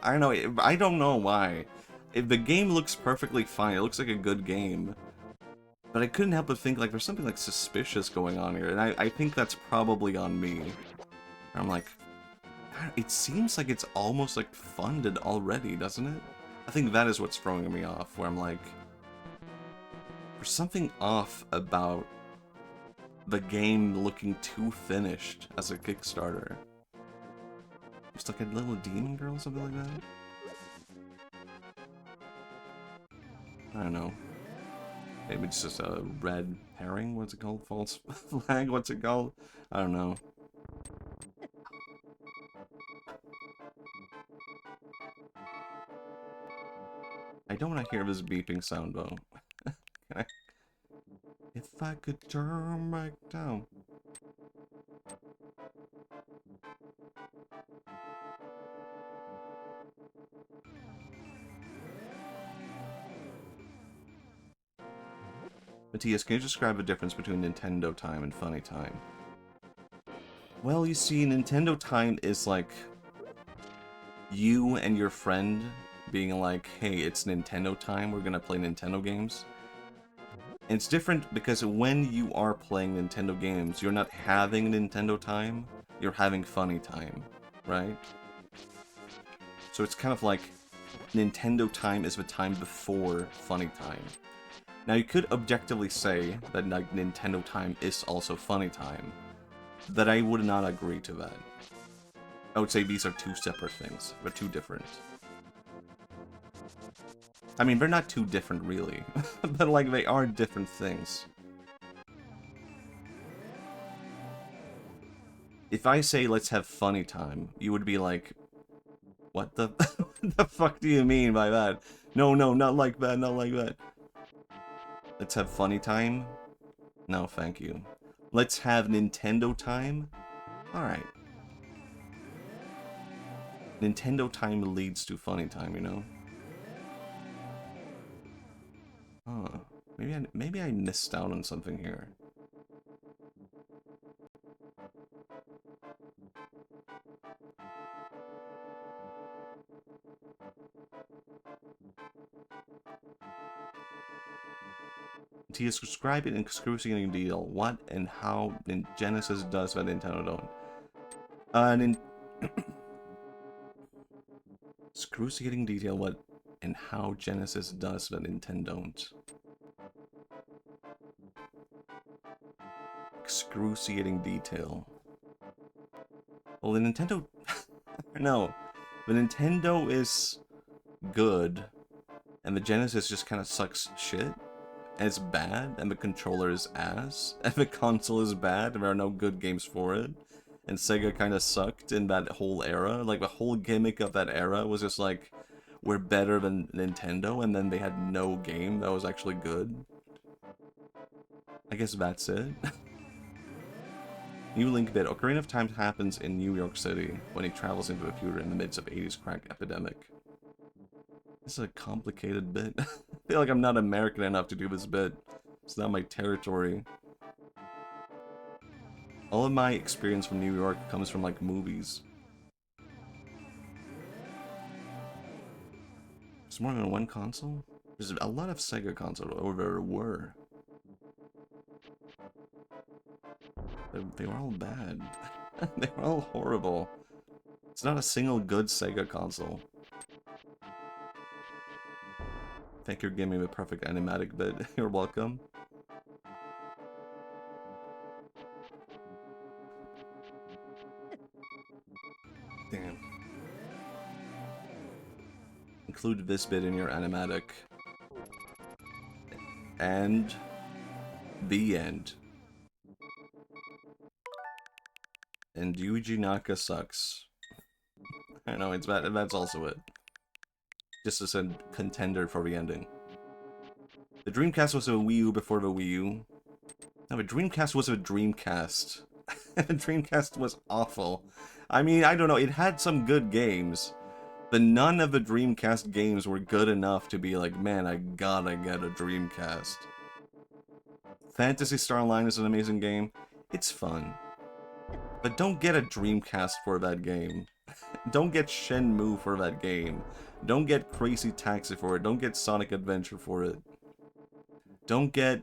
don't know, I don't know why. If the game looks perfectly fine, it looks like a good game. But I couldn't help but think like there's something like suspicious going on here, and I think that's probably on me. I'm like, it seems like it's almost like funded already, doesn't it? I think that is what's throwing me off, where I'm like, there's something off about the game looking too finished as a Kickstarter. Just like a little demon girl or something like that? I don't know. Maybe it's just a red herring? What's it called? False flag? What's it called? I don't know. I don't want to hear this beeping sound though. If I could turn back down. Matthias, can you describe the difference between Nintendo time and funny time? Well, you see, Nintendo time is like you and your friend being like, hey, it's Nintendo time, we're gonna play Nintendo games. And it's different because when you are playing Nintendo games, you're not having Nintendo time, you're having funny time, right? So it's kind of like Nintendo time is the time before funny time. Now, you could objectively say that like, Nintendo time is also funny time, that I would not agree to that. I would say these are two separate things. They're two different. I mean, they're not too different, really. But, like, they are different things. If I say, let's have funny time, you would be like, what the, what the fuck do you mean by that? No, no, not like that, not like that. Let's have funny time? No, thank you. Let's have Nintendo time? Alright. Nintendo time leads to funny time, you know? Huh. Maybe I missed out on something here. To describe it in excruciating detail, what and how Genesis does that Nintendo don't. Excruciating detail, what and how Genesis does that Nintendo don't. Excruciating detail. Well, the Nintendo... no. The Nintendo is good, and the Genesis just kind of sucks shit. And it's bad, and the controller is ass, and the console is bad, and there are no good games for it. And Sega kind of sucked in that whole era. Like, the whole gimmick of that era was just like, we're better than Nintendo, and then they had no game that was actually good. I guess that's it. New Link bit. Ocarina of Time happens in New York City when he travels into a computer in the midst of 80s crack epidemic. This is a complicated bit. I feel like I'm not American enough to do this bit. It's not my territory. All of my experience from New York comes from, like, movies. There's more than one console? There's a lot of Sega consoles, or there were. They were all bad. They were all horrible. It's not a single good Sega console. Thank you for giving me the perfect animatic bit. You're welcome. Damn. Include this bit in your animatic. And the end. And Yuji Naka sucks. I know, it's bad. That's also it. Just as a contender for the ending. The Dreamcast was a Wii U before the Wii U. No, the Dreamcast was a Dreamcast. The Dreamcast was awful. I mean, I don't know, it had some good games, but none of the Dreamcast games were good enough to be like, man, I gotta get a Dreamcast. Phantasy Star Online is an amazing game. It's fun. But don't get a Dreamcast for that game. Don't get Shenmue for that game. Don't get Crazy Taxi for it. Don't get Sonic Adventure for it. Don't get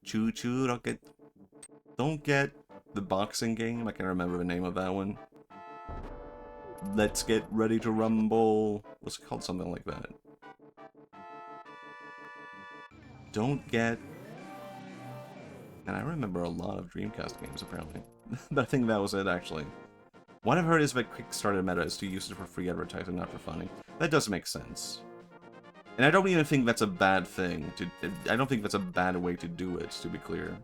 Choo Choo. Don't get the boxing game. I can't remember the name of that one. Let's Get Ready to Rumble. What's it called? Something like that. Don't get... And I remember a lot of Dreamcast games, apparently. But I think that was it, actually. What I've heard is that Kickstarter meta is to use it for free advertising, not for funding. That does make sense. And I don't even think that's a bad thing. I don't think that's a bad way to do it, to be clear.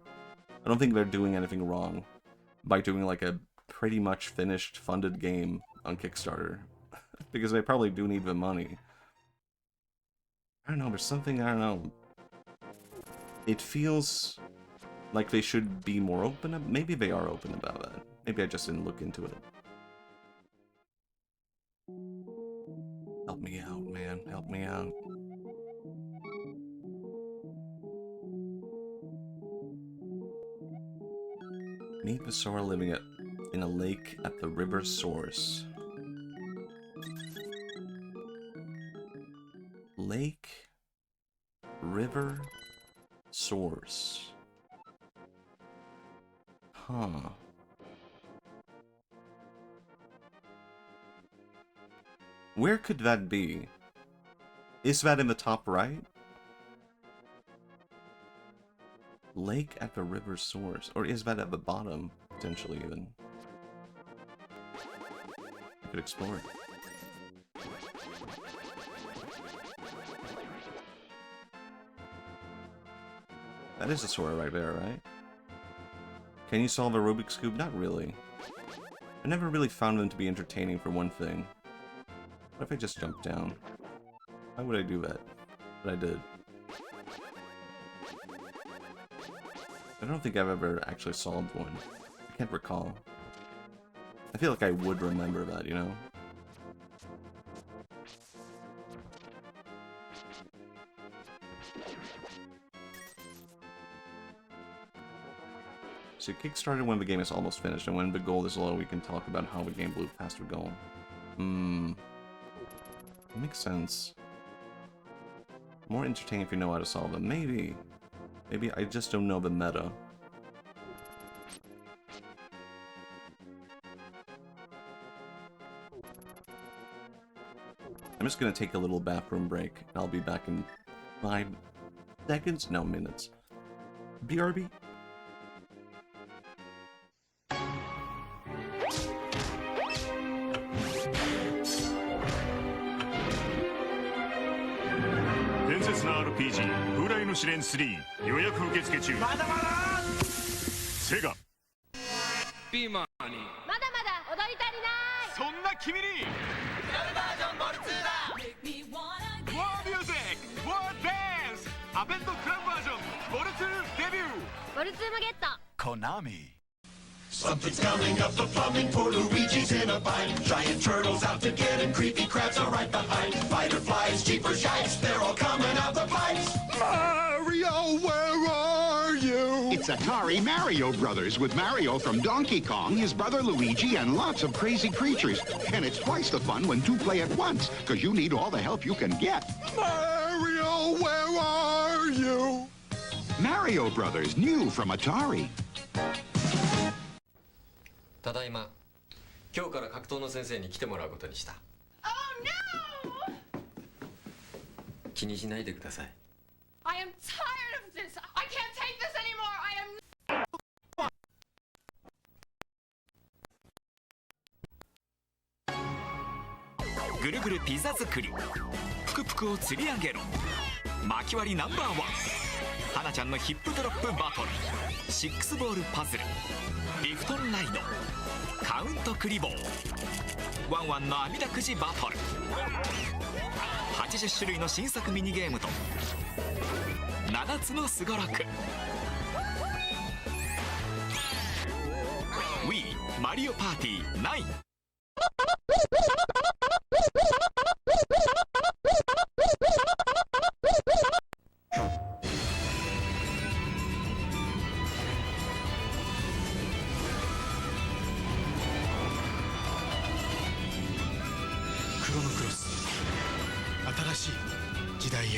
I don't think they're doing anything wrong by doing like a pretty much finished funded game on Kickstarter. Because they probably do need the money. I don't know, there's something, I don't know. It feels like they should be more open. Maybe they are open about that. Maybe I just didn't look into it. Help me out, man. Help me out. Meet the Sora living in a lake at the river's source. Lake, river, source. Huh. Where could that be? Is that in the top right? Lake at the river source. Or is that at the bottom, potentially even? I could explore it. That is a Sora right there, right? Can you solve a Rubik's Cube? Not really. I never really found them to be entertaining for one thing. What if I just jumped down? Why would I do that? But I did. I don't think I've ever actually solved one. I can't recall. I feel like I would remember that, you know? So Kickstarter when the game is almost finished, and when the goal is low, we can talk about how the game blew past the goal. That makes sense. More entertaining if you know how to solve them. Maybe. Maybe I just don't know the meta. I'm just gonna take a little bathroom break. I'll be back in 5 seconds? No, minutes. BRB? RPG 風来の試練3予約受付中まだまだセガピーマンにまだまだ踊り足りないそんな君にリアルバージョンボル2だ War Music War Dance アベントクラブバージョンボル2デビューボル2もゲット Konami Something's coming up the plumbing for Luigi's in a bind. Giant turtles out to get him, creepy crabs are right behind. Fighter flies, jeepers shikes, they're all coming out the pipes. Mario, where are you? It's Atari Mario Brothers with Mario from Donkey Kong, his brother Luigi, and lots of crazy creatures. And it's twice the fun when two play at once, because you need all the help you can get. Mario, where are you? Mario Brothers, new from Atari. ただいま。今日から格闘の先生に来てもらうことにした。Oh no! 気にしないでください。I am tired of this. I can't take this anymore. I am. ぐるぐるピザ作り、ぷくぷくを釣り上げろ、巻き割りナンバーワン、花ちゃんのヒップドロップバトル、シックスボールパズル、リフトンライド、カウントクリボー、ワンワンの網だくじバトル、80種類の新作ミニゲームと7つのすごろく、 Wii マリオパーティー9。クロノクロス、新しい時代へ。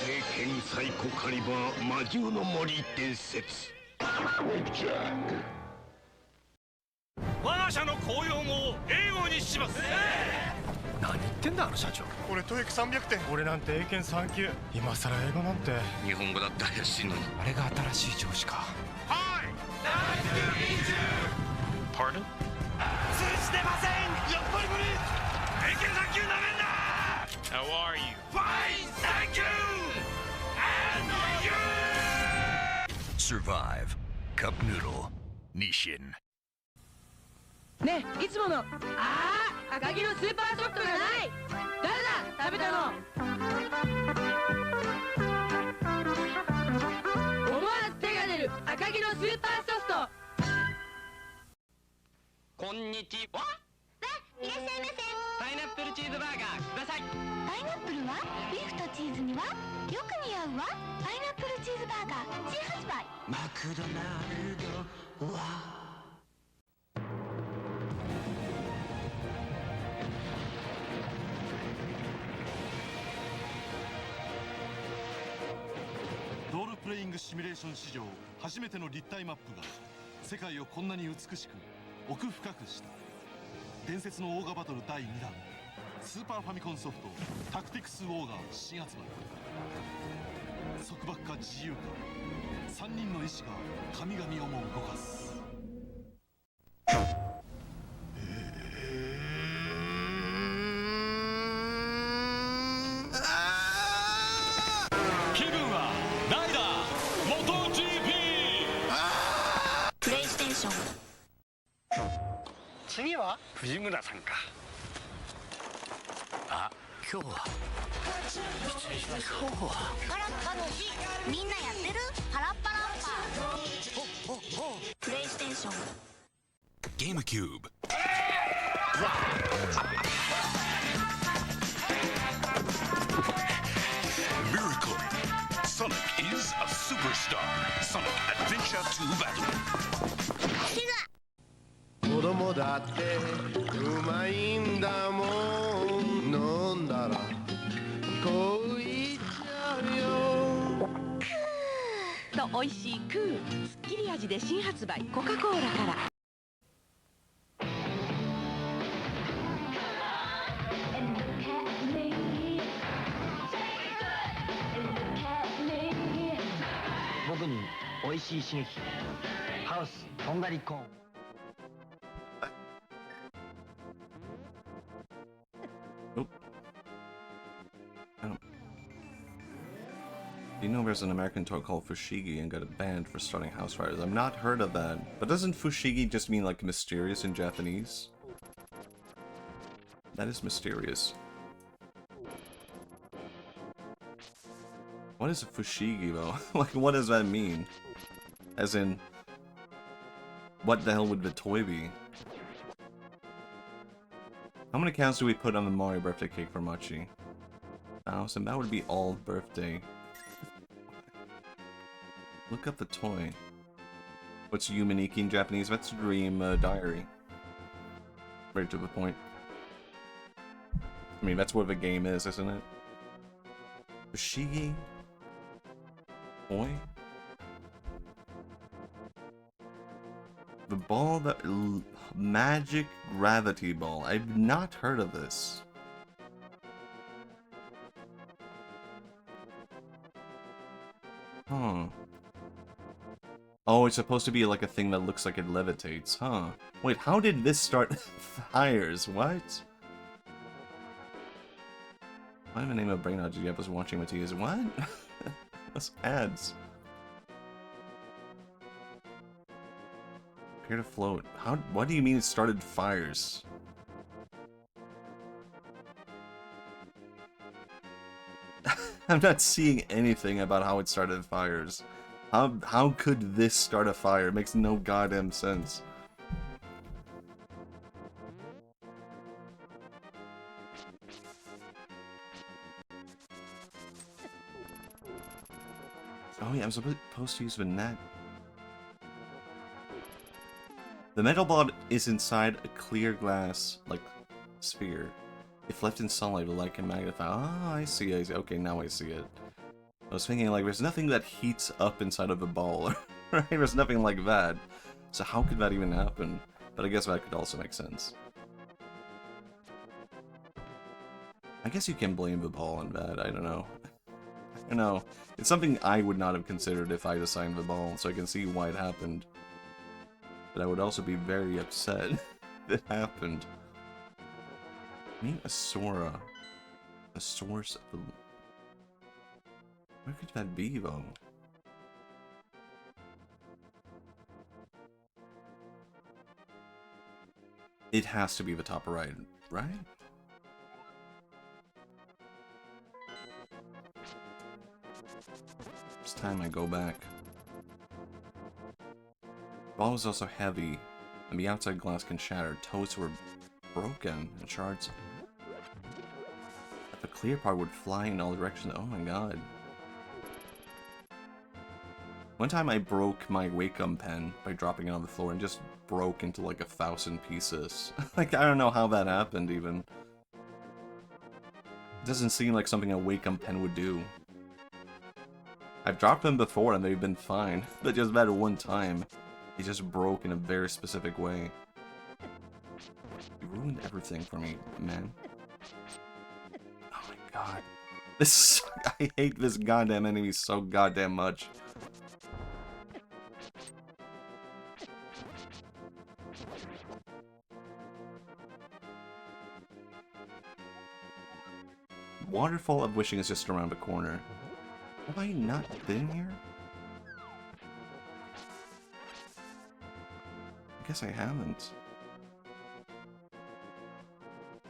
聖剣サイコカリバー魔獣の森伝説。我が社の公用語を英語にします。何言ってんだあの社長。俺トイック300点。俺なんて英検3級。今さら英語なんて。日本語だって怪しいのに。あれが新しい上司か。はい。Pardon？ 通じてません。やっぱり無理。英検3級なめんな。How are you? Fine, thank you. And you. Survive Cup Noodle Nishin。ねえ、いつもの赤城のスーパーソフトがない。誰だ食べたの。思わず手が出る赤城のスーパーソフト。こんにちは。いらっしゃいませ。パイナップルチーズバーガーください。パイナップルはビーフとチーズにはよく似合うわ。パイナップルチーズバーガー新発売。マクドナルドはロールプレイングシミュレーション史上初めての立体マップが世界をこんなに美しく奥深くした。伝説のオーガバトル第2弾スーパーファミコンソフトタクティクスオーガ新発売。束縛か自由か3人の意志が神々をも動かす。気分はライダー元 GP。 プレイステーション。次は藤村さんか。あ、今日は失礼します。今日はパラッパの日みんなやってるパラッパラッパ。プレイステーション。ゲームキューブ。Miracle Sonic is a superstar. Sonic Adventure 2 Battle。 子供だってうまいんだもん。飲んだらこう言っちゃうよ。と美味しいクーすっきり味で新発売コカ・コーラから。僕に美味しい刺激。ハウスとんがりコーン。Nope. I don't. You know there's an American toy called Fushigi and got banned for starting house fires. I've not heard of that. But doesn't Fushigi just mean like mysterious in Japanese? That is mysterious. What is a Fushigi though? Like what does that mean? As in, what the hell would the toy be? How many counts do we put on the Mario birthday cake for Machi? 1,000. That would be all birthday. Look up the toy. What's Yumaniki in Japanese? That's Dream Diary. Very to the point. I mean, that's what the game is, isn't it? Fushigi? Toy? The ball that... Magic Gravity Ball. I've not heard of this. Huh. Oh, it's supposed to be like a thing that looks like it levitates, huh? Wait, how did this start fires? What? Why the name of Brain Did you was watching Matthias? What? That's ads. Appear to float. How? What do you mean it started fires? I'm not seeing anything about how it started fires. How could this start a fire? It makes no goddamn sense. Oh yeah, I'm supposed to use the net. The metal ball is inside a clear glass, like, sphere. If left in sunlight, the light can magnify. Ah, I see. Okay, now I see it. I was thinking, like, there's nothing that heats up inside of the ball, right? There's nothing like that. So how could that even happen? But I guess that could also make sense. I guess you can blame the ball on that, I don't know. I don't know. It's something I would not have considered if I assigned the ball, so I can see why it happened. But I would also be very upset if it happened. Name a Sora. A source of the... Where could that be, though? It has to be the top right, right? It's time I go back. The ball was also heavy, and the outside glass can shatter. Toes were broken, and shards. The clear part would fly in all directions. Oh my god. One time I broke my Wacom pen by dropping it on the floor and just broke into like 1,000 pieces. Like, I don't know how that happened even. It doesn't seem like something a Wacom pen would do. I've dropped them before and they've been fine, but just that one time, it just broke in a very specific way. You ruined everything for me, man. Oh my god. This I hate this goddamn enemy so goddamn much. Waterfall of Wishing is just around the corner. Have I not been here? I guess I haven't.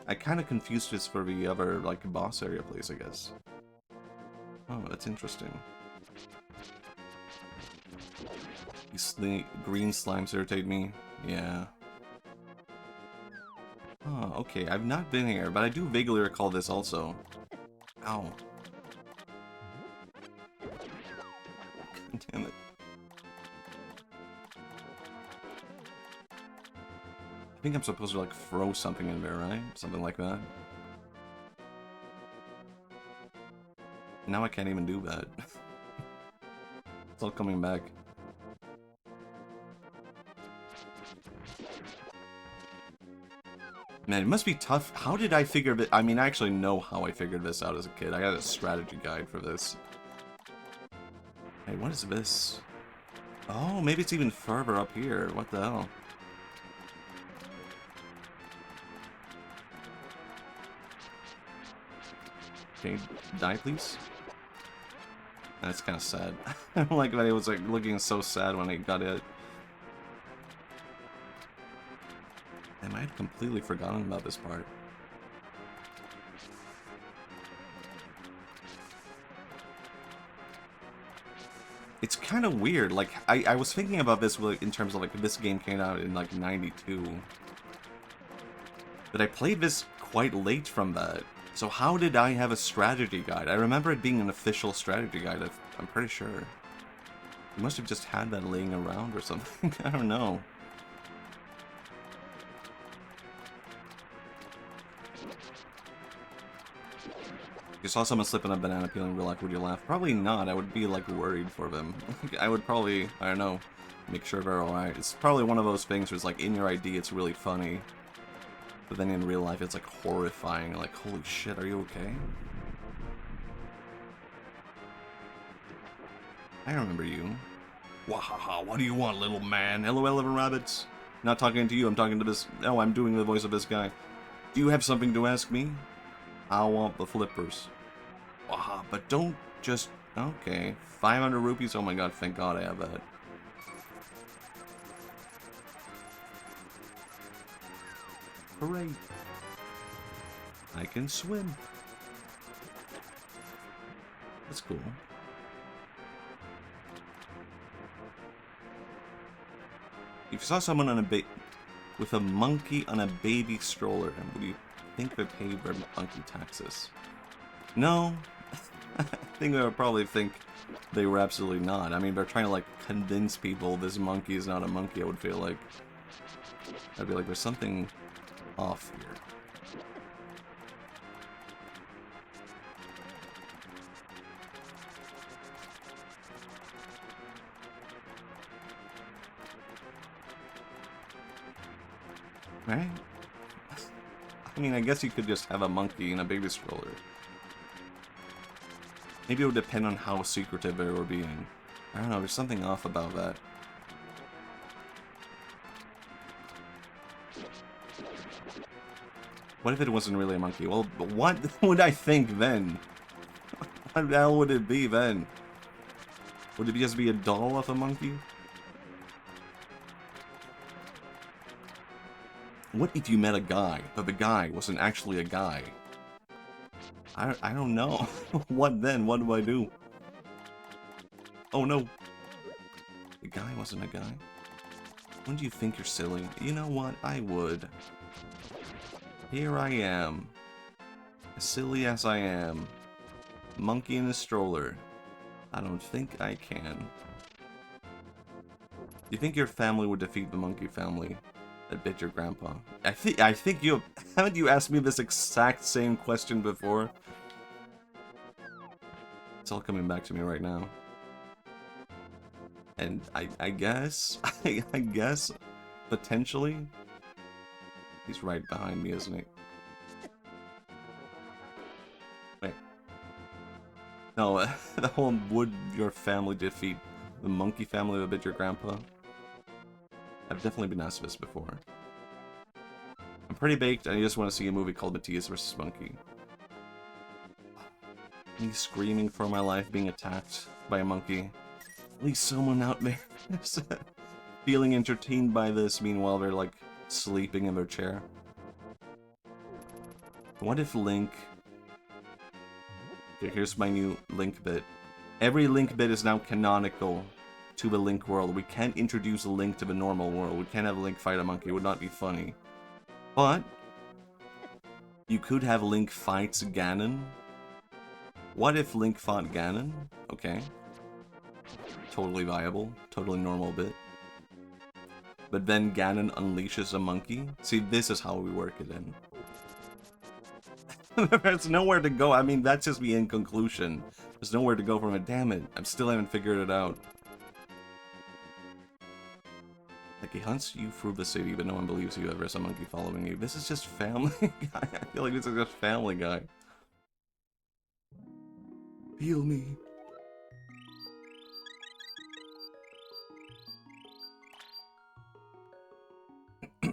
I kind of confused this for the other, like, boss area place, I guess. Oh, that's interesting. These green slimes irritate me. Yeah. Oh, okay. I've not been here, but I do vaguely recall this also. Ow. God damn it. I think I'm supposed to, like, throw something in there, right? Something like that. Now I can't even do that. It's all coming back. Man, it must be tough. How did I figure this? I mean, I actually know how I figured this out as a kid. I got a strategy guide for this. Hey, what is this? Oh, maybe it's even further up here. What the hell? Can you die, please? That's kind of sad. I don't like that he was like looking so sad when he got it. Damn, I had completely forgotten about this part. It's kind of weird. Like, I was thinking about this in terms of like this game came out in like '92. But I played this quite late from that. So how did I have a strategy guide? I remember it being an official strategy guide, I'm pretty sure. You must have just had that laying around or something. I don't know. If you saw someone slipping a banana peel in real life, would you laugh? Probably not. I would be, like, worried for them. I would probably, I don't know, make sure they're alright. It's probably one of those things where it's like, in your ID, it's really funny. But then in real life, it's, like, horrifying. Like, holy shit, are you okay? I remember you. Wahaha, what do you want, little man? Hello, 11 rabbits. Not talking to you, I'm talking to this... Oh, I'm doing the voice of this guy. Do you have something to ask me? I want the flippers. Waha, but don't just... Okay. 500 rupees? Oh my god, thank god I have that. Hooray. I can swim. That's cool. If you saw someone on with a monkey on a baby stroller, would you think they paid their monkey taxes? No. I think they would probably think they were absolutely not. I mean, they're trying to, like, convince people this monkey is not a monkey, I would feel like. I'd be like, there's something off here. Right? I mean, I guess you could just have a monkey in a baby stroller. Maybe it would depend on how secretive they were being. I don't know, there's something off about that. What if it wasn't really a monkey? Well, what would I think then? What the hell would it be then? Would it just be a doll of a monkey? What if you met a guy, but the guy wasn't actually a guy? I don't know. What then? What do I do? Oh no. The guy wasn't a guy? Wouldn't you think you're silly? You know what? I would. Here I am. As silly as I am. Monkey in a stroller. I don't think I can. You think your family would defeat the monkey family that bit your grandpa? I think you haven't you asked me this exact same question before? It's all coming back to me right now. And I guess I guess potentially he's right behind me, isn't he? Wait. No, the whole would your family defeat the monkey family that bit your grandpa? I've definitely been asked this before. I'm pretty baked, and I just want to see a movie called Matthias vs. Monkey. Me screaming for my life, being attacked by a monkey. At least someone out there is feeling entertained by this, meanwhile they're like sleeping in their chair. What if Link... Okay, here's my new Link bit. Every Link bit is now canonical to the Link world. We can't introduce a Link to the normal world. We can't have Link fight a monkey. It would not be funny. But you could have Link fights Ganon. What if Link fought Ganon? Okay. Totally viable. Totally normal bit. But then Ganon unleashes a monkey? See, this is how we work it in. There's nowhere to go. I mean, that's just the end conclusion. There's nowhere to go from it. Damn it. I still haven't figured it out. Like, he hunts you through the city, but no one believes you. There's a monkey following you. This is just Family Guy. I feel like this is just Family Guy. Heal me. I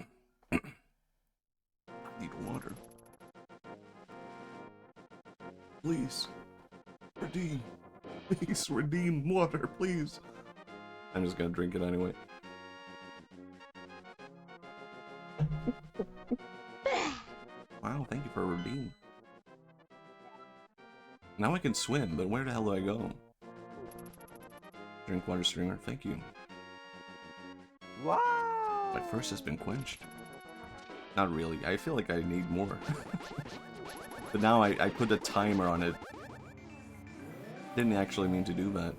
need water. Please. Redeem. Please, redeem water, please. I'm just gonna drink it anyway. Wow, thank you for a redeem. Now I can swim, but where the hell do I go? Drink water streamer, thank you. Wow! My thirst has been quenched. Not really. I feel like I need more. But now I put a timer on it. Didn't actually mean to do that.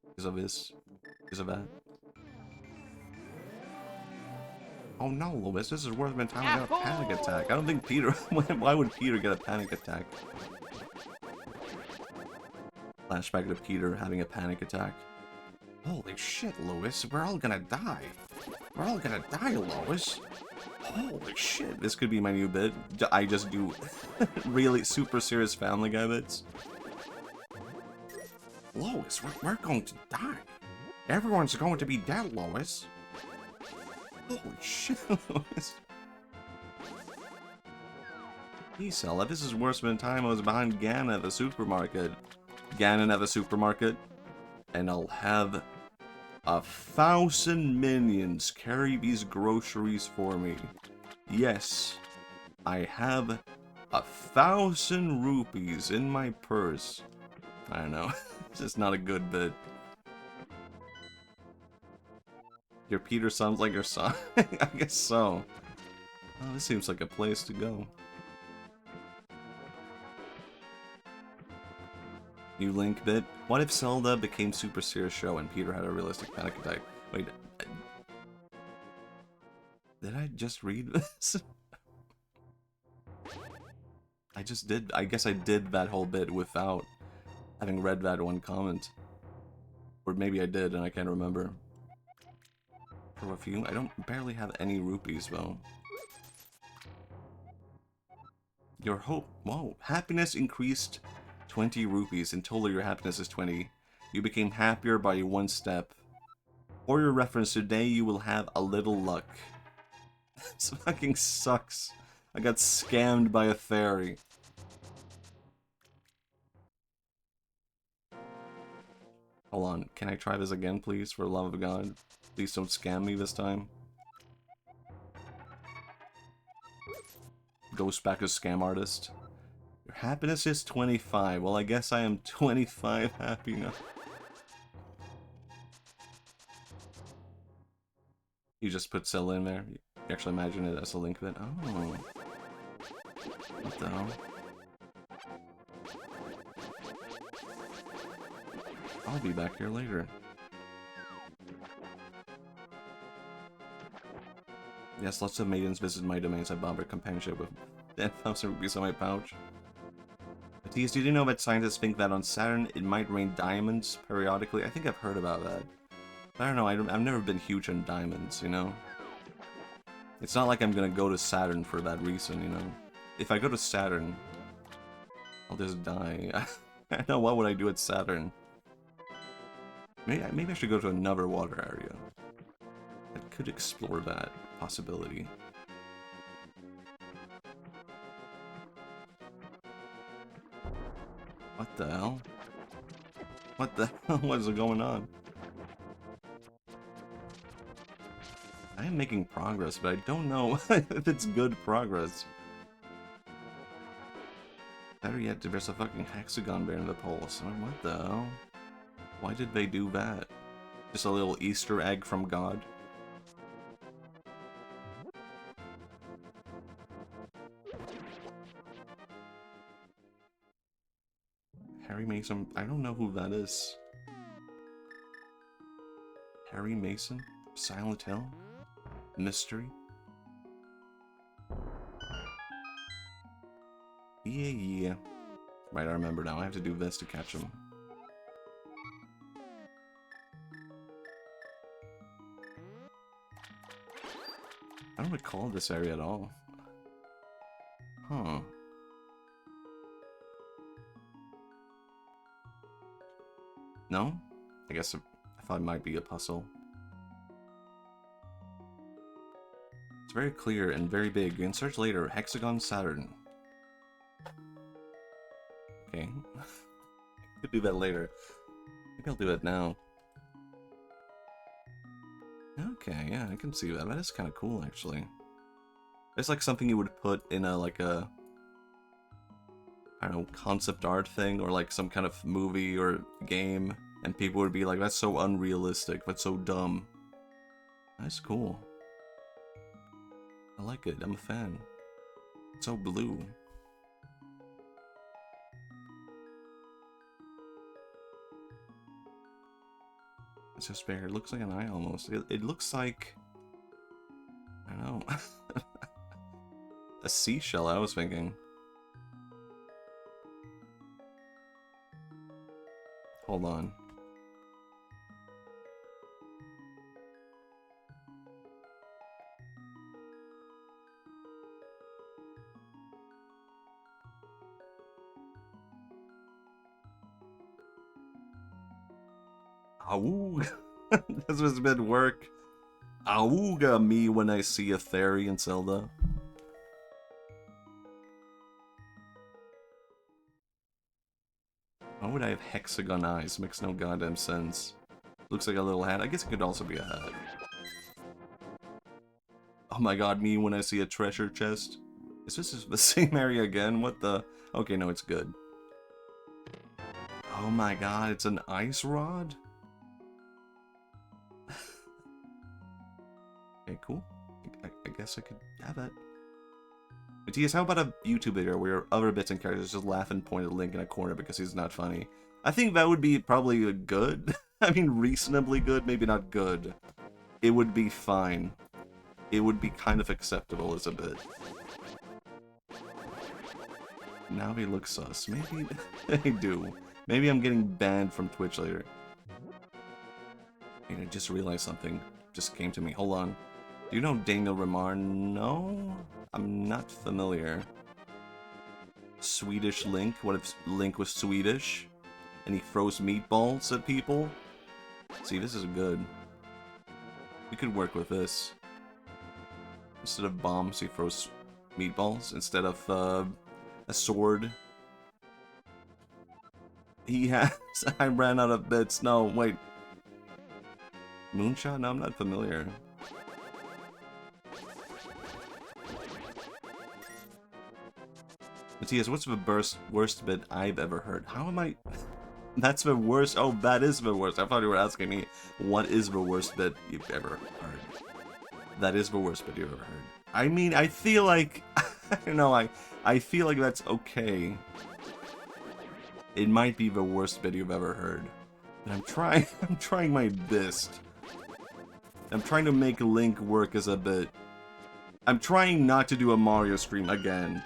Because of this. Because of that. Oh no, Louis, this is worth my time. I got a panic attack. I don't think Peter... Why would Peter get a panic attack? Flashback to Peter having a panic attack. Holy shit, Louis, we're all gonna die. We're all gonna die, Louis. Holy shit, this could be my new bit. I just do really super serious Family Guy bits. Lois, we're going to die. Everyone's going to be dead, Lois. Holy shit, Lois. Peace, Ella. This is worse than the time I was behind Ganon at the supermarket. Ganon at the supermarket. And I'll have 1,000 minions carry these groceries for me. Yes, I have 1,000 rupees in my purse. I don't know. It's just not a good bit. Your Peter sounds like your son? I guess so. Oh, this seems like a place to go. New Link bit. What if Zelda became Super Serious Show and Peter had a realistic panic attack? Wait. Did I just read this? I just did. I guess I did that whole bit without having read that one comment. Or maybe I did and I can't remember. For a few, I don't barely have any rupees though. Your hope. Whoa. Happiness increased 20 rupees. In total, your happiness is 20. You became happier by one step. For your reference, today you will have a little luck. This fucking sucks. I got scammed by a fairy. Hold on, can I try this again, please? For the love of God. Please don't scam me this time. Ghost back as scam artist. Your happiness is 25. Well, I guess I am 25 happy now. You just put Zelda in there? You actually imagine it as a Link bit? Oh. What the hell? I'll be back here later. Yes, lots of maidens visit my domains. I bought their companionship with 10,000 rupees in my pouch. Matisse, did you know that scientists think that on Saturn it might rain diamonds periodically? I think I've heard about that. I don't know, I've never been huge on diamonds, you know? It's not like I'm gonna go to Saturn for that reason, you know? If I go to Saturn, I'll just die. I don't know, what would I do at Saturn? Maybe I should go to another water area. I could explore that possibility. What the hell? What the hell? What is going on? I am making progress, but I don't know if it's good progress. Better yet, there's a fucking hexagon bear in the poles. I mean, what the hell? Why did they do that? Just a little Easter egg from God? Harry Mason? I don't know who that is. Harry Mason? Silent Hill? Mystery? Yeah. Right, I remember now. I have to do this to catch him. I don't recall this area at all. Huh. No? I guess I thought it might be a puzzle. It's very clear and very big. You can search later. Hexagon Saturn. Okay. Could do that later. Maybe I'll do it now. Okay, yeah, I can see that. That is kind of cool, actually. It's like something you would put in a, like a... I don't know, concept art thing, or like some kind of movie or game, and people would be like, that's so unrealistic, that's so dumb. That's cool. I like it. I'm a fan. It's so blue. It's just bare. It looks like an eye almost. It looks like... I don't know. A seashell, I was thinking. Hold on. Awooga. This was a bit work. Awooga me when I see a fairy in Zelda. Why would I have hexagon eyes? Makes no goddamn sense. Looks like a little hat. I guess it could also be a hat. Oh my god, me when I see a treasure chest. Is this the same area again? What the... Okay, no, it's good. Oh my god, it's an ice rod? Okay, cool. I guess I could have that. But TS, how about a YouTube video where other bits and characters just laugh and point at Link in a corner because he's not funny? I think that would be probably good. I mean, reasonably good, maybe not good. It would be fine. It would be kind of acceptable as a bit. Now he looks sus. Maybe they do. Maybe I'm getting banned from Twitch later. I just realized something just came to me. Hold on. Do you know Daniel Remar? No? I'm not familiar. Swedish Link? What if Link was Swedish? And he throws meatballs at people? See, this is good. We could work with this. Instead of bombs, he throws meatballs. Instead of a sword. He has... I ran out of bits. No, wait. Moonshot? No, I'm not familiar. Matthias, what's the worst bit I've ever heard? How am I... That's the worst? Oh, that is the worst. I thought you were asking me, what is the worst bit you've ever heard? That is the worst bit you've ever heard. I mean, I feel like... I don't know, I feel like that's okay. It might be the worst bit you've ever heard. But I'm trying my best. I'm trying to make Link work as a bit. I'm trying not to do a Mario stream again.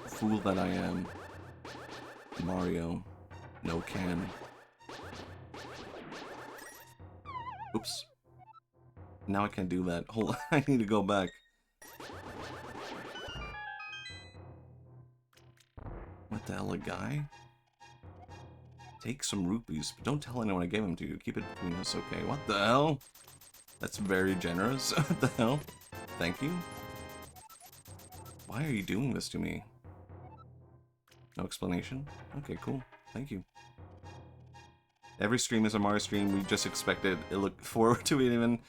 Fool that I am. Mario. No can. Oops. Now I can't do that. Hold on, I need to go back. What the hell, a guy? Take some rupees, but don't tell anyone I gave them to you. Keep it between us, okay? What the hell? That's very generous. What the hell? Thank you? Why are you doing this to me? No explanation? Okay, cool. Thank you. Every stream is a Mario stream. We just expected it. Look forward to it even.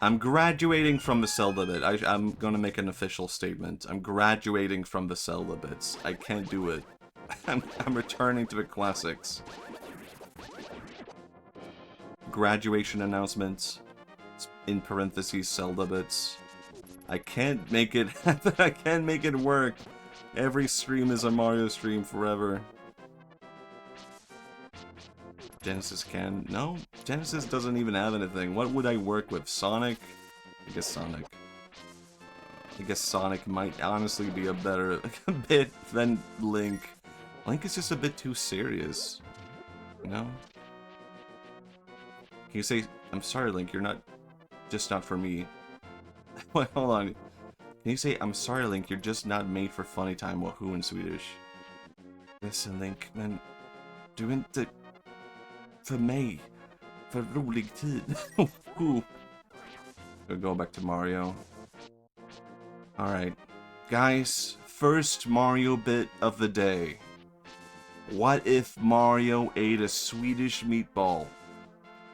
I'm graduating from the Zelda bit. I'm gonna make an official statement. I'm graduating from the Zelda bits. I can't do it. I'm returning to the classics. Graduation announcements. In parentheses, Zelda bits. I can't make it happen. I can't make it work. Every stream is a Mario stream forever. Genesis can... No, Genesis doesn't even have anything. What would I work with? Sonic? I guess Sonic. I guess Sonic might honestly be a better bit than Link. Link is just a bit too serious. You know? Can you say, I'm sorry Link, you're not... just not for me. Wait, hold on. Can you say, I'm sorry Link, you're just not made for funny time, wahoo in Swedish? Listen Link, men... Du är inte... för mig. För rolig tid. We'll go back to Mario. Alright. Guys, first Mario bit of the day. What if Mario ate a Swedish meatball,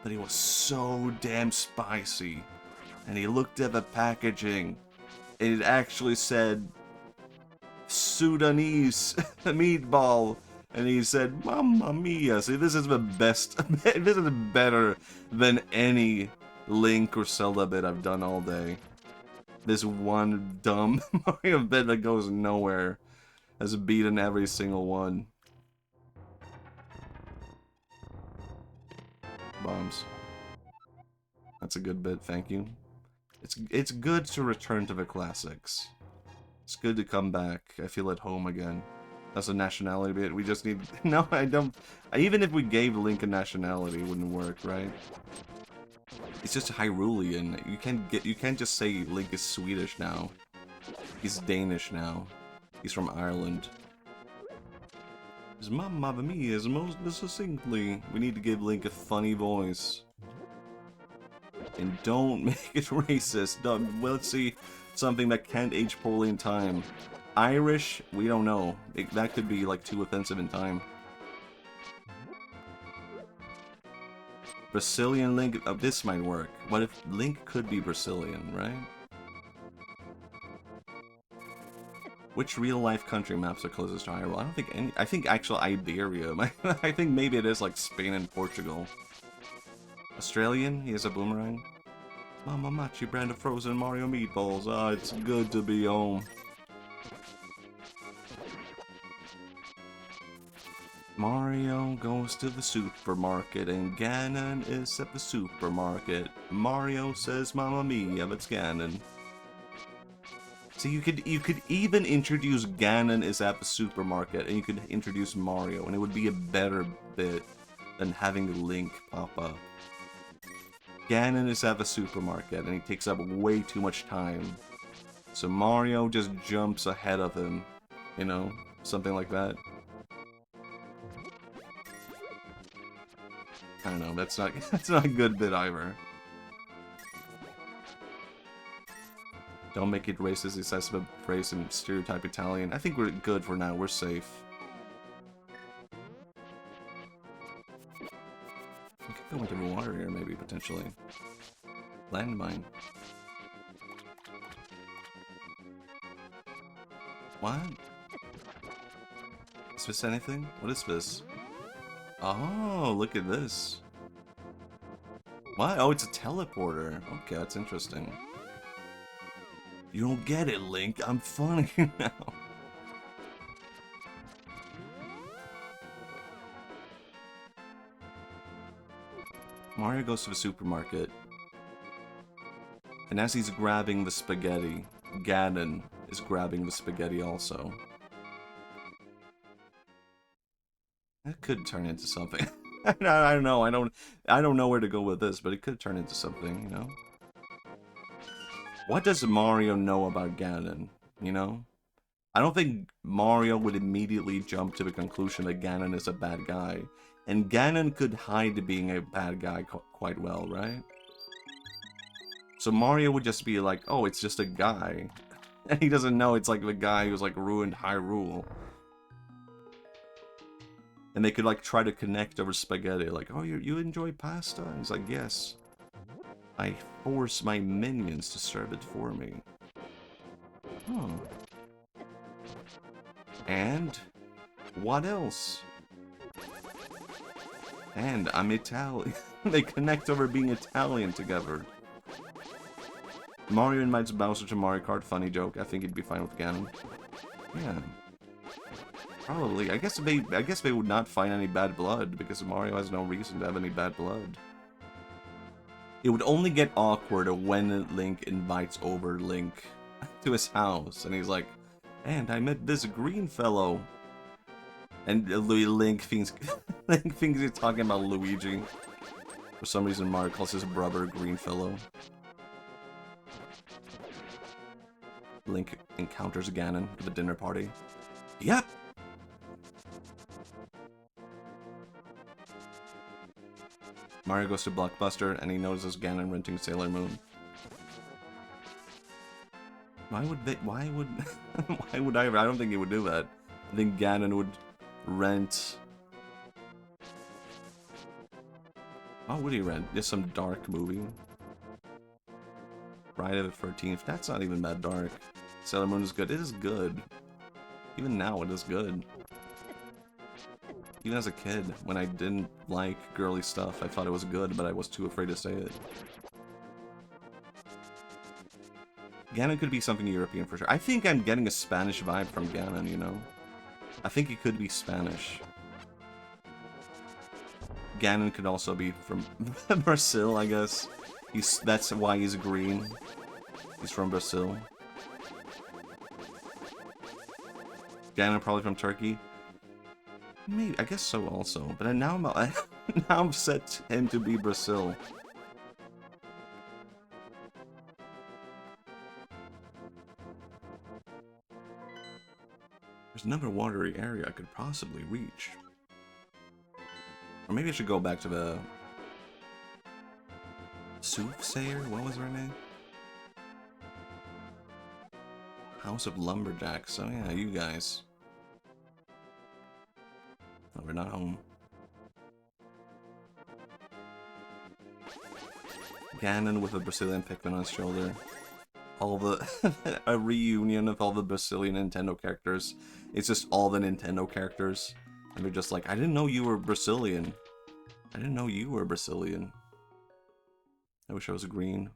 but it was so damn spicy, and he looked at the packaging, and it actually said Sudanese meatball, And he said, Mamma mia. See, this is the best. This is better than any Link or Zelda bit I've done all day. This one dumb Mario bit that goes nowhere has beaten every single one. Bombs. That's a good bit, thank you. It's good to return to the classics. It's good to come back. I feel at home again. That's a nationality bit. We just need... No, I don't... Even if we gave Link a nationality, it wouldn't work, right? It's just Hyrulean. You can't just say Link is Swedish now. He's Danish now. He's from Ireland. His Mamma Mia is most succinctly. We need to give Link a funny voice. And don't make it racist. Well, let's see something that can't age poorly in time. Irish? We don't know. That could be like too offensive in time. Brazilian Link? Oh, this might work. What if Link could be Brazilian, right? Which real-life country maps are closest to Hyrule? I don't think any... I think actual Iberia. I think maybe it is like Spain and Portugal. Australian? He has a boomerang? Mama Machi brand of frozen Mario meatballs. Ah, it's good to be home. Mario goes to the supermarket and Ganon is at the supermarket. Mario says Mamma Mia, but it's Ganon. So you could even introduce Ganon is at the supermarket and you could introduce Mario and it would be a better bit than having Link pop up. Ganon is at the supermarket and he takes up way too much time. So Mario just jumps ahead of him, you know, something like that. I don't know, that's not a good bit either. Don't make it racist, excessive phrase and stereotype Italian. I think we're good for now, we're safe. We could go into the water here, maybe, potentially. Landmine. What? Is this anything? What is this? Oh, look at this. What? Oh, it's a teleporter. Okay, that's interesting. You don't get it, Link. I'm funny now. Mario goes to the supermarket. And as he's grabbing the spaghetti, Ganon is grabbing the spaghetti also. That could turn into something. I don't know. I don't know where to go with this, but it could turn into something, you know? What does Mario know about Ganon, you know? I don't think Mario would immediately jump to the conclusion that Ganon is a bad guy. And Ganon could hide being a bad guy quite well, right? So Mario would just be like, oh, it's just a guy. And he doesn't know it's like the guy who's like ruined Hyrule. And they could like try to connect over spaghetti, like, oh, you enjoy pasta? And he's like, yes. I force my minions to serve it for me. Oh. And what else? And I'm Italian. They connect over being Italian together. Mario invites Bowser to Mario Kart. Funny joke. I think he'd be fine with Ganon. Yeah. Probably. I guess they would not find any bad blood because Mario has no reason to have any bad blood. It would only get awkward when Link invites over Link to his house and he's like, and I met this green fellow. And Link thinks he's talking about Luigi. For some reason Mario calls his brother green fellow. Link encounters Ganon at the dinner party. Yep! Mario goes to Blockbuster and he notices Ganon renting Sailor Moon. Why would I don't think he would do that. I think Ganon would rent... What would he rent? Just some dark movie? Friday the 13th. That's not even that dark. Sailor Moon is good. It is good. Even now, it is good. Even as a kid, when I didn't like girly stuff, I thought it was good, but I was too afraid to say it. Ganon could be something European for sure. I think I'm getting a Spanish vibe from Ganon, you know? I think he could be Spanish. Ganon could also be from Brazil, I guess. That's why he's green. He's from Brazil. Ganon probably from Turkey. Maybe, I guess so also. But now I'm set him to be Brazil. There's another watery area I could possibly reach. Or maybe I should go back to the Soothsayer? What was her name? House of Lumberjacks. Oh yeah, you guys. Oh, we're not home. Ganon with a Brazilian Pikmin on his shoulder. All the... a reunion of all the Brazilian Nintendo characters. It's just all the Nintendo characters. And they're just like, I didn't know you were Brazilian. I didn't know you were Brazilian. I wish I was green.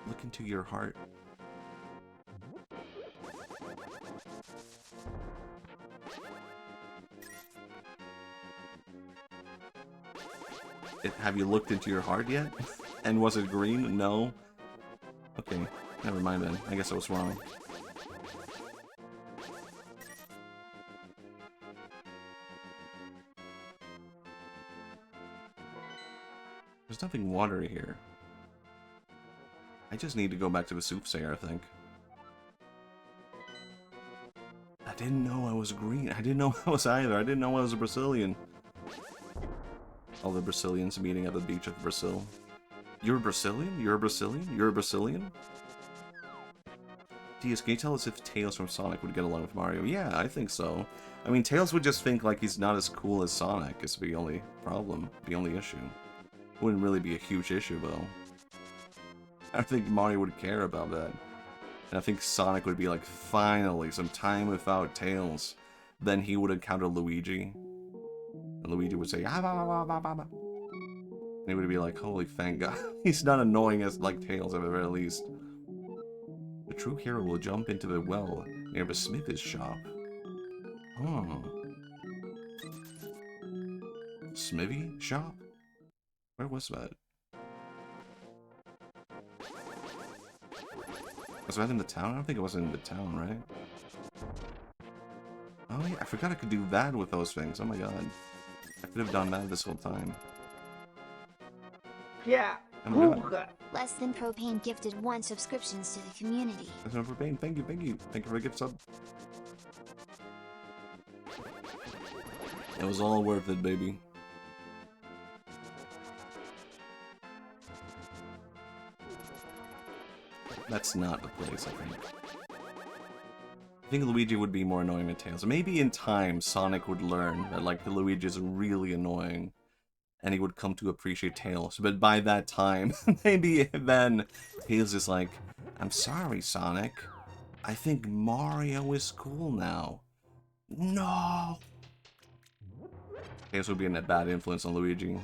Look into your heart. Have you looked into your heart yet? And was it green? No? Okay, never mind then. I guess I was wrong. There's nothing watery here. I just need to go back to the Soothsayer, I think. I didn't know I was green. I didn't know I was either. I didn't know I was a Brazilian. All the Brazilians meeting at the beach of Brazil. You're a Brazilian? You're a Brazilian? You're a Brazilian? DS, can you tell us if Tails from Sonic would get along with Mario? Yeah, I think so. I mean, Tails would just think like he's not as cool as Sonic is the only problem, the only issue. It wouldn't really be a huge issue, though. I don't think Mario would care about that. And I think Sonic would be like, finally, some time without Tails. Then he would encounter Luigi. And Luigi would say, ah, bah, bah, bah, bah, bah. And he would be like, holy thank God. He's not annoying as like Tails at the very least. The true hero will jump into the well near the smith's shop. Oh. Smithy shop? Where was that? Was that in the town? I don't think it was in the town, right? Oh yeah, I forgot I could do that with those things. Oh my god. I could have done that this whole time. Yeah. Less Than Propane gifted 1 subscriptions to the community. Less Than Propane, thank you, thank you. Thank you for the gift sub. It was all worth it, baby. That's not the place, I think. I think Luigi would be more annoying than Tails. Maybe in time, Sonic would learn that, like, Luigi is really annoying, and he would come to appreciate Tails. But by that time, maybe then, Tails is like, I'm sorry, Sonic. I think Mario is cool now. No! Tails would be a bad influence on Luigi.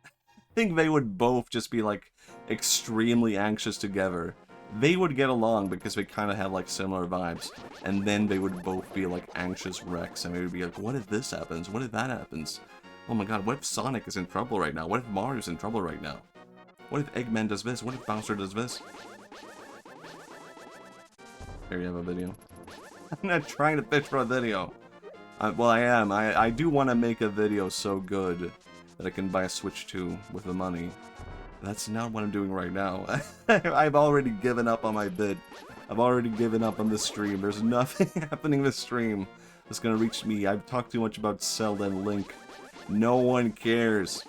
I think they would both just be, like, extremely anxious together. They would get along because they kind of have like similar vibes, and then they would both be like anxious wrecks, and they would be like, what if this happens? What if that happens? Oh my god, what if Sonic is in trouble right now? What if Mario's in trouble right now? What if Eggman does this? What if Bowser does this? Here you have a video. I'm not trying to pitch for a video. Well, I am. I do want to make a video so good that I can buy a Switch 2 with the money. That's not what I'm doing right now. I've already given up on my bid. I've already given up on this stream. There's nothing happening this stream that's gonna reach me. I've talked too much about Zelda and Link. No one cares.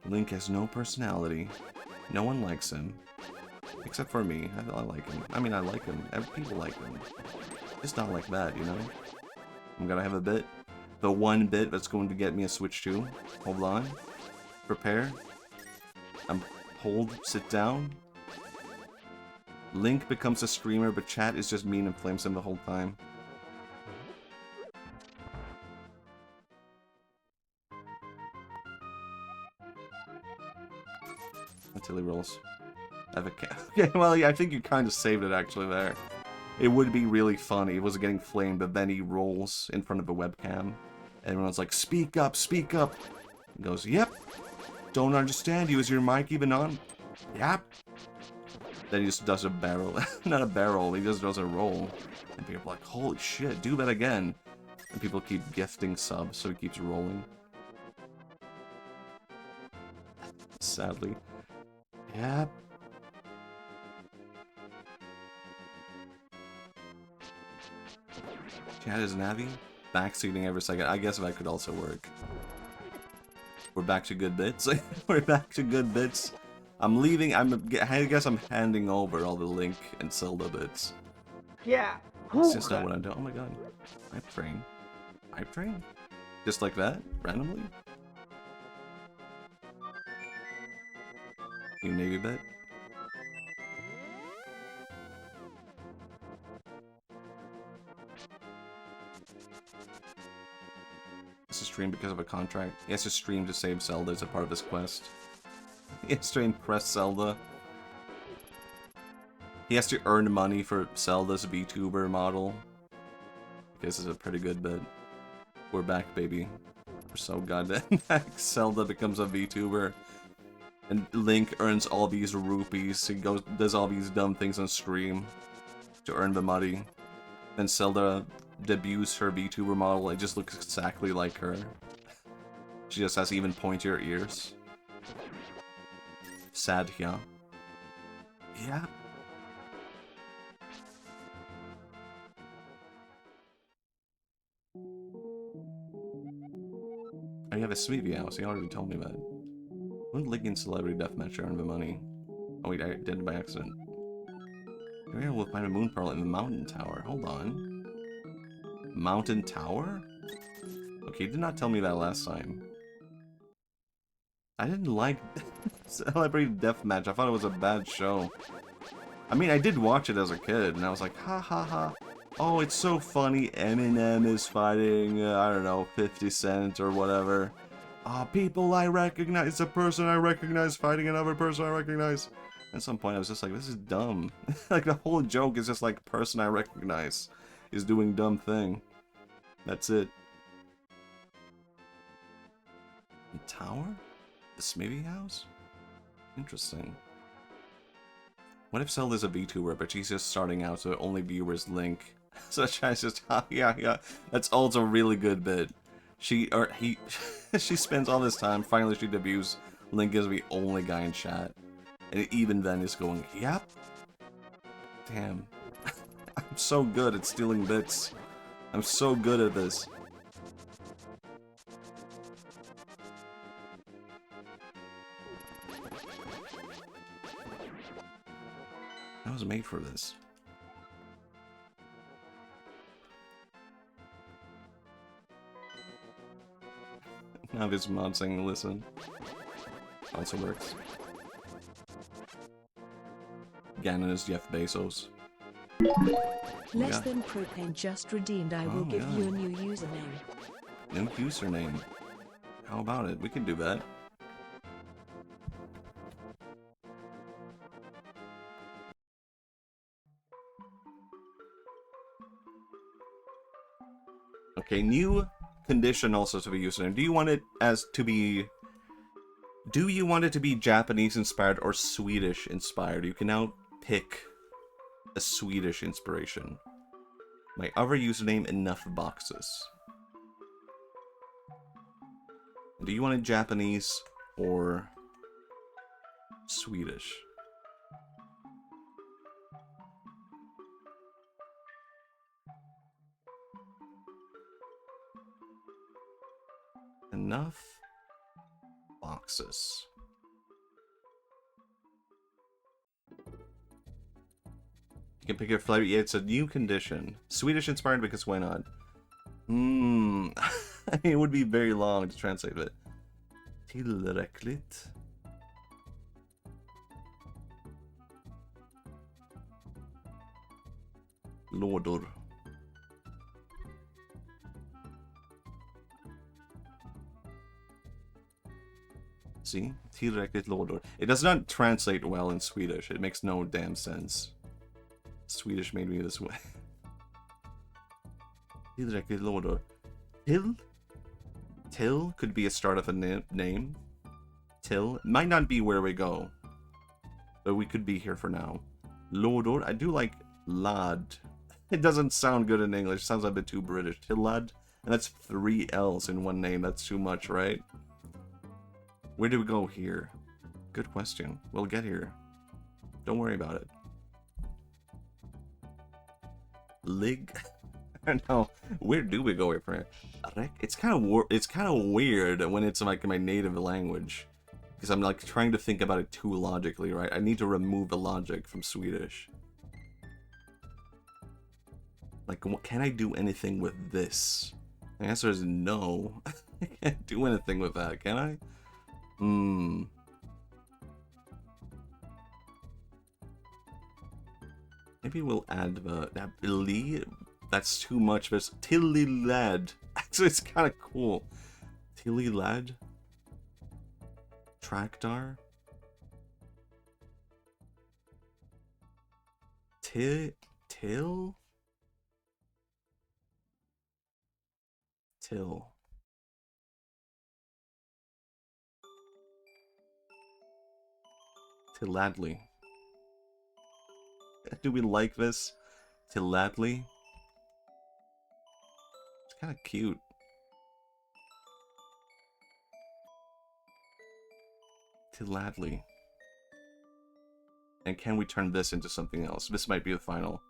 Link has no personality. No one likes him. Except for me. I like him. I mean, I like him. People like him. It's not like that, you know? I'm gonna have a bit. The one bit that's going to get me a Switch 2. Hold on. Prepare. Hold, sit down. Link becomes a streamer, but chat is just mean and flames him the whole time. until he rolls. Okay, well, yeah, I think you kind of saved it actually there. It would be really funny. It was getting flamed, but then he rolls in front of a webcam. Everyone's like, speak up, speak up. He goes, yep. Don't understand you. Is your mic even on? Yep. Then he just does a barrel. Not a barrel, he just does a roll. And people are like, holy shit, do that again. And people keep gifting subs, so he keeps rolling. Sadly. Yep. Chat is Navi. Backseating every second. I guess that could also work. We're back to good bits. We're back to good bits. I'm leaving. I guess I'm handing over all the Link and Zelda bits. Yeah. It's just not what I'm doing. Oh my god. Pipe train. Pipe train? Just like that? Randomly? You Navy bet? It's a stream because of a contract. He has to stream to save Zelda as a part of his quest. He has to impress Zelda. He has to earn money for Zelda's VTuber model. This is a pretty good bit. We're back, baby. We're so goddamn back. Zelda becomes a VTuber. And Link earns all these rupees. He does all these dumb things on stream to earn the money. Then Zelda debuts her VTuber model. It just looks exactly like her. She just has even pointier ears. Sad, yeah. Yeah. Oh, you have a Smevy house. He already told me that. When Link in Celebrity Deathmatch earn the money? Oh wait, I did it by accident. Maybe we'll find a moon pearl in the mountain tower. Hold on. Mountain tower? Okay, you did not tell me that last time. I didn't like Celebrity Deathmatch. I thought it was a bad show. I mean, I did watch it as a kid, and I was like, ha ha ha. Oh, it's so funny. Eminem is fighting, I don't know, 50 Cent or whatever. People I recognize, a person I recognize fighting another person I recognize. At some point I was just like, this is dumb. Like the whole joke is just like, person I recognize is doing dumb thing. That's it. The tower? The Smithy house? Interesting. What if Zelda's a VTuber, but she's just starting out, so only viewers Link? So Chai's just, yeah. That's also a really good bit. She spends all this time, finally she debuts, Link is the only guy in chat. And even then is going, yep. Damn. I'm so good at stealing bits. I'm so good at this. I was made for this. Now this mod saying listen. Also works. Ganon is Jeff Bezos. Less than propane just redeemed. I will give you a new username. New username. How about it? We can do that. Okay, new condition also to be username. Do you want it to be Japanese inspired or Swedish inspired? You can now pick a Swedish inspiration. My other username, enough boxes. Do you want it Japanese or Swedish? Enough boxes. You can pick your flavor. Yeah, it's a new condition. Swedish inspired because why not? It would be very long to translate it. Tillräckligt. Lådor. See? Tillräckligt lådor. It does not translate well in Swedish. It makes no damn sense. Swedish made me this way. Tillräckligt lådor. Till could be a start of a name. Till might not be where we go, but we could be here for now. Lådor. I do like lad. It doesn't sound good in English. It sounds a bit too British. Tillad. And that's 3 L's in one name. That's too much, right? Where do we go here? Good question. We'll get here. Don't worry about it. Lig. I don't know. Where do we go here from here? It's kind of weird when it's like my native language, because I'm like trying to think about it too logically, right? I need to remove the logic from Swedish. Like, can I do anything with this? The answer is no. I can't do anything with that, can I? Maybe we'll add the that's too much, but it's Tillilad. Actually, it's kind of cool. Tillilad. Tractor. Till. Tilladly. Do we like this? Tilladly? It's kind of cute. Tilladly. And can we turn this into something else? This might be the final.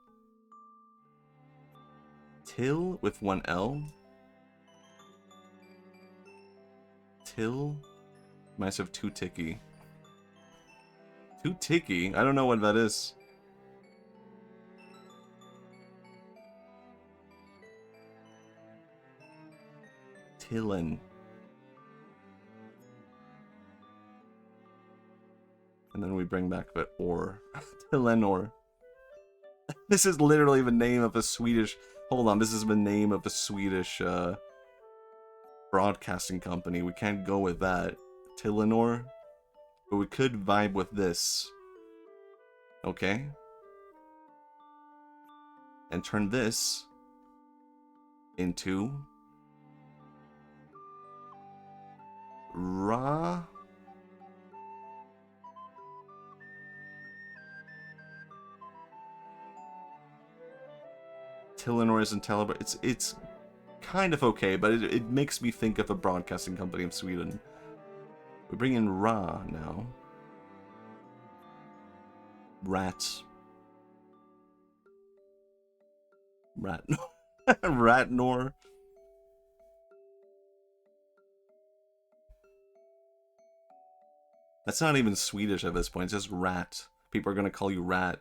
Till with 1 L. Till. Reminds of too ticky. Too ticky? I don't know what that is. Tillin. And then we bring back the or. Tillenor. This is literally the name of a Swedish... Hold on, this is the name of a Swedish broadcasting company. We can't go with that. Tillenor. But we could vibe with this. Okay. And turn this into... Ra. Tillenor isn't Telebar. It's kind of okay, but it makes me think of a broadcasting company in Sweden. We bring in Ra now. Rats. Ratnor. That's not even Swedish at this point, it's just rat. People are gonna call you rat.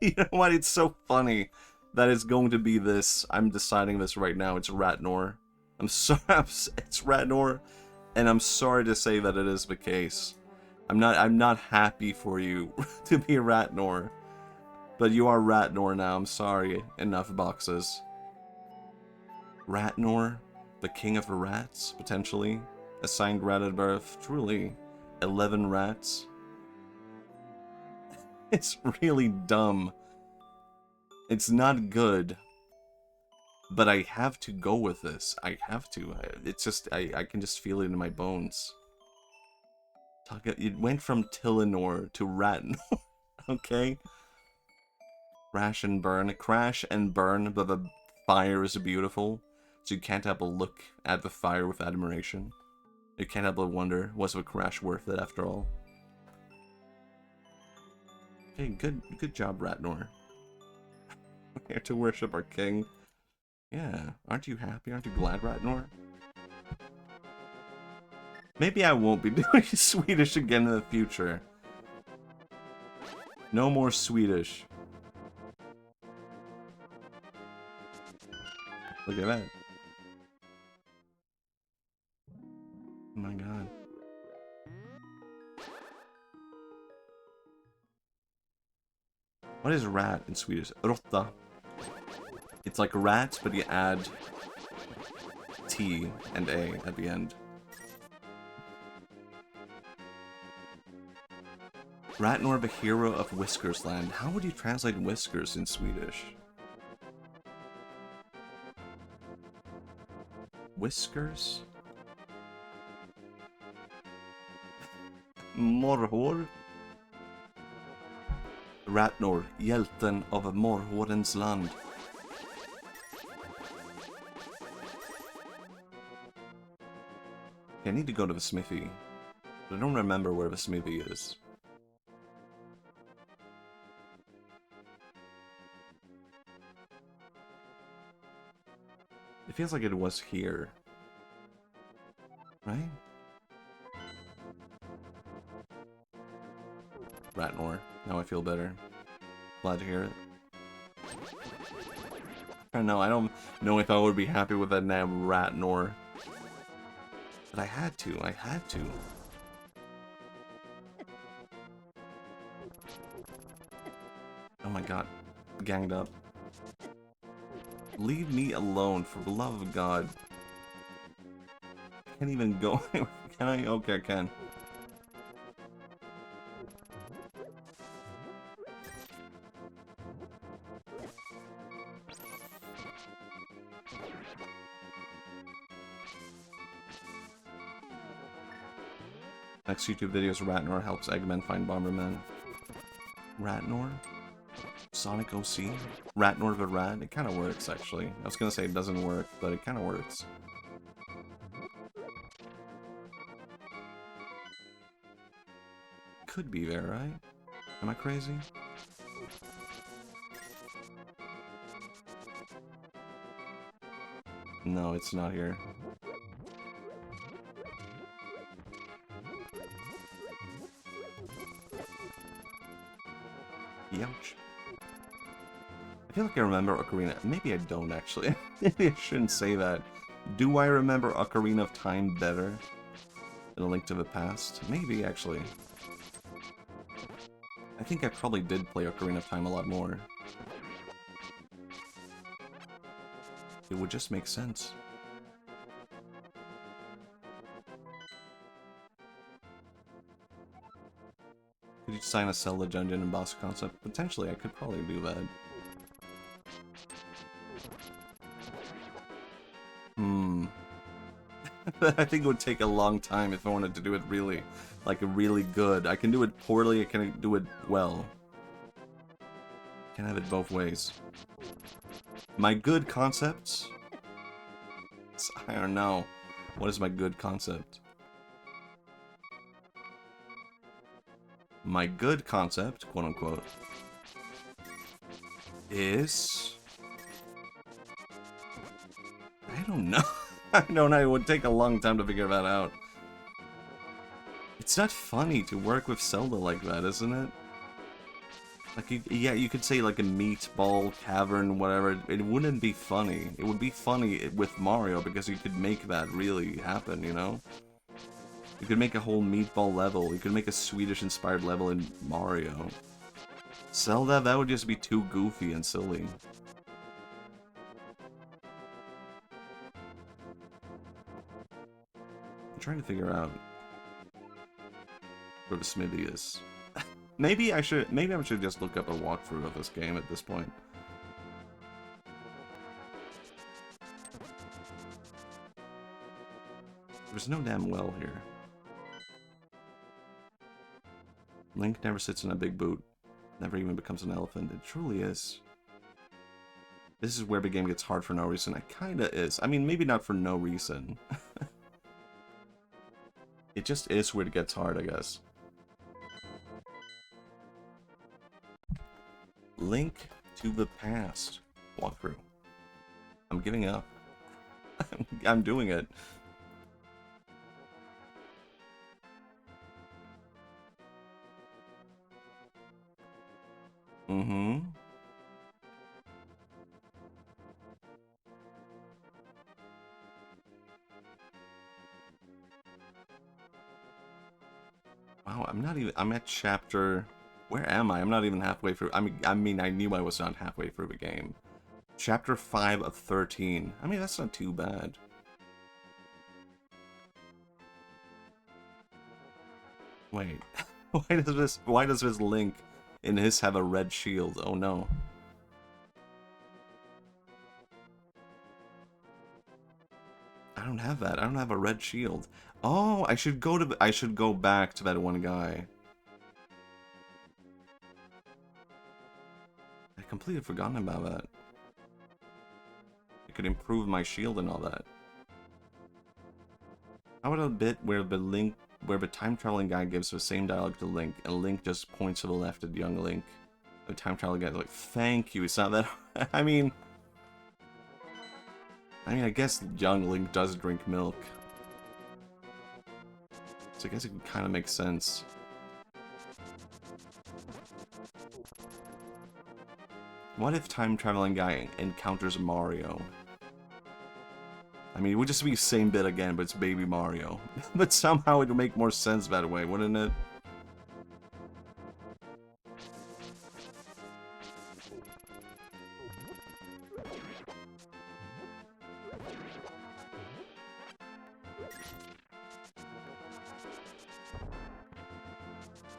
You know what? It's so funny that it's going to be this. I'm deciding this right now. It's Ratnor. I'm sorry. It's Ratnor, and I'm sorry to say that it is the case. I'm not happy for you to be Ratnor, but you are Ratnor now. I'm sorry. Enough boxes. Ratnor, the king of the rats, potentially. Assigned rat at birth. Truly. 11 rats. It's really dumb. It's not good. But I have to go with this. I have to. It's just, I can just feel it in my bones. It went from Tillenor to Ratnor. Okay? Crash and burn. Crash and burn, but the fire is beautiful. So you can't help but look at the fire with admiration. You can't help but wonder, was the crash worth it after all? Okay, good job, Ratnor. We're here to worship our king. Yeah, aren't you happy? Aren't you glad, Ratnor? Maybe I won't be doing Swedish again in the future. No more Swedish. Look at that. Oh my god. What is rat in Swedish? Råtta. It's like rats, but you add T and A at the end. Ratnor, the hero of Whiskers Land. How would you translate whiskers in Swedish? Whiskers? Morrhår? Ratnor, hjälten av Morrhårens land. I need to go to the smithy, but I don't remember where the smithy is. It feels like it was here. Right? Ratnor. Now I feel better. Glad to hear it. I don't know. I don't know if I would be happy with that name, Ratnor. But I had to. I had to. Oh my god. Ganged up. Leave me alone, for the love of God. I can't even go. Can I? Okay, I can. Next YouTube video is Ratnor helps Eggman find Bomberman. Ratnor? Sonic OC? Ratnor the Rat? It kind of works, actually. I was gonna say it doesn't work, but it kind of works. Could be there, right? Am I crazy? No, it's not here. Ouch. I feel like I remember Ocarina. Maybe I don't, actually. Maybe I shouldn't say that. Do I remember Ocarina of Time better than A Link to the Past? Maybe, actually. I think I probably did play Ocarina of Time a lot more. It would just make sense. Could you sign a Zelda dungeon and boss concept? Potentially, I could probably do that. I think it would take a long time if I wanted to do it really, like, really good. I can do it poorly, I can do it well. Can have it both ways. My good concepts? I don't know. What is my good concept? My good concept, quote unquote, is... I don't know. I don't know, it would take a long time to figure that out. It's not funny to work with Zelda like that, isn't it? Like, yeah, you could say like a meatball cavern, whatever. It wouldn't be funny. It would be funny with Mario because you could make that really happen, you know? You could make a whole meatball level. You could make a Swedish-inspired level in Mario. Zelda, that would just be too goofy and silly. I'm trying to figure out where the smithy is. Maybe I should just look up a walkthrough of this game at this point. There's no damn well here. Link never sits in a big boot. Never even becomes an elephant. It truly is. This is where the game gets hard for no reason. It kinda is. I mean, maybe not for no reason. It just is where it gets hard, I guess. Link to the Past walkthrough. I'm giving up. I'm doing it. Mm-hmm. Wow, I'm at chapter... Where am I? I'm not even halfway through. I mean, I knew I was not halfway through the game. Chapter 5 of 13. I mean, that's not too bad. Wait, why does this Link in his have a red shield? Oh no. I don't have that. I don't have a red shield. Oh, I should go back to that one guy. I completely forgotten about that. I could improve my shield and all that. How about a bit where the time traveling guy gives the same dialogue to Link, and Link just points to the left at young Link. The time traveling guy's like, "Thank you." It's not that. I mean, I guess young Link does drink milk, so I guess it kind of makes sense. What if time traveling guy encounters Mario? I mean, it would just be the same bit again, but it's Baby Mario. But somehow it would make more sense that way, wouldn't it?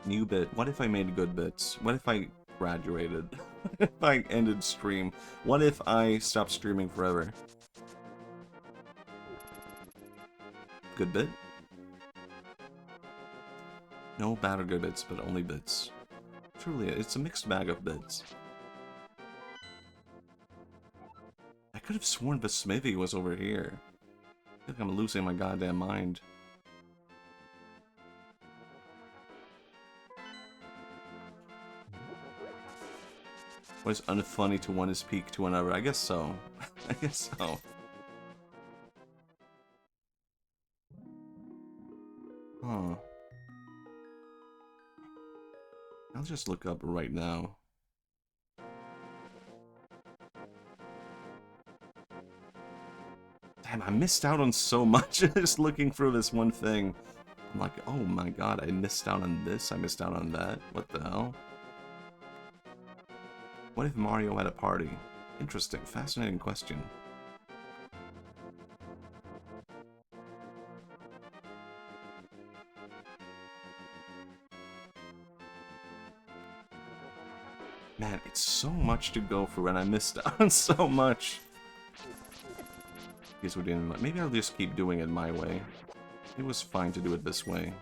New bit. What if I made good bits? What if I graduated? What if I ended stream? What if I stopped streaming forever? Good bit? No bad or good bits, but only bits. Truly, it's a mixed bag of bits. I could have sworn the smithy was over here. I think I'm losing my goddamn mind. What is unfunny to one is peak to another? I guess so. I guess so. Huh. I'll just look up right now. Damn, I missed out on so much just looking through this one thing. I'm like, oh my god, I missed out on this, I missed out on that. What the hell? What if Mario had a party? Interesting, fascinating question. Man, it's so much to go through and I missed out on so much. Guess we're doing. Maybe I'll just keep doing it my way. It was fine to do it this way.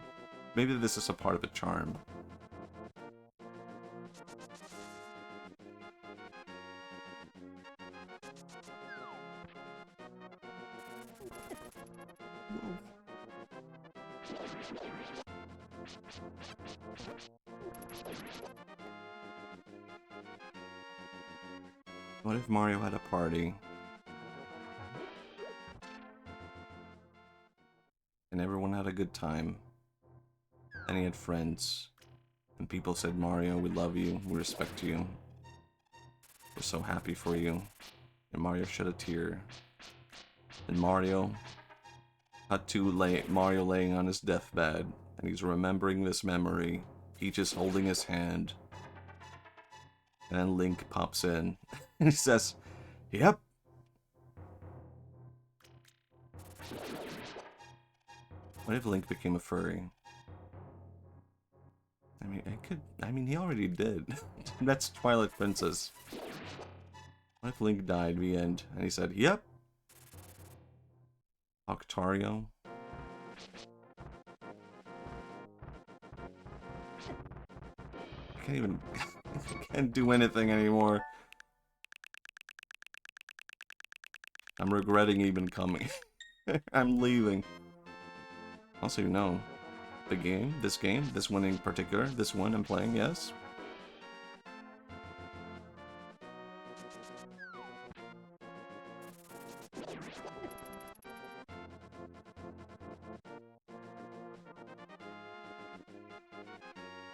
Maybe this is a part of the charm. What if Mario had a party? And everyone had a good time. And he had friends. And people said, Mario, we love you, we respect you. We're so happy for you. And Mario shed a tear. And Mario cut to Mario laying on his deathbed. And he's remembering this memory. Peach is holding his hand. And then Link pops in. And he says, yep. What if Link became a furry? I mean, he already did. That's Twilight Princess. What if Link died, the end? And he said, yep. Octario. I can't even... I can't do anything anymore. I'm regretting even coming. I'm leaving. Also, you know, this one in particular, this one I'm playing, yes?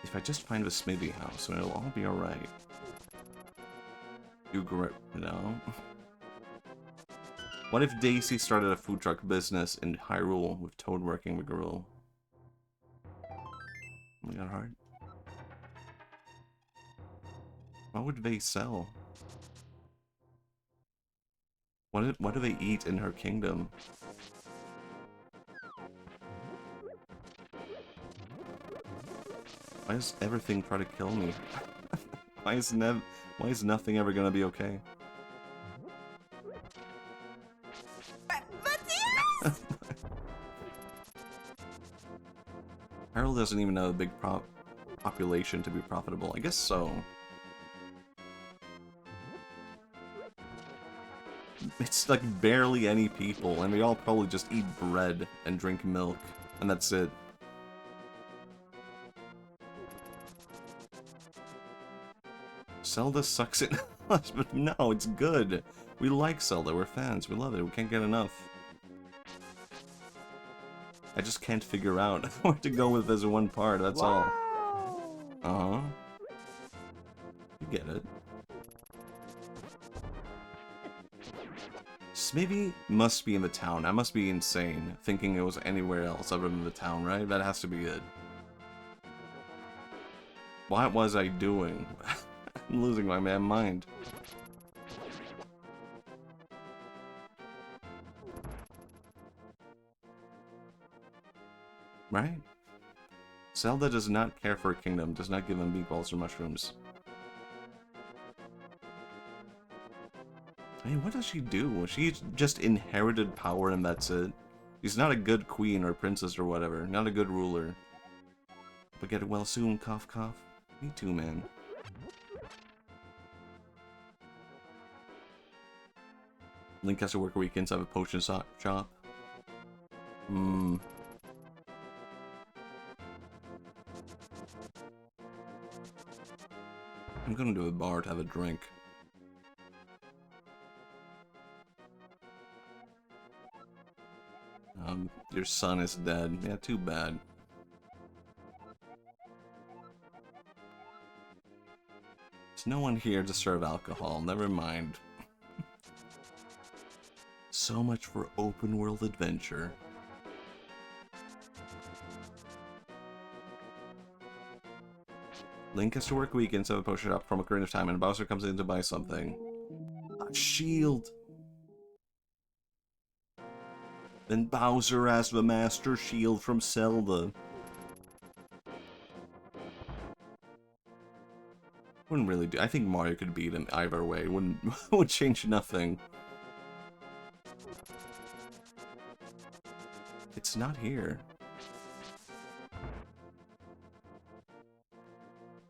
If I just find the Smithy house, then it'll all be alright. No. What if Daisy started a food truck business in Hyrule with Toad working the grill? Oh my god, hard. What would they sell? What do they eat in her kingdom? Why does everything try to kill me? Why is nothing ever gonna be okay? Hyrule doesn't even have a big population to be profitable. I guess so. It's like barely any people, and we all probably just eat bread and drink milk, and that's it. Zelda sucks it, but no, it's good. We like Zelda, we're fans, we love it, we can't get enough. I just can't figure out where to go with this one part, that's all. Uh-huh. You get it. Smithy must be in the town. I must be insane, thinking it was anywhere else other than the town, right? That has to be it. What was I doing? I'm losing my damn mind. Right? Zelda does not care for a kingdom, does not give them meatballs or mushrooms. I mean, what does she do? She just inherited power and that's it. She's not a good queen or princess or whatever. Not a good ruler. But get well soon, cough cough. Me too, man. Link has to work weekends, have a potion shop. I'm gonna do a bar to have a drink. Your son is dead. Yeah, too bad. There's no one here to serve alcohol. Never mind. So much for open world adventure. Link has to work weekends, have a potion shop from a current of time, and Bowser comes in to buy something. A shield! Then Bowser has the Master Shield from Zelda. Wouldn't really do. I think Mario could beat him either way. Would change nothing. It's not here.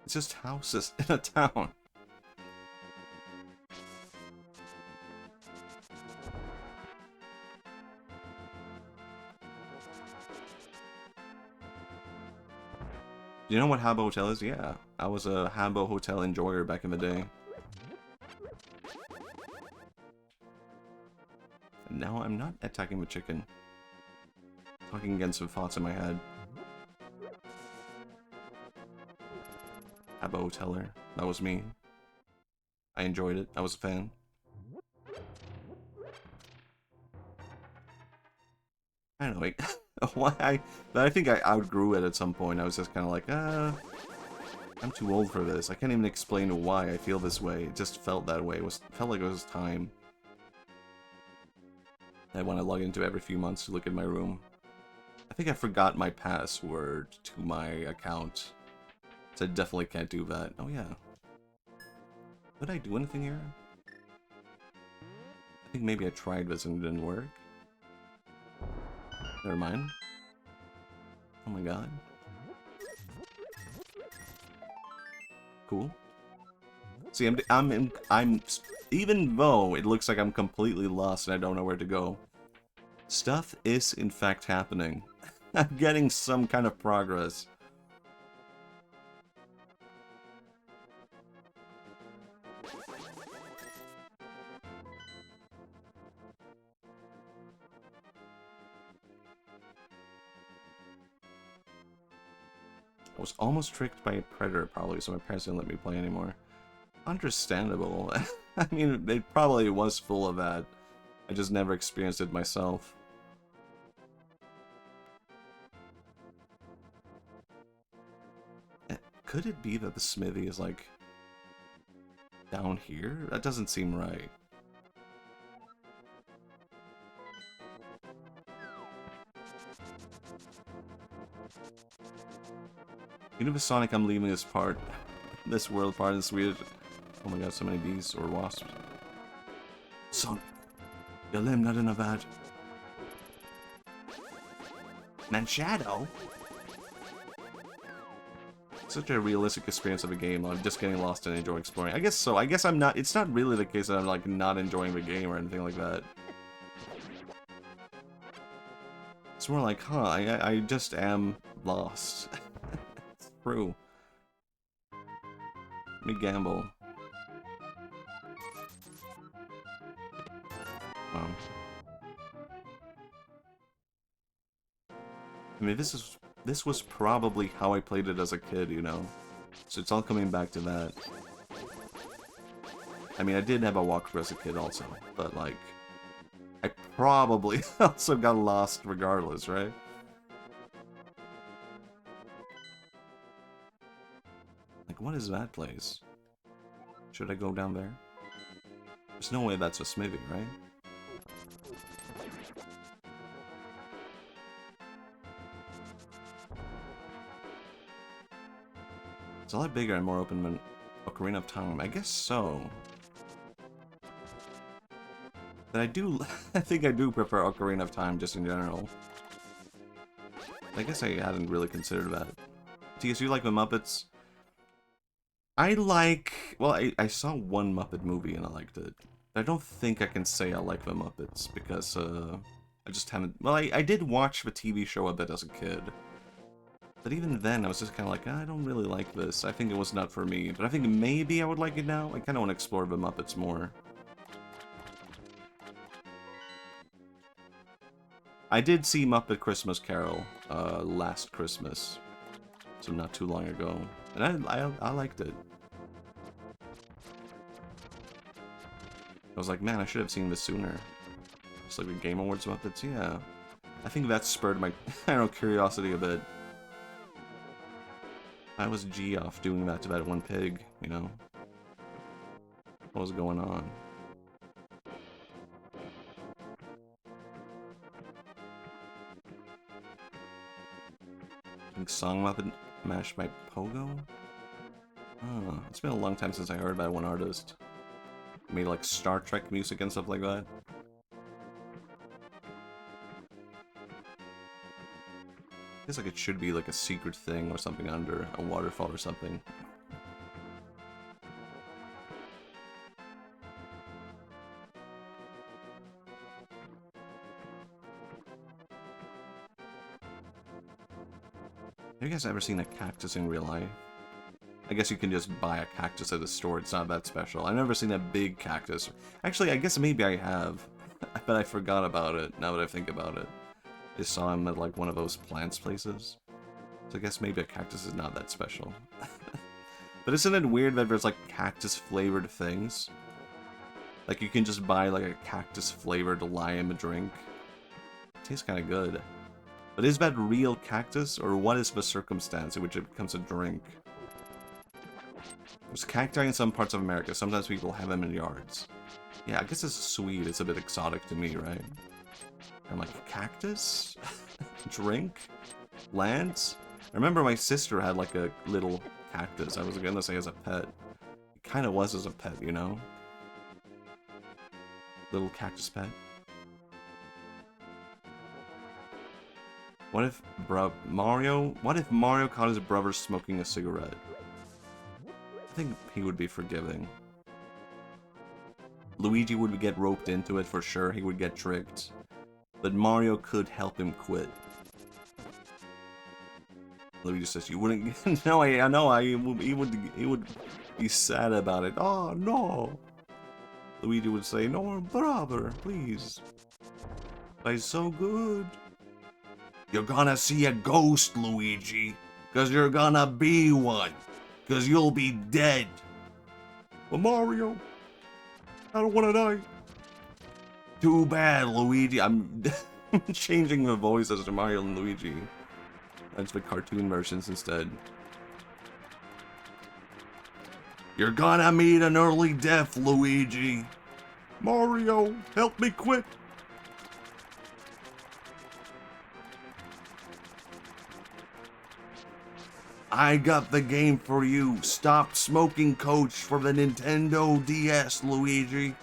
It's just houses in a town. You know what Habbo Hotel is? Yeah, I was a Habbo Hotel enjoyer back in the day. And now I'm not attacking the chicken. Talking against some thoughts in my head. Habbo Hoteler. That was me. I enjoyed it. I was a fan. I don't know, like, why but I think I outgrew it at some point. I was just kind of like, I'm too old for this. I can't even explain why I feel this way. It just felt that way. Felt like it was time. I want to log into every few months to look at my room. I think I forgot my password to my account. So I definitely can't do that. Oh yeah. Did I do anything here? I think maybe I tried this and it didn't work. Never mind. Oh my god. Cool. See, I'm even though it looks like I'm completely lost and I don't know where to go, stuff is in fact happening. I'm getting some kind of progress. I was almost tricked by a predator, probably, so my parents didn't let me play anymore. Understandable. I mean, it probably was full of that. I just never experienced it myself. Could it be that the smithy is, like, down here? That doesn't seem right. You Even with Sonic, I'm leaving this part, this world part is weird. Oh my god, so many bees or wasps. Sonic, your limb not enough bad. Man, Shadow? Such a realistic experience of a game. I'm just getting lost and enjoying exploring. I guess so. I guess I'm not. It's not really the case that I'm like not enjoying the game or anything like that. It's more like, huh? I just am lost. It's true. Let me gamble. Wow. I mean, this was probably how I played it as a kid, you know? So it's all coming back to that. I mean, I did have a walkthrough as a kid also, but like, I probably also got lost regardless, right? Like, what is that place? Should I go down there? There's no way that's a smithy, right? It's a lot bigger and more open than Ocarina of Time. I guess so. But I think I do prefer Ocarina of Time just in general. I guess I hadn't really considered that. TS, you like the Muppets? I like... Well, I saw one Muppet movie and I liked it. I don't think I can say I like the Muppets because I just haven't... Well, I did watch the TV show a bit as a kid. But even then, I was just kind of like, I don't really like this. I think it was not for me. But I think maybe I would like it now. I kind of want to explore the Muppets more. I did see Muppet Christmas Carol last Christmas. So not too long ago. And I liked it. I was like, man, I should have seen this sooner. It's like the Game Awards Muppets, yeah. I think that spurred my, I don't know, curiosity a bit. I was Geoff doing that to that one pig, you know? What was going on? I think Song Muppet mashed by Pogo? Oh, it's been a long time since I heard about one artist. Made like Star Trek music and stuff like that. Feels like it should be like a secret thing or something under a waterfall or something. Have you guys ever seen a cactus in real life? I guess you can just buy a cactus at the store, it's not that special. I've never seen a big cactus. Actually, I guess maybe I have. But I forgot about it, now that I think about it. I saw him at like one of those plants places. So I guess maybe a cactus is not that special. But isn't it weird that there's like cactus flavored things? Like you can just buy like a cactus flavored lime drink. It tastes kind of good. But is that real cactus, or what is the circumstance in which it becomes a drink? There's cacti in some parts of America, sometimes people have them in yards. Yeah, I guess it's sweet, it's a bit exotic to me, right? I'm like, cactus? Drink? Lands? I remember my sister had like a little cactus, I was gonna say as a pet. It kinda was as a pet, you know? Little cactus pet. What if Mario caught his brother smoking a cigarette? I think he would be forgiving. Luigi would get roped into it for sure, he would get tricked. But Mario could help him quit. Luigi says, "You wouldn't." No, I know. He would be sad about it. Oh no. Luigi would say, "No, brother, please. It's so good." You're gonna see a ghost, Luigi, cause you're gonna be one, cause you'll be dead. But Mario, I don't wanna die. Too bad, Luigi. I'm changing the voices to Mario and Luigi. That's the cartoon versions instead. You're gonna meet an early death, Luigi. Mario, help me quit. I got the game for you. Stop smoking, coach, for the Nintendo DS, Luigi.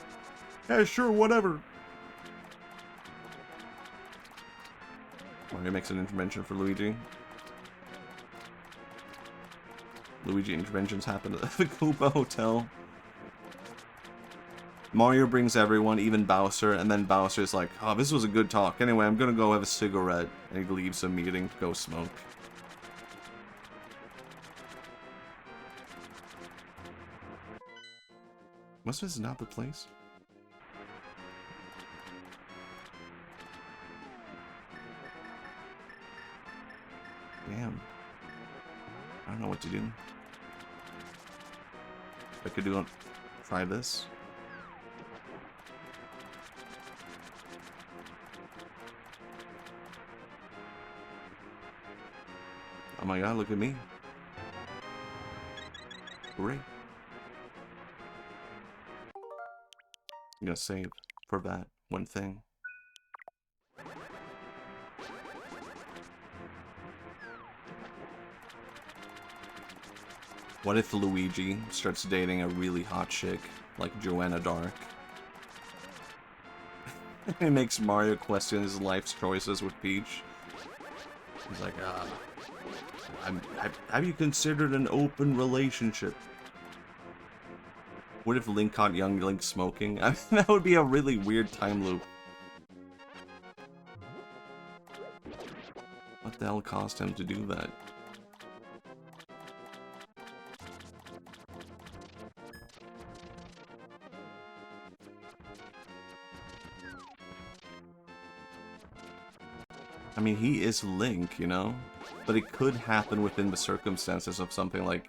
Yeah, sure, whatever. Mario makes an intervention for Luigi. Luigi interventions happen at the Koopa Hotel. Mario brings everyone, even Bowser, and then Bowser's like, oh, this was a good talk. Anyway, I'm gonna go have a cigarette. And he leaves the meeting to go smoke. Must this is not the place? Damn. I don't know what to do. I could do try this. Oh my god, look at me. Great. I'm gonna save for that one thing. What if Luigi starts dating a really hot chick like Joanna Dark? It makes Mario question his life's choices with Peach. He's like, have you considered an open relationship? What if Link caught young Link smoking? I mean, that would be a really weird time loop. What the hell caused him to do that? I mean, he is Link, you know? But it could happen within the circumstances of something like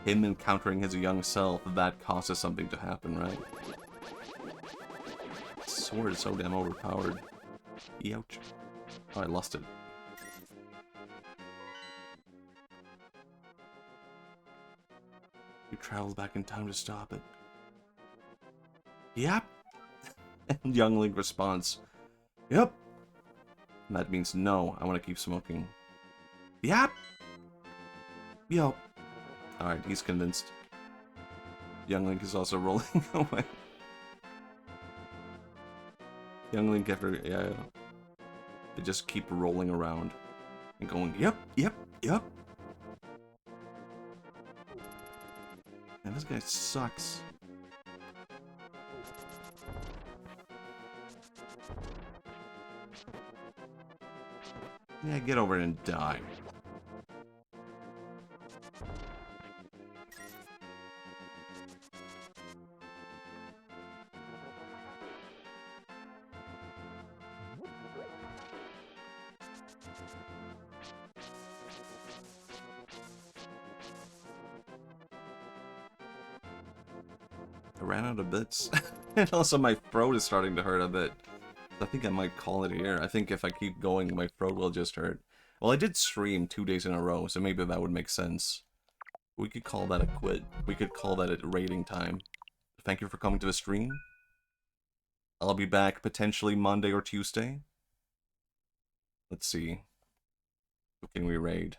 him encountering his young self that causes something to happen, right? Sword is so damn overpowered. Ouch. Oh, I lost it. You traveled back in time to stop it. Yep. And young Link responds, yep. And that means no, I want to keep smoking. Yep. Yo. Alright, he's convinced. Young Link is also rolling away. Young Link after, yeah. They just keep rolling around. And going, yep, yep, yep. Man, this guy sucks. Yeah, get over it and die. I ran out of bits. And also my throat is starting to hurt a bit. I think I might call it here. I think if I keep going, my throat will just hurt. Well, I did stream 2 days in a row, so maybe that would make sense. We could call that a quit. We could call that a rating time. Thank you for coming to the stream. I'll be back potentially Monday or Tuesday. Let's see. Who can we raid?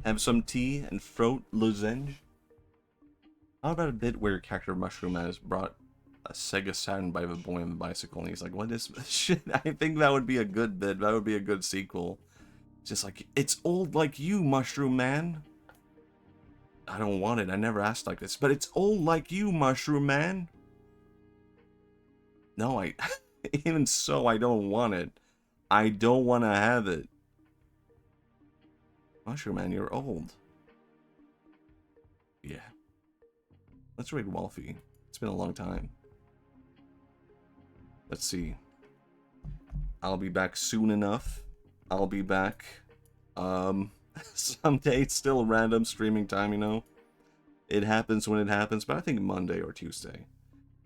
Have some tea and throat lozenge. How about a bit where your character Mushroom Man is brought a Sega Saturn by the boy on the bicycle, and he's like, what is this shit? I think that would be a good bit. That would be a good sequel. It's just like, it's old like you, Mushroom Man. I don't want it. I never asked like this, but it's old like you, Mushroom Man. No, even so, I don't want it. I don't want to have it. Mushroom Man, you're old. Yeah. Let's raid Wolfie. It's been a long time. Let's see. I'll be back soon enough. I'll be back. Someday. It's still random streaming time, you know. It happens when it happens, but I think Monday or Tuesday.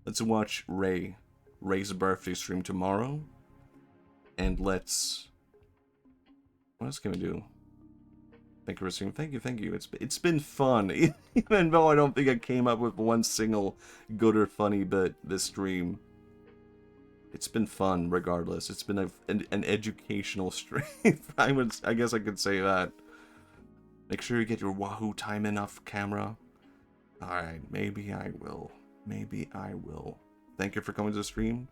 Let's watch Ray's birthday stream tomorrow. And let's... What else can we do? Thank you for streaming. Thank you. It's been fun. Even though I don't think I came up with one single good or funny bit this stream. It's been fun, regardless. It's been an educational stream. I guess I could say that. Make sure you get your Wahoo time in off camera. Alright, maybe I will. Maybe I will. Thank you for coming to the stream.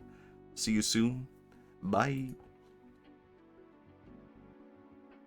See you soon. Bye.